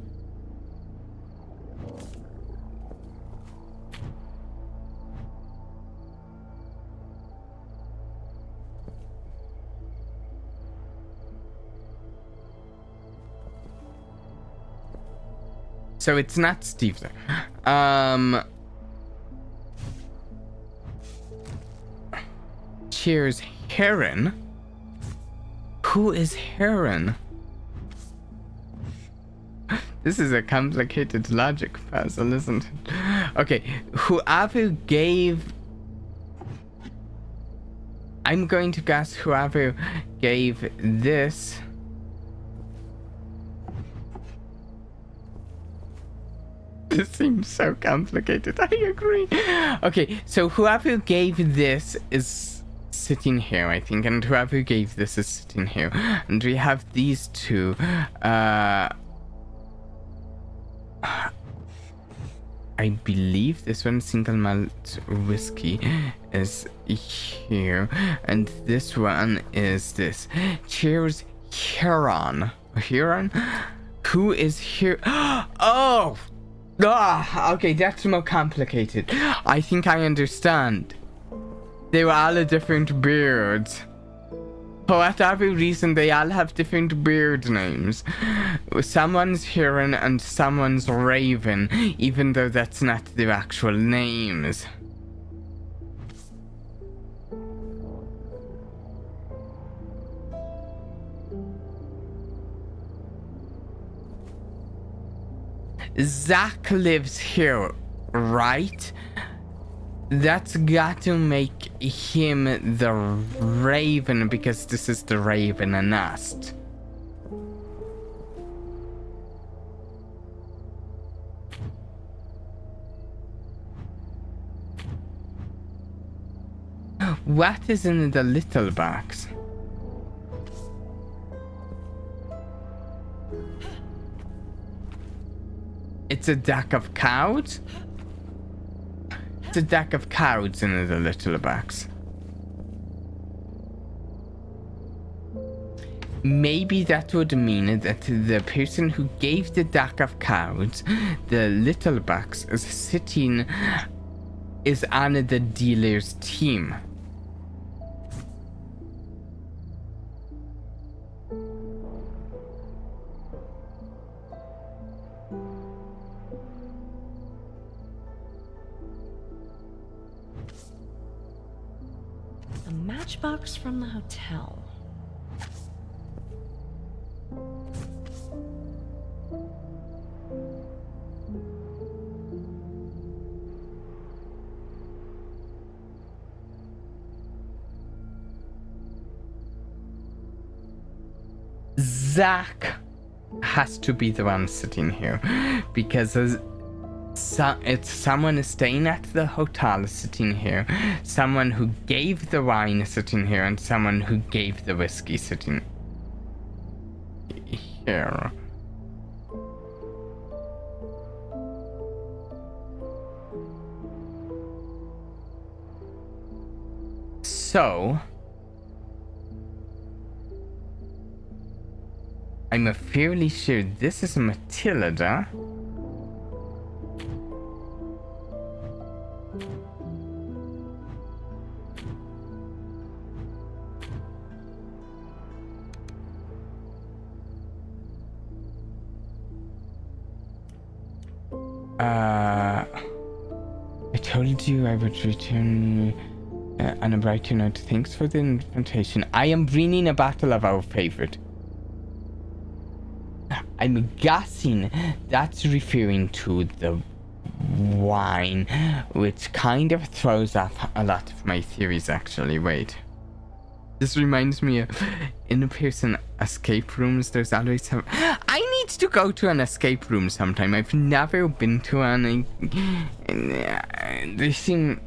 So it's not Steve there. cheers Heron. Who is Heron? This is a complicated logic puzzle, isn't it? Okay, whoever gave... I'm going to guess whoever gave this... This seems so complicated, I agree. Okay, so whoever gave this is sitting here, I think, and whoever gave this is sitting here. And we have these two. I believe this one, single malt whiskey, is here, and this one is this. Cheers, Huron. Huron? Who is here? Oh! Okay, that's more complicated. I think I understand. They were all different beards. For whatever reason, they all have different beard names. Someone's Heron and someone's Raven, even though that's not their actual names. Zach lives here, right? That's got to make him the Raven, because this is the Raven nest. What is in the little box? It's a deck of cards? It's a deck of cards in the little box. Maybe that would mean that the person who gave the deck of cards, the little box, is on the dealer's team. A matchbox from the hotel. Zach has to be the one sitting here, because it's someone is staying at the hotel sitting here, someone who gave the wine sitting here, and someone who gave the whiskey sitting here. So I'm fairly sure this is Matilda. I told you I would return on a brighter note. Thanks for the invitation. I am bringing a bottle of our favorite. I'm guessing that's referring to the wine, which kind of throws off a lot of my theories, actually. Wait. This reminds me of in-person escape rooms. There's always some... I need to go to an escape room sometime. I've never been to one. They seem...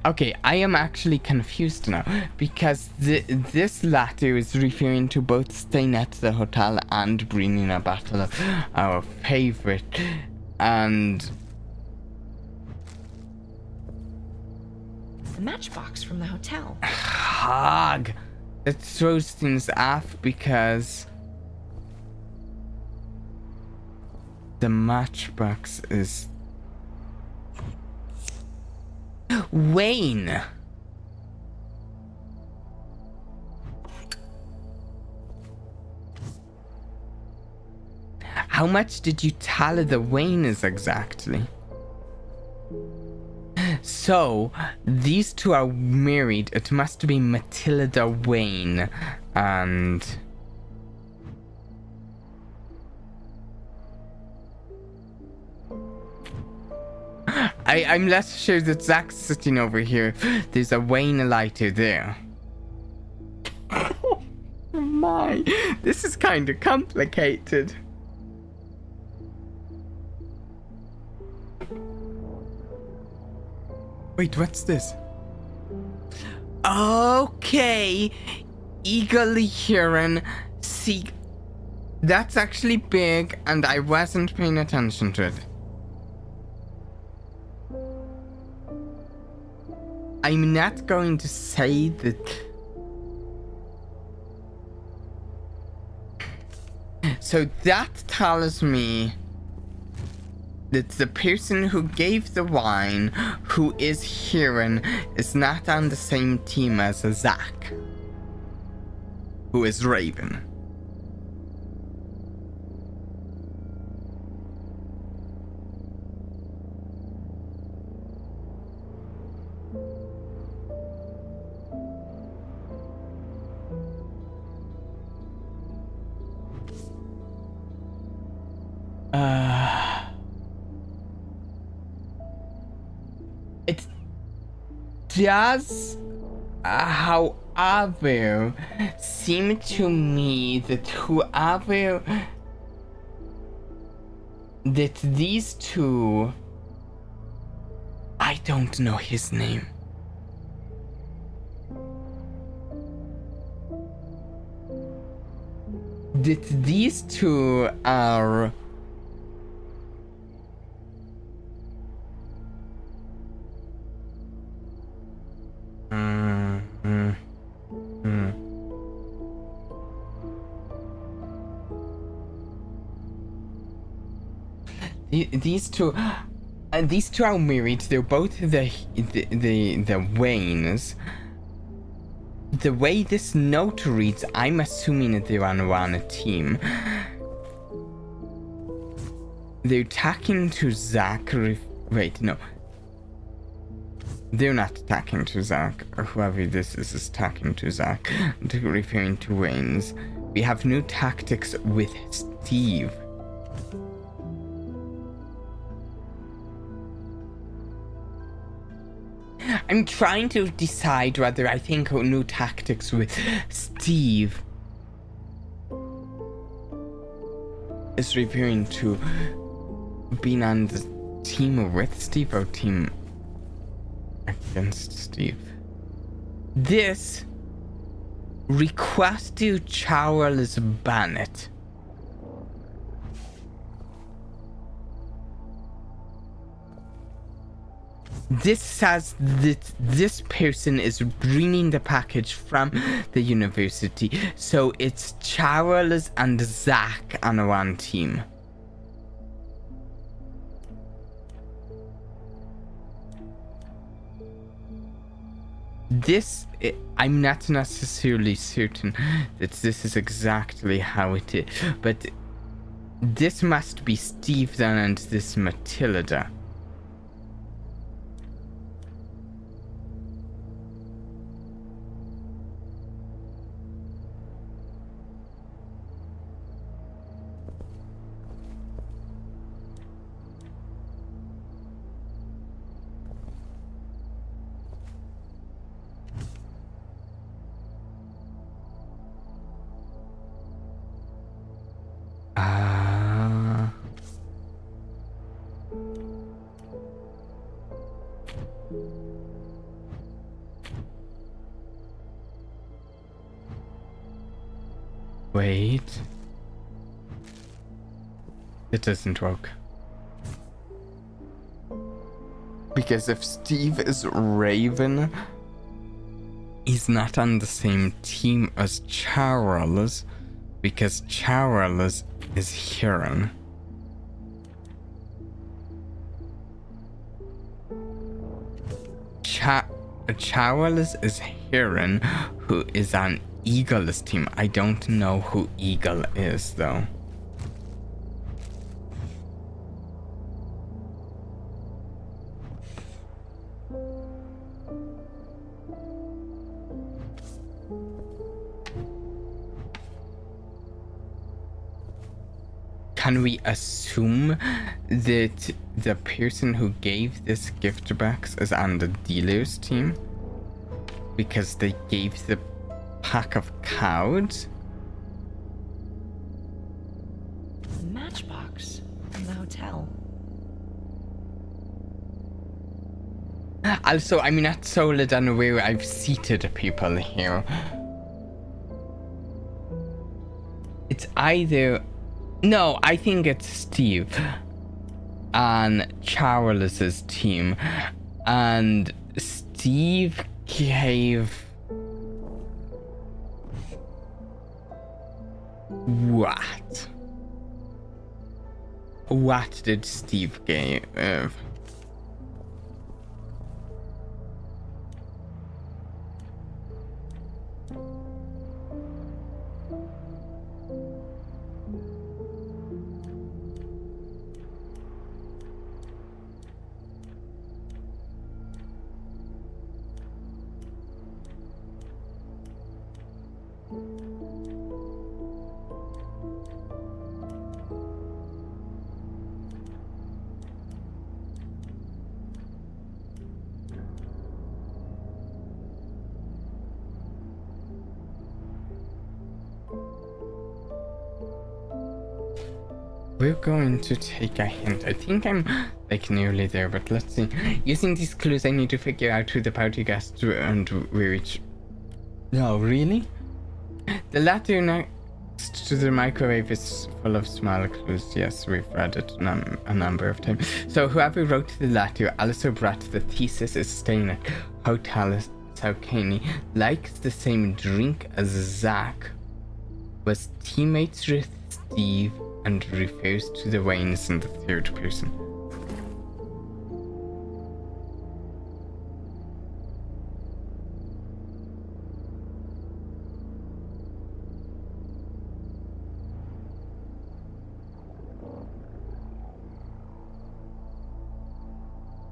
Okay, I am actually confused now, because this latter is referring to both staying at the hotel and bringing a bottle of our favorite, and... The matchbox from the hotel. Hog! It throws things off, because the matchbox is... Wayne! How much did you tell the Waynes exactly? So, these two are married. It must be Matilda Wayne and... I'm less sure that Zach's sitting over here. There's a Wayne lighter there. Oh my, this is kind of complicated. Wait, what's this? Okay, Eagle Heron. See, that's actually big, and I wasn't paying attention to it. I'm not going to say that. So that tells me that the person who gave the wine, who is Heron, is not on the same team as Zach, who is Raven. It does, however, seem to me that that these two, I don't know his name. That these two are these two are married. They're both the Waynes. The way this note reads, I'm assuming that they're on one team. They're talking to Zach. Wait, no. They're not talking to Zach, or whoever this is talking to Zach. They're referring to Waynes. We have new tactics with Steve. I'm trying to decide whether I think new tactics with Steve is referring to being on the team with Steve or team against Steve. This request to Charles Bennett. This says that this person is bringing the package from the university, so it's Charles and Zach on one team. This, I'm not necessarily certain that this is exactly how it is, but this must be Steve then and this Matilda. Wait. It doesn't work. Because if Steve is Raven, he's not on the same team as Charles, because Charles is Heron. Charles is Heron, who is on Eagle's team. I don't know who Eagle is, though. can we assume that the person who gave this gift box is on the dealer's team? Because they gave the pack of cards? The matchbox from the hotel. Also, I'm not solid on where I've seated people here. It's either... No, I think it's Steve on Charles's team. And Steve gave... What? What did Steve give? We're going to take a hint. I think I'm like nearly there, but let's see. Using these clues, I need to figure out who the party guest and where each... No, really? The latter next to the microwave is full of small clues. Yes, we've read it a number of times. So whoever wrote the letter also brought the thesis, is staying at Hotel Saucony, likes the same drink as Zach, was teammates with Steve, and refers to the Waynes in the third person.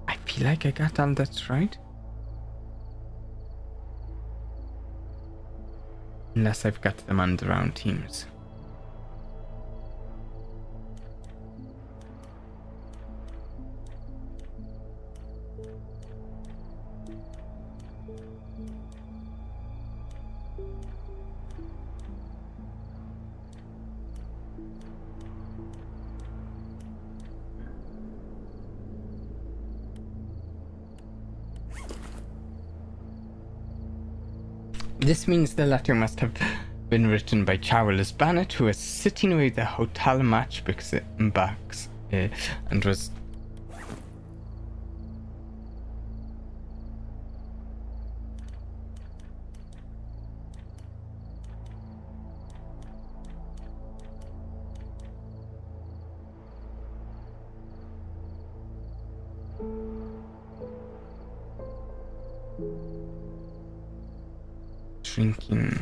I feel like I got all that right. Unless I've got them on their own teams. This means the letter must have been written by Charles Bennett, who was sitting with the hotel matchbox and was... drinking.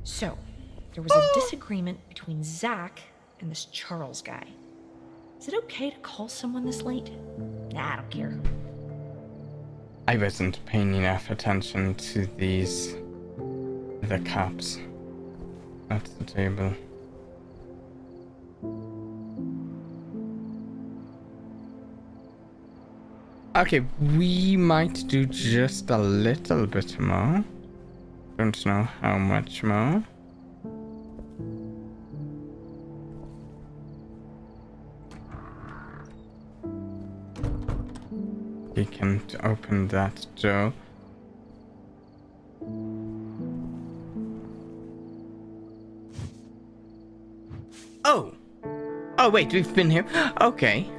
So, there was a disagreement between Zach and this Charles guy. Is it okay to call someone this late? Nah, I don't care. I wasn't paying enough attention to the cops at the table. Okay, we might do just a little bit more. Don't know how much more. We can't open that door. Oh! Oh wait, we've been here. Okay.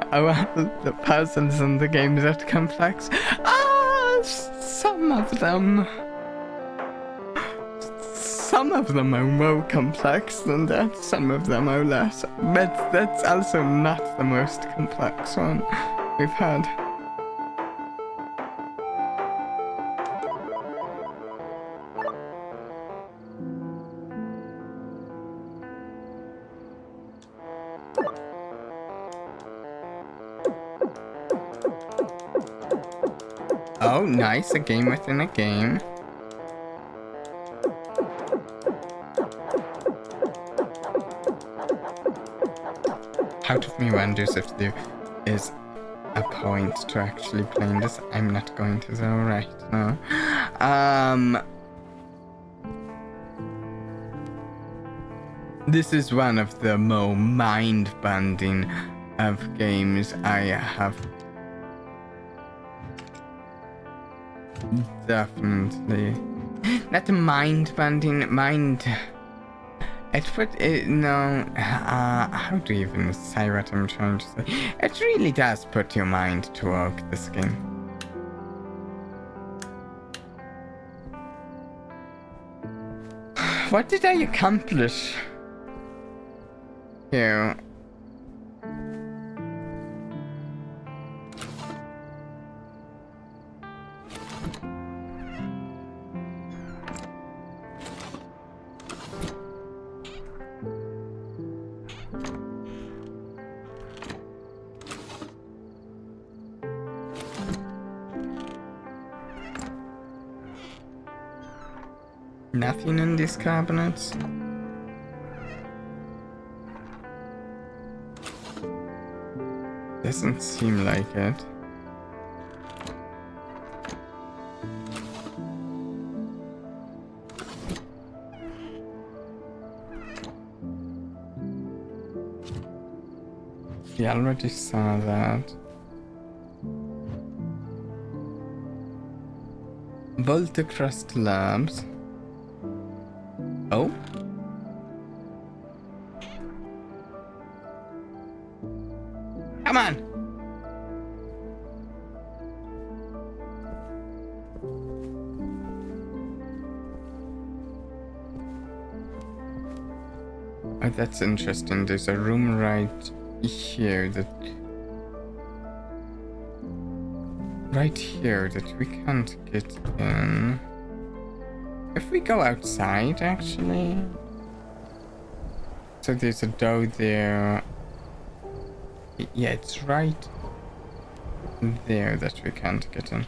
Oh, well, the puzzles in the game are complex. Some of them. some of them are more complex than that, some of them are less. But that's also not the most complex one we've had. Oh, nice, a game within a game. Part of me wonders if there is a point to actually playing this. I'm not going to though right now. This is one of the more mind-bending of games I have definitely. Not mind-bending, it put it, no, how do you even say what I'm trying to say? It really does put your mind to work, this game. What did I accomplish here? Nothing in these cabinets. Doesn't seem like it. We already saw that. Voltacrust Labs. Oh? Come on! Oh, that's interesting. There's a room right here that... Right here that we can't get in. If we go outside, actually... So there's a door there. Yeah, it's right there that we can't get in.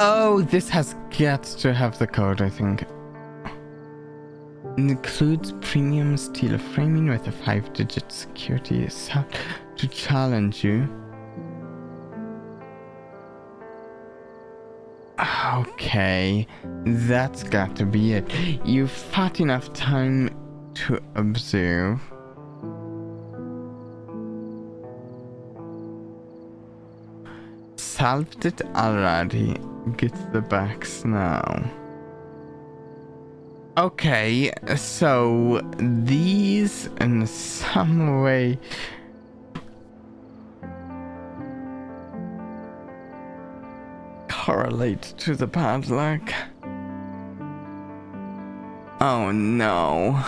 Oh, this has got to have the code, I think. Includes premium steel framing with a 5-digit security sub to challenge you. Okay, that's got to be it. You've had enough time to observe. Solved it already. Get the box now. Okay, so these in some way correlate to the padlock. Oh no.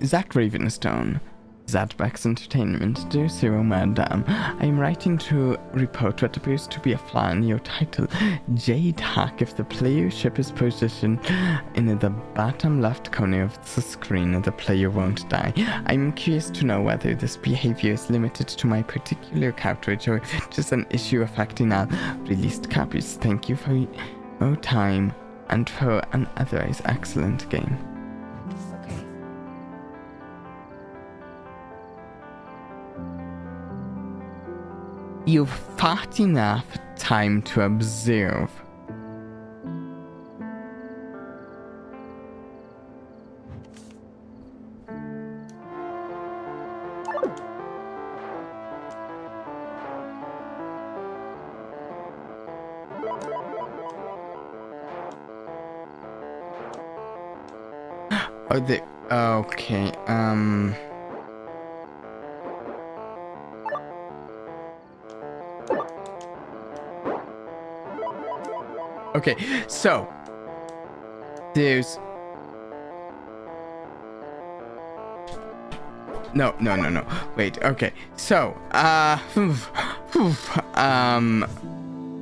Zach Ravenstone. Zadback's Entertainment, Dear Zero Madam. I am writing to report what appears to be a flaw in your title. Jade Hack. If the player ship is positioned in the bottom left corner of the screen, the player won't die. I'm curious to know whether this behavior is limited to my particular cartridge or just an issue affecting all released copies. Thank you for your time and for an otherwise excellent game. You've fought enough time to observe. Oh, the okay. Okay, so there's no. Wait. Okay, so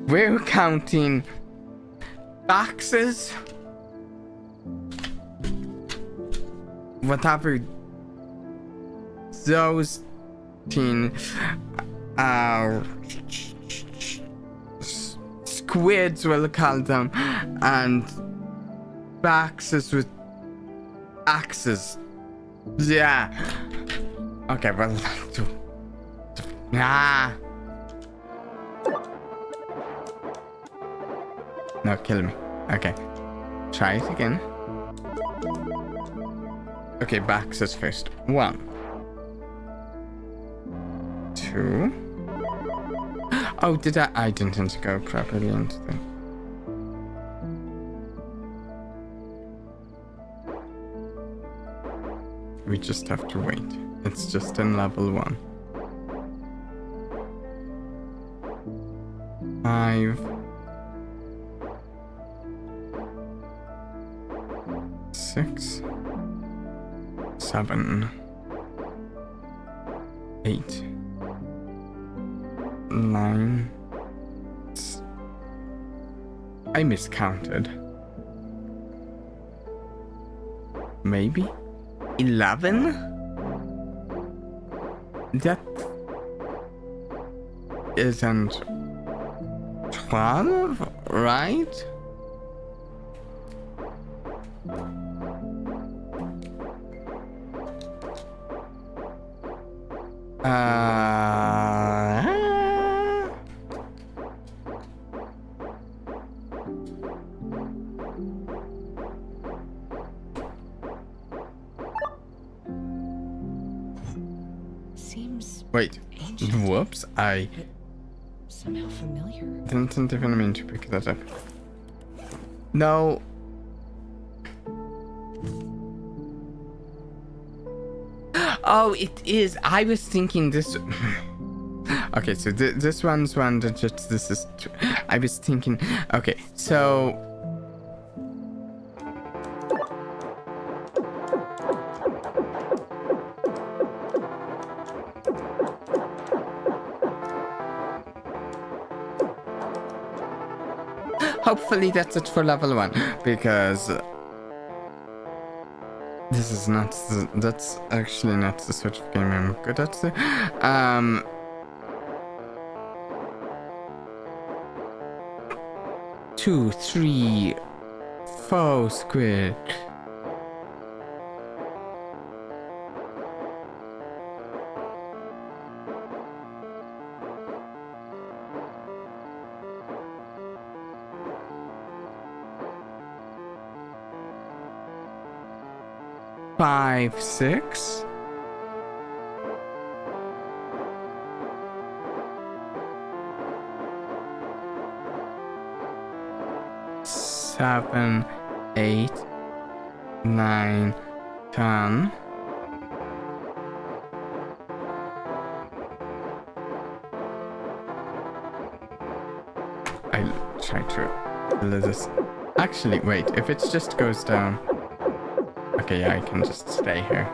we're counting boxes, whatever those teen squids, we'll call them, and boxes with axes. Yeah. Okay, well, no, kill me. Okay, try it again. Okay, boxes first. 1, 2. Oh, did I didn't want to go properly into the... We just have to wait. It's just in level 1. 5. 6. 7. 8. 9. I miscounted. Maybe 11? That isn't 12, right? Seems Wait. ancient, Whoops, I but somehow familiar. didn't even mean to pick that up. No. Oh, it is. I was thinking this. Okay, so this one's one that just this is. I was thinking. Okay, so. Hopefully that's it for level 1, because this is not that's actually not the sort of game I'm good at. 2, 3, 4 squid. Five, 6. Seven, 8, 9, 10. I try to let this. Actually, wait. If it just goes down. Okay, yeah, I can just stay here.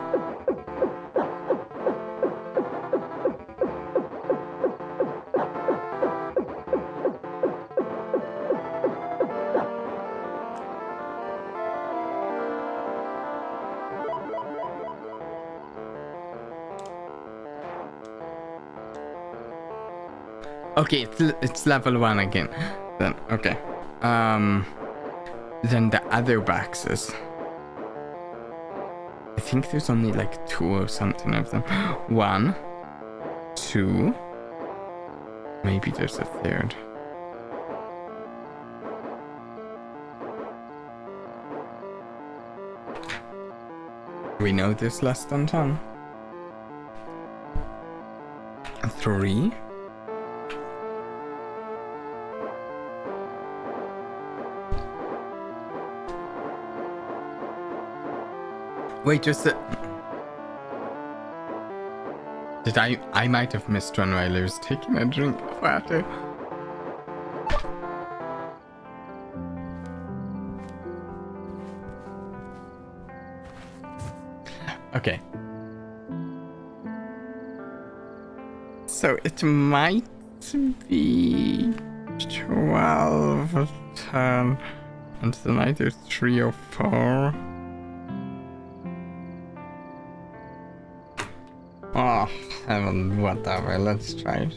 Okay, it's level 1 again. Then okay. Then the other boxes. I think there's only like 2 or something of them. 1, 2. Maybe there's a third. We know there's less than 10. 3. Wait, just a... Did I might have missed one while I was taking a drink of water. Okay. So it might be 12 or 10, and then either 3 or 4. Oh, heaven, whatever, let's try it.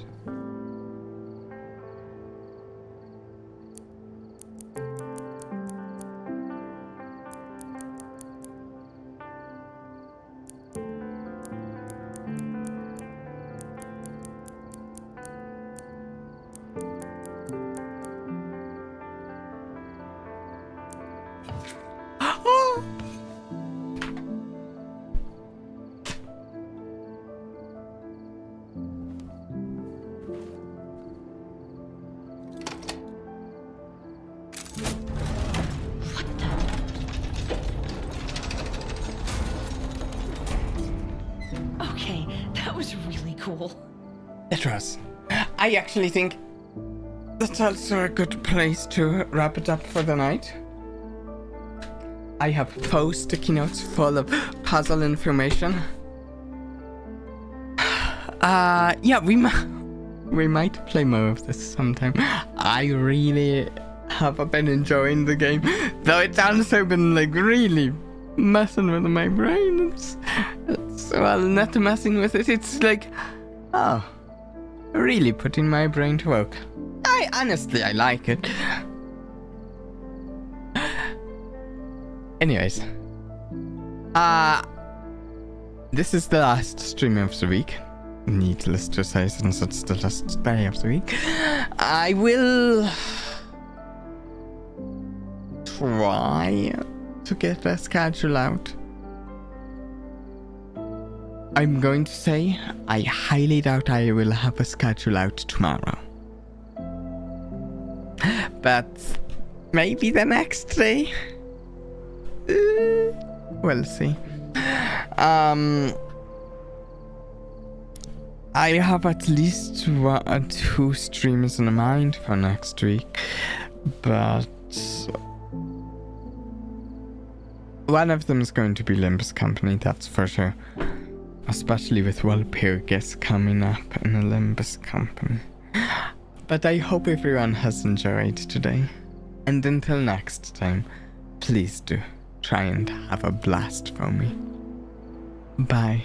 Okay, that was really cool. It was. I actually think that's also a good place to wrap it up for the night. I have 4 sticky notes full of puzzle information. Yeah, we might play more of this sometime. I really have been enjoying the game, though it's also been like really messing with my brain. It's well, not messing with it. It's like, oh, really putting my brain to work. I like it. Anyways, this is the last stream of the week. Needless to say, since it's the last day of the week, I will try to get a schedule out. I'm going to say I highly doubt I will have a schedule out tomorrow. But maybe the next day? We'll see. I have at least 2 streams in mind for next week, but one of them is going to be Limbus Company, that's for sure. Especially with Walpurgis coming up in a Limbus Company. But I hope everyone has enjoyed today. And until next time, please do try and have a blast for me. Bye.